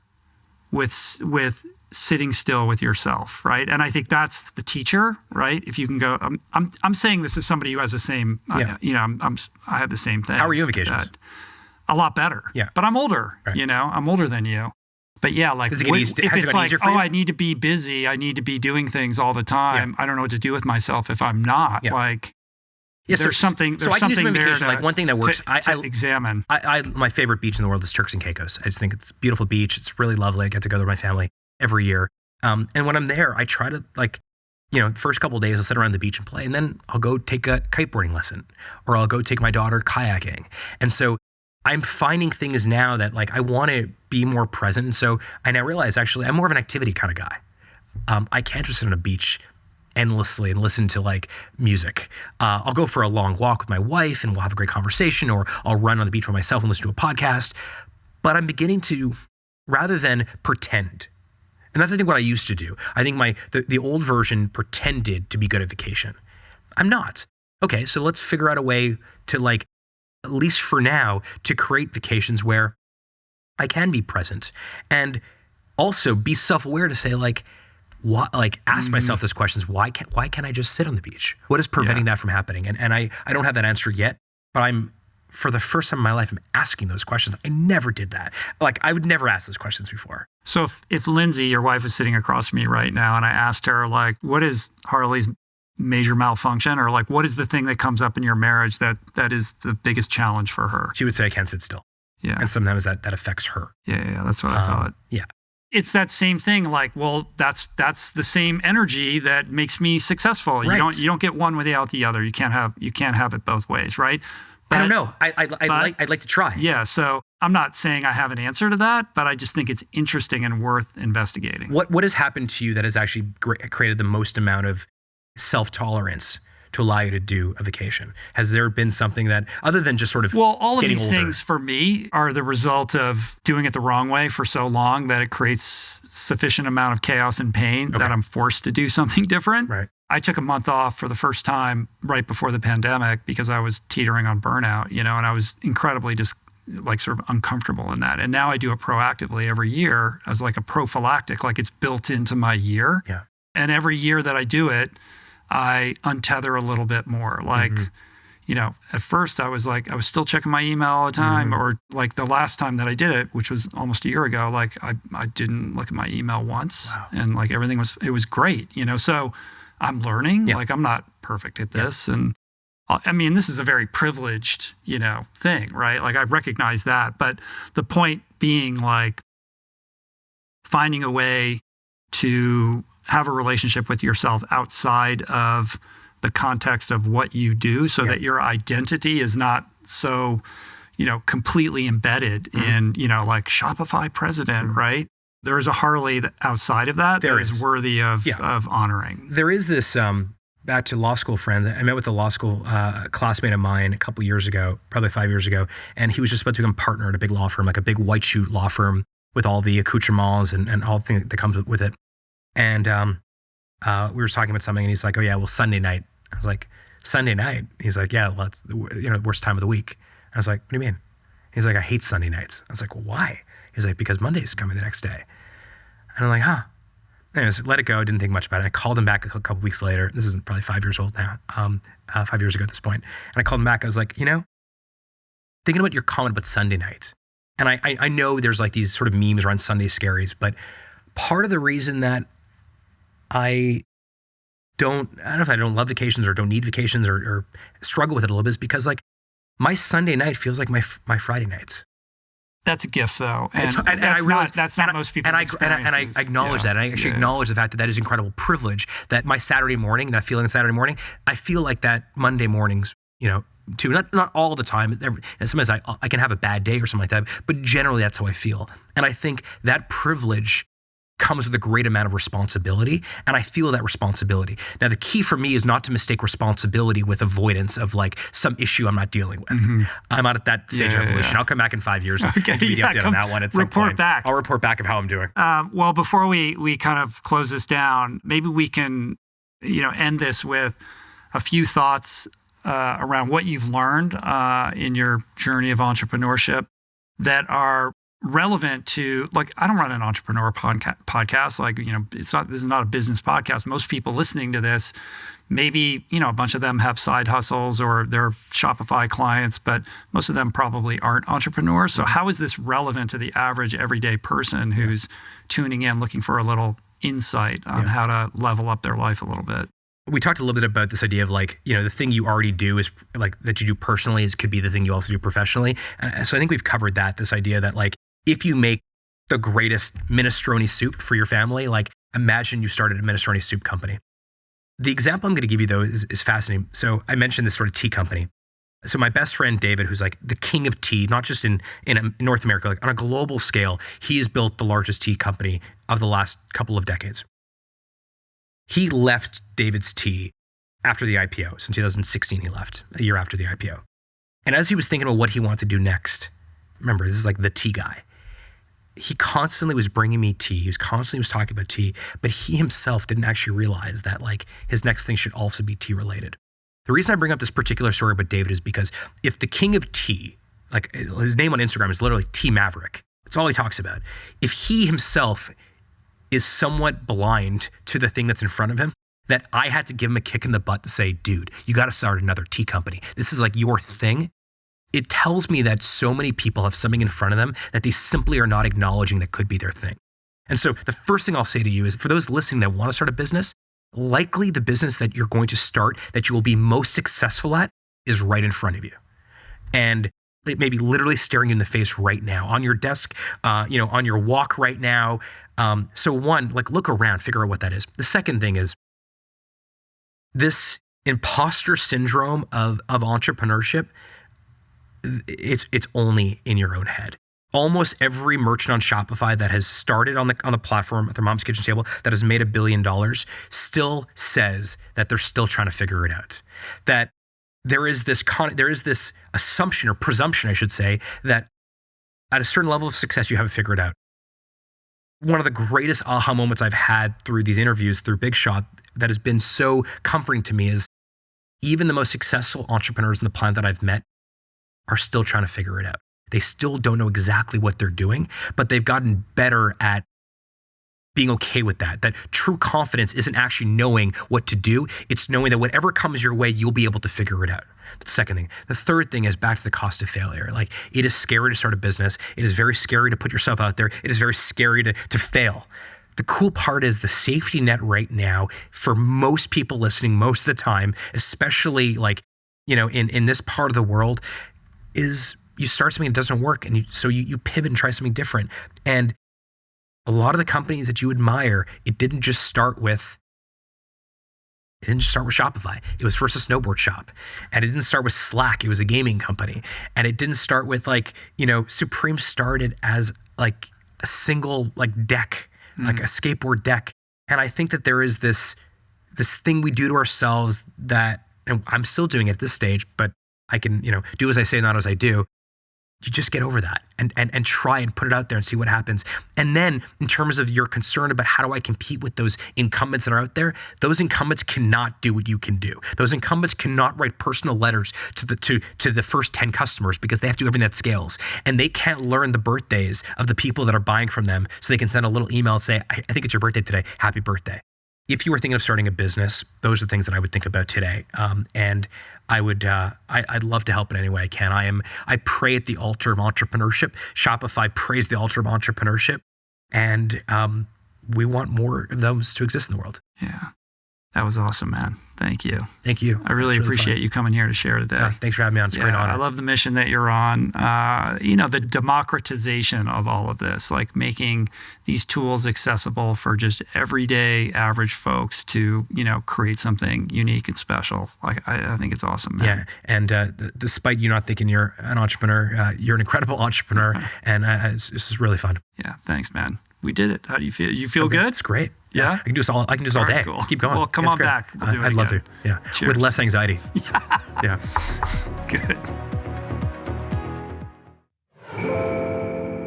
with sitting still with yourself, right? And I think that's the teacher, right? If you can go, I'm saying this as somebody who has the same, I have the same thing. How are you on vacations? A lot better. Yeah. But I'm older, right. I'm older than you. But yeah, like, if it's like, I need to be busy, I need to be doing things all the time, I don't know what to do with myself if I'm not, like, there's something there vacation, like one thing that works. I examine. My favorite beach in the world is Turks and Caicos. I just think it's a beautiful beach. It's really lovely. I get to go there with my family every year. And when I'm there, I try to, like, the first couple of days I'll sit around the beach and play, and then I'll go take a kiteboarding lesson, or I'll go take my daughter kayaking. And so I'm finding things now that, like, I want to be more present. And so I now realize, actually, I'm more of an activity kind of guy. I can't just sit on a beach endlessly and listen to, like, music. I'll go for a long walk with my wife and we'll have a great conversation, or I'll run on the beach by myself and listen to a podcast. But I'm beginning to, rather than pretend, and that's, I think, what I used to do. I think the old version pretended to be good at vacation. I'm not. Okay, so let's figure out a way to, like, at least for now, to create vacations where I can be present and also be self-aware to say, like, ask myself those questions. Why can't I just sit on the beach? What is preventing that from happening? And I don't have that answer yet, but for the first time in my life, I'm asking those questions. I never did that. Like, I would never ask those questions before. So if Lindsay, your wife, is sitting across from me right now, and I asked her, like, what is Harley's major malfunction, or, like, what is the thing that comes up in your marriage that is the biggest challenge for her? She would say, I can't sit still. Yeah. And sometimes that affects her. Yeah, that's what I thought. Yeah. It's that same thing. Like, well, that's the same energy that makes me successful. Right. You don't get one without the other. You can't have it both ways, right? But, I don't know. I'd like to try. Yeah. So I'm not saying I have an answer to that, but I just think it's interesting and worth investigating. What has happened to you that has actually created the most amount of self-tolerance to allow you to do a vacation? Has there been something that, other than just sort of all of getting these older, things for me are the result of doing it the wrong way for so long that it creates sufficient amount of chaos and pain that I'm forced to do something different. Right. I took a month off for the first time right before the pandemic because I was teetering on burnout, and I was incredibly just like sort of uncomfortable in that. And now I do it proactively every year as like a prophylactic, like it's built into my year. Yeah. And every year that I do it, I untether a little bit more. Like, at first I was still checking my email all the time, or like the last time that I did it, which was almost a year ago, like I didn't look at my email once. Wow. And like everything was great, so I'm learning, like I'm not perfect at this. And I mean, this is a very privileged, thing, right? Like I recognize that, but the point being like finding a way to have a relationship with yourself outside of the context of what you do so that your identity is not so, completely embedded in, like Shopify president, right? There is a Harley outside of that that is worthy of honoring. There is this, back to law school friends, I met with a law school classmate of mine a couple years ago, probably 5 years ago, and he was just about to become a partner at a big law firm, like a big white shoe law firm with all the accoutrements and all the things that comes with it. And we were talking about something, and he's like, "Oh yeah, well, Sunday night." I was like, "Sunday night?" He's like, "Yeah, well, it's the worst time of the week." I was like, "What do you mean?" He's like, "I hate Sunday nights." I was like, "Well, why?" He's like, "Because Monday's coming the next day." And I'm like, "Huh." Anyways, let it go. Didn't think much about it. I called him back a couple weeks later. This is probably 5 years old now. 5 years ago at this point. And I called him back. I was like, thinking about your comment about Sunday nights. And I know there's like these sort of memes around Sunday scaries, but part of the reason that I don't know if I don't love vacations or don't need vacations or struggle with it a little bit is because like my Sunday night feels like my Friday nights. That's a gift, though, and I realize that's not most people's experiences. And I acknowledge that. And I actually acknowledge the fact that is incredible privilege. That my Saturday morning, that feeling Saturday morning, I feel like that Monday mornings, too. Not all the time. And sometimes I can have a bad day or something like that, but generally that's how I feel. And I think that privilege comes with a great amount of responsibility, and I feel that responsibility. Now, the key for me is not to mistake responsibility with avoidance of like some issue I'm not dealing with. I'm not at that stage of evolution. I'll come back in 5 years and give you the update on that one at some point. Report back. I'll report back of how I'm doing. Well, before we kind of close this down, maybe we can, end this with a few thoughts around what you've learned in your journey of entrepreneurship that are relevant to, like, I don't run an entrepreneur podcast. Like, this is not a business podcast. Most people listening to this, maybe, a bunch of them have side hustles or they're Shopify clients, but most of them probably aren't entrepreneurs. So how is this relevant to the average everyday person who's tuning in, looking for a little insight on how to level up their life a little bit? We talked a little bit about this idea of like, the thing you already do is like that you do personally could be the thing you also do professionally. And so I think we've covered that, this idea that like, if you make the greatest minestrone soup for your family, like imagine you started a minestrone soup company. The example I'm going to give you though is fascinating. So I mentioned this sort of tea company. So my best friend, David, who's like the king of tea, not just in North America, like on a global scale, he's built the largest tea company of the last couple of decades. He left David's Tea after the IPO. So in 2016, he left, a year after the IPO. And as he was thinking about what he wanted to do next, remember, this is like the tea guy. He constantly was bringing me tea. He constantly was talking about tea, but he himself didn't actually realize that like his next thing should also be tea related. The reason I bring up this particular story about David is because if the king of tea, like his name on Instagram is literally Tea Maverick, that's all he talks about. If he himself is somewhat blind to the thing that's in front of him, that I had to give him a kick in the butt to say, dude, you got to start another tea company. This is like your thing. It tells me that so many people have something in front of them that they simply are not acknowledging that could be their thing. And so the first thing I'll say to you is for those listening that want to start a business, likely the business that you're going to start that you will be most successful at is right in front of you. And It may be literally staring you in the face right now, on your desk, on your walk right now. So one, like look around, figure out what that is. The second thing is this imposter syndrome of entrepreneurship. It's only in your own head. Almost every merchant on Shopify that has started on the platform at their mom's kitchen table that has made $1 billion still says that they're still trying to figure it out. That there is this assumption or presumption, I should say, that at a certain level of success, you have it figured out. One of the greatest aha moments I've had through these interviews, through Big Shot, that has been so comforting to me is even the most successful entrepreneurs on the planet that I've met are still trying to figure it out. They still don't know exactly what they're doing, but they've gotten better at being okay with that. That true confidence isn't actually knowing what to do. It's knowing that whatever comes your way, you'll be able to figure it out. The second thing. The third thing is back to the cost of failure. Like, it is scary to start a business. It is very scary to put yourself out there. It is very scary to fail. The cool part is the safety net right now for most people listening most of the time, especially in this part of the world, is you start something that doesn't work, and so you pivot and try something different. And a lot of the companies that you admire, it didn't just start with Shopify. It was first a snowboard shop. And it didn't start with Slack. It was a gaming company. And it didn't start with Supreme started as like a single deck, like a skateboard deck. And I think that there is this thing we do to ourselves that, and I'm still doing it at this stage, but I can, do as I say, not as I do. You just get over that and try and put it out there and see what happens. And then in terms of your concern about how do I compete with those incumbents that are out there, those incumbents cannot do what you can do. Those incumbents cannot write personal letters to the first 10 customers because they have to do everything that scales. And they can't learn the birthdays of the people that are buying from them so they can send a little email and say, I think it's your birthday today. Happy birthday. If you were thinking of starting a business, those are the things that I would think about today. And I'd love to help in any way I can. I pray at the altar of entrepreneurship. Shopify prays the altar of entrepreneurship. And we want more of those to exist in the world. Yeah. That was awesome, man. Thank you. Thank you. I really appreciate you coming here to share today. Thanks for having me on. It's a great honor. I love the mission that you're on. The democratization of all of this, like making these tools accessible for just everyday average folks to, create something unique and special. Like, I think it's awesome, man. Yeah. And despite you not thinking you're an entrepreneur, you're an incredible entrepreneur. And this is really fun. Yeah. Thanks, man. We did it. How do you feel? You feel good? It's great. Yeah. I can do this all day. Cool. Keep going. Well, come on back. We'll do it I'd love to. Yeah. Cheers. With less anxiety. Yeah. Good.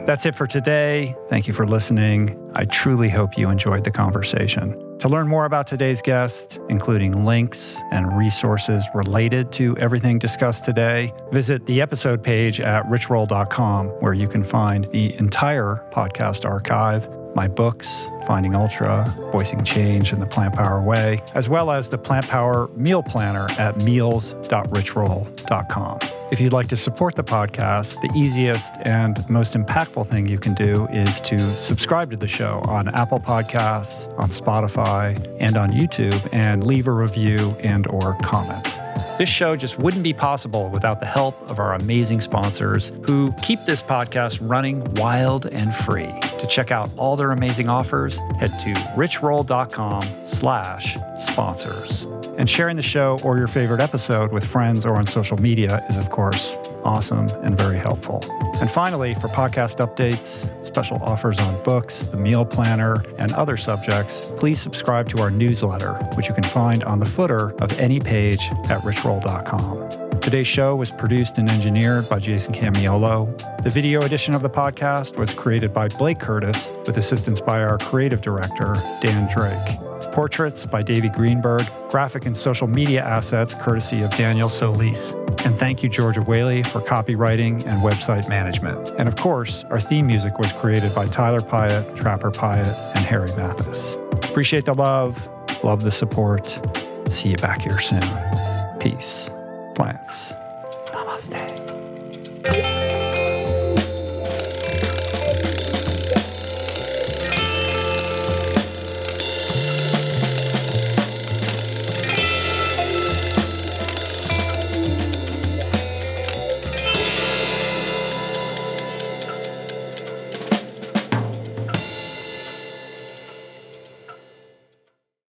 That's it for today. Thank you for listening. I truly hope you enjoyed the conversation. To learn more about today's guest, including links and resources related to everything discussed today, visit the episode page at richroll.com, where you can find the entire podcast archive, my books, Finding Ultra, Voicing Change in the Plant Power Way, as well as the Plant Power Meal Planner at meals.richroll.com. If you'd like to support the podcast, the easiest and most impactful thing you can do is to subscribe to the show on Apple Podcasts, on Spotify, and on YouTube, and leave a review and or comment. This show just wouldn't be possible without the help of our amazing sponsors who keep this podcast running wild and free. To check out all their amazing offers, head to richroll.com/sponsors. And sharing the show or your favorite episode with friends or on social media is, of course, awesome and very helpful. And finally, for podcast updates, special offers on books, the meal planner, and other subjects, please subscribe to our newsletter, which you can find on the footer of any page at richroll.com. Today's show was produced and engineered by Jason Camiolo. The video edition of the podcast was created by Blake Curtis with assistance by our creative director, Dan Drake. Portraits by Davey Greenberg, graphic and social media assets courtesy of Daniel Solis. And thank you, Georgia Whaley, for copywriting and website management. And of course, our theme music was created by Tyler Pyatt, Trapper Pyatt, and Harry Mathis. Appreciate the love the support. See you back here soon. Peace. Plants. Namaste.